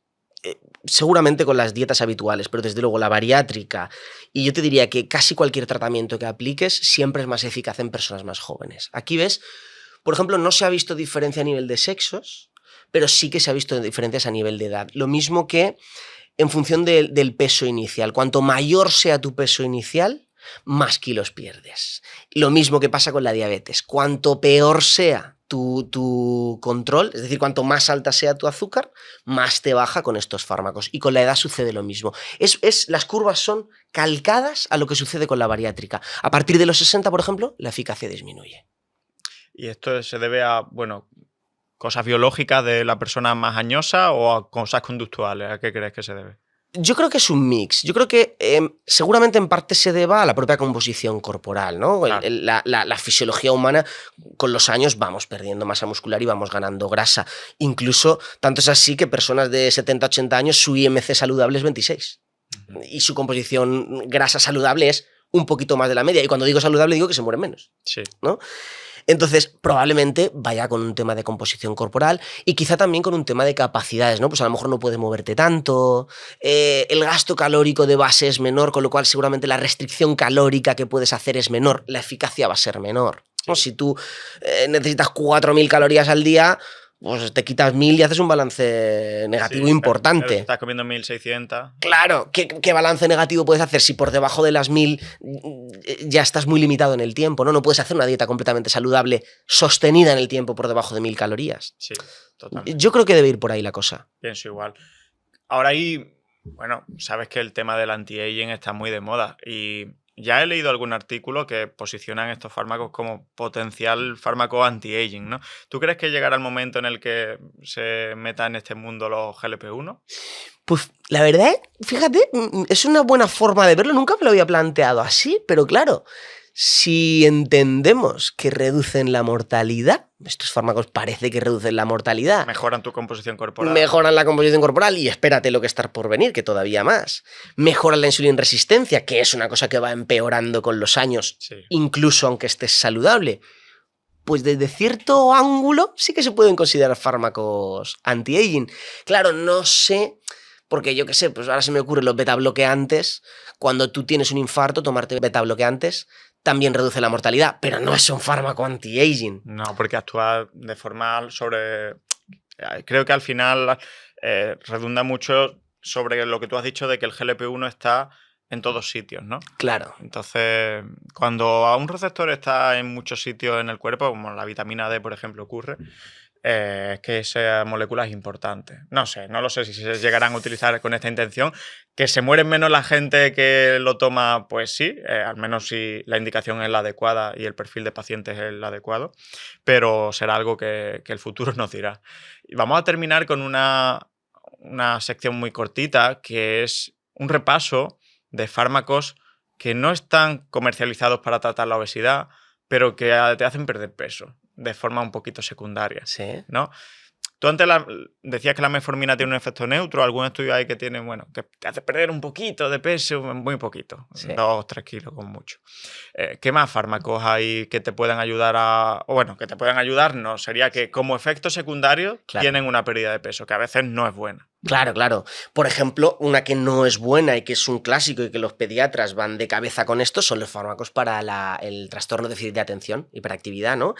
seguramente con las dietas habituales, pero desde luego la bariátrica, y yo te diría que casi cualquier tratamiento que apliques siempre es más eficaz en personas más jóvenes. Aquí ves, por ejemplo, no se ha visto diferencia a nivel de sexos, pero sí que se ha visto diferencias a nivel de edad. Lo mismo que en función del peso inicial. Cuanto mayor sea tu peso inicial, más kilos pierdes. Lo mismo que pasa con la diabetes. Cuanto peor sea tu control, es decir, cuanto más alta sea tu azúcar, más te baja con estos fármacos. Y con la edad sucede lo mismo. Las curvas son calcadas a lo que sucede con la bariátrica. A partir de los 60, por ejemplo, la eficacia disminuye. ¿Y esto se debe a, bueno, cosas biológicas de la persona más añosa o a cosas conductuales? ¿A qué crees que se debe? Yo creo que es un mix. Yo creo que seguramente en parte se deba a la propia composición corporal, ¿no? Claro. La fisiología humana, con los años vamos perdiendo masa muscular y vamos ganando grasa. Incluso, tanto es así que personas de 70, 80 años, su IMC saludable es 26. Y su composición grasa saludable es un poquito más de la media. Y cuando digo saludable digo que se mueren menos. Sí. ¿No? Entonces, probablemente vaya con un tema de composición corporal y quizá también con un tema de capacidades, ¿no? Pues a lo mejor no puedes moverte tanto, el gasto calórico de base es menor, con lo cual seguramente la restricción calórica que puedes hacer es menor, la eficacia va a ser menor, ¿no? Si tú necesitas 4.000 calorías al día, pues te quitas 1.000 y haces un balance negativo importante. Pero si estás comiendo 1.600. Claro, ¿qué balance negativo puedes hacer si por debajo de las 1.000 ya estás muy limitado en el tiempo, ¿no? No puedes hacer una dieta completamente saludable sostenida en el tiempo por debajo de 1.000 calorías. Sí, totalmente. Yo creo que debe ir por ahí la cosa. Pienso igual. Ahora ahí, bueno, sabes que el tema del anti-aging está muy de moda y ya he leído algún artículo que posicionan estos fármacos como potencial fármaco anti-aging, ¿no? ¿Tú crees que llegará el momento en el que se meta en este mundo los GLP-1? Pues la verdad, fíjate, es una buena forma de verlo. Nunca me lo había planteado así, pero claro, si entendemos que reducen la mortalidad, estos fármacos parece que reducen la mortalidad. Mejoran tu composición corporal. Mejoran la composición corporal y espérate lo que está por venir, que todavía más. Mejoran la insulina resistencia, que es una cosa que va empeorando con los años, sí, incluso aunque estés saludable. Pues desde cierto ángulo sí que se pueden considerar fármacos anti-aging. Claro, no sé, porque yo qué sé, pues ahora se me ocurren los beta-bloqueantes. Cuando tú tienes un infarto, tomarte beta-bloqueantes también reduce la mortalidad, pero no es un fármaco anti-aging. No, porque actúa de forma sobre... Creo que al final redunda mucho sobre lo que tú has dicho de que el GLP-1 está en todos sitios, ¿no? Claro. Entonces, cuando a un receptor está en muchos sitios en el cuerpo, como la vitamina D, por ejemplo, ocurre, es que esa molécula es importante. No sé, no lo sé si se llegarán a utilizar con esta intención. ¿Que se mueren menos la gente que lo toma? Pues sí, al menos si la indicación es la adecuada y el perfil de pacientes es el adecuado, pero será algo que el futuro nos dirá. Y vamos a terminar con una sección muy cortita, que es un repaso de fármacos que no están comercializados para tratar la obesidad, pero que te hacen perder peso de forma un poquito secundaria, Sí. ¿no? Tú antes decías que la metformina tiene un efecto neutro, algún estudio hay que tiene, bueno, que te hace perder un poquito de peso, muy poquito, Sí. 2 o 3 kilos con mucho. ¿Qué más fármacos hay que te puedan ayudar que te puedan ayudar? No, sería que como efecto secundario tienen una pérdida de peso, que a veces no es buena. Claro, claro. Por ejemplo, una que no es buena y que es un clásico y que los pediatras van de cabeza con esto son los fármacos para el trastorno de déficit de atención, hiperactividad, ¿no?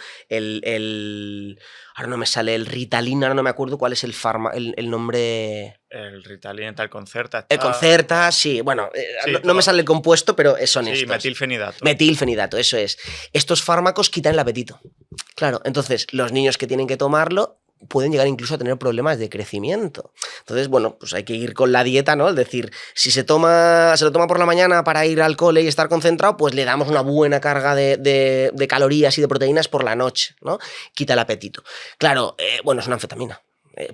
Ahora no me sale el Ritalin, ahora no me acuerdo cuál es el nombre... El Ritalin, el Concerta. El Concerta, sí. Bueno, sí, no me sale el compuesto, pero son estos. Sí, metilfenidato. Metilfenidato, eso es. Estos fármacos quitan el apetito. Claro, entonces los niños que tienen que tomarlo pueden llegar incluso a tener problemas de crecimiento. Entonces, bueno, pues hay que ir con la dieta, ¿no? Es decir, si se lo toma por la mañana para ir al cole y estar concentrado, pues le damos una buena carga de calorías y de proteínas por la noche, ¿no? Quita el apetito. Claro, bueno, es una anfetamina.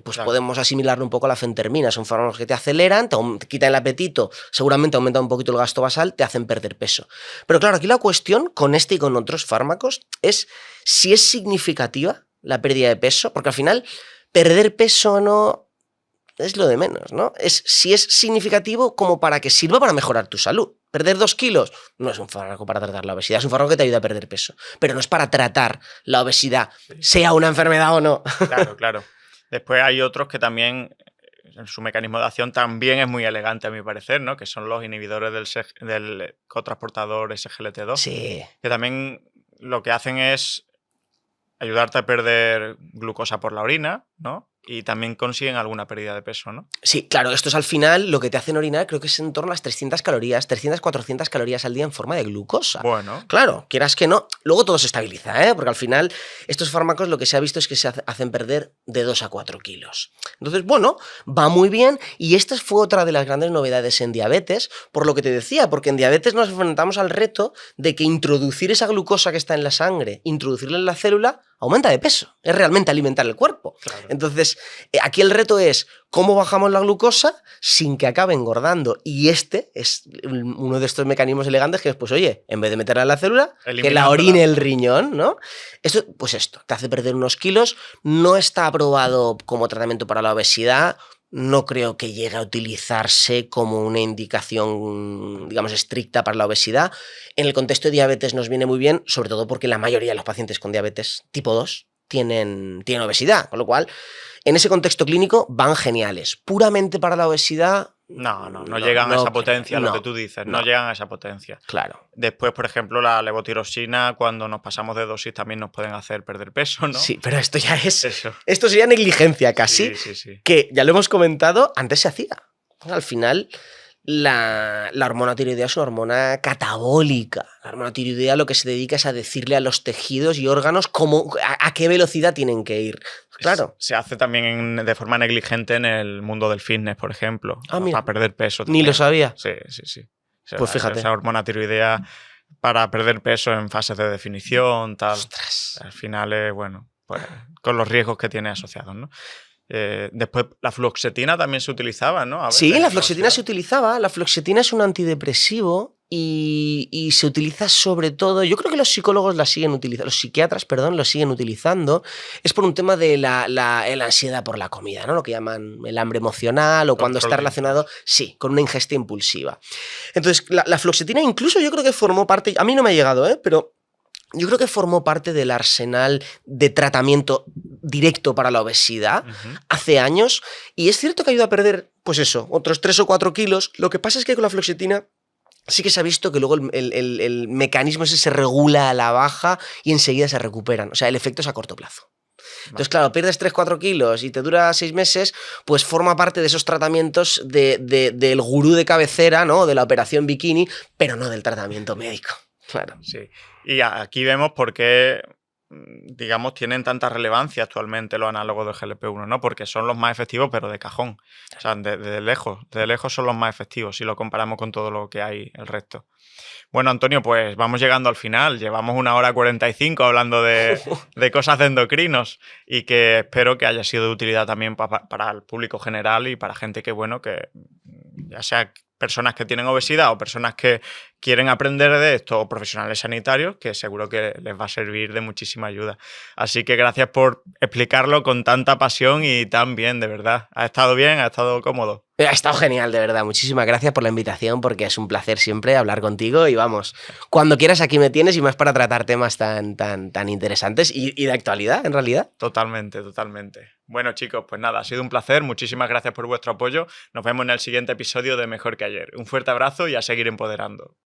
Pues claro, podemos asimilarlo un poco a la fentermina. Son fármacos que te aceleran, te quitan el apetito, seguramente aumentan un poquito el gasto basal, te hacen perder peso. Pero claro, aquí la cuestión con este y con otros fármacos es si es significativa la pérdida de peso, porque al final perder peso no es lo de menos, ¿no? Es si es significativo como para que sirva para mejorar tu salud. Perder 2 kilos no es un fármaco para tratar la obesidad, es un fármaco que te ayuda a perder peso, pero no es para tratar la obesidad, sea una enfermedad o no. Claro, claro. Después hay otros que también su mecanismo de acción también es muy elegante a mi parecer, ¿no? Que son los inhibidores del cotransportador SGLT2, Sí. que también lo que hacen es ayudarte a perder glucosa por la orina, ¿no? Y también consiguen alguna pérdida de peso, ¿no? Sí, claro, esto es al final lo que te hacen orinar, creo que es en torno a las 300 calorías, 300, 400 calorías al día en forma de glucosa. Bueno. Claro, quieras que no. Luego todo se estabiliza, ¿eh? Porque al final estos fármacos lo que se ha visto es que se hacen perder de 2 a 4 kilos. Entonces, bueno, va muy bien y esta fue otra de las grandes novedades en diabetes, por lo que te decía, porque en diabetes nos enfrentamos al reto de que introducir esa glucosa que está en la sangre, introducirla en la célula, aumenta de peso, es realmente alimentar el cuerpo. Claro. Entonces, aquí el reto es cómo bajamos la glucosa sin que acabe engordando. Y este es uno de estos mecanismos elegantes que es, pues oye, en vez de meterla en la célula, que la orine el riñón, ¿no? Esto, pues esto, te hace perder unos kilos, no está aprobado como tratamiento para la obesidad, no creo que llegue a utilizarse como una indicación, digamos, estricta para la obesidad. En el contexto de diabetes nos viene muy bien, sobre todo porque la mayoría de los pacientes con diabetes tipo 2 tienen obesidad, con lo cual, en ese contexto clínico van geniales. Puramente para la obesidad... No llegan a esa potencia, lo que tú dices, no llegan a esa potencia. Claro. Después, por ejemplo, la levotiroxina, cuando nos pasamos de dosis, también nos pueden hacer perder peso, ¿no? Sí, pero esto ya es... Eso. Esto sería negligencia casi, Sí. Que ya lo hemos comentado, antes se hacía. Al final, la hormona tiroidea es una hormona catabólica. La hormona tiroidea lo que se dedica es a decirle a los tejidos y órganos a qué velocidad tienen que ir. Claro. Se hace también de forma negligente en el mundo del fitness, por ejemplo, para perder peso. Ni lo sabía. Sí. O sea, pues fíjate. Esa hormona tiroidea para perder peso en fases de definición, tal. ¡Ostras! Al final es, bueno, pues con los riesgos que tiene asociados, ¿no? Después la fluoxetina también se utilizaba, ¿no? Sí, la fluoxetina se utilizaba. La fluoxetina es un antidepresivo y se utiliza sobre todo, yo creo que los psicólogos la siguen utilizando, los psiquiatras, perdón, lo siguen utilizando, es por un tema de la ansiedad por la comida, ¿no? Lo que llaman el hambre emocional o cuando está relacionado, sí, con una ingesta impulsiva. Entonces, la fluoxetina incluso yo creo que formó parte, a mí no me ha llegado, pero yo creo que formó parte del arsenal de tratamiento directo para la obesidad hace años, y es cierto que ayuda a perder, pues eso, otros 3 o 4 kilos. Lo que pasa es que con la fluoxetina sí que se ha visto que luego el mecanismo ese se regula a la baja y enseguida se recuperan. O sea, el efecto es a corto plazo. Entonces, claro, pierdes 3-4 kilos y te dura 6 meses, pues forma parte de esos tratamientos del gurú de cabecera, ¿no? De la operación bikini, pero no del tratamiento médico. Claro. Sí. Y aquí vemos por qué, digamos, tienen tanta relevancia actualmente los análogos del GLP-1, ¿no? Porque son los más efectivos, pero de cajón. O sea, de lejos son los más efectivos si lo comparamos con todo lo que hay el resto. Bueno, Antonio, pues vamos llegando al final. Llevamos 1 hora 45 hablando de cosas de endocrinos y que espero que haya sido de utilidad también para el público general y para gente que, bueno, que ya sea personas que tienen obesidad o personas que quieren aprender de esto o profesionales sanitarios, que seguro que les va a servir de muchísima ayuda. Así que gracias por explicarlo con tanta pasión y tan bien, de verdad. ¿Ha estado bien? ¿Ha estado cómodo? Ha estado genial, de verdad. Muchísimas gracias por la invitación, porque es un placer siempre hablar contigo y vamos, cuando quieras aquí me tienes y más para tratar temas tan interesantes y de actualidad, en realidad. Totalmente. Bueno, chicos, pues nada, ha sido un placer. Muchísimas gracias por vuestro apoyo. Nos vemos en el siguiente episodio de Mejor que Ayer. Un fuerte abrazo y a seguir empoderando.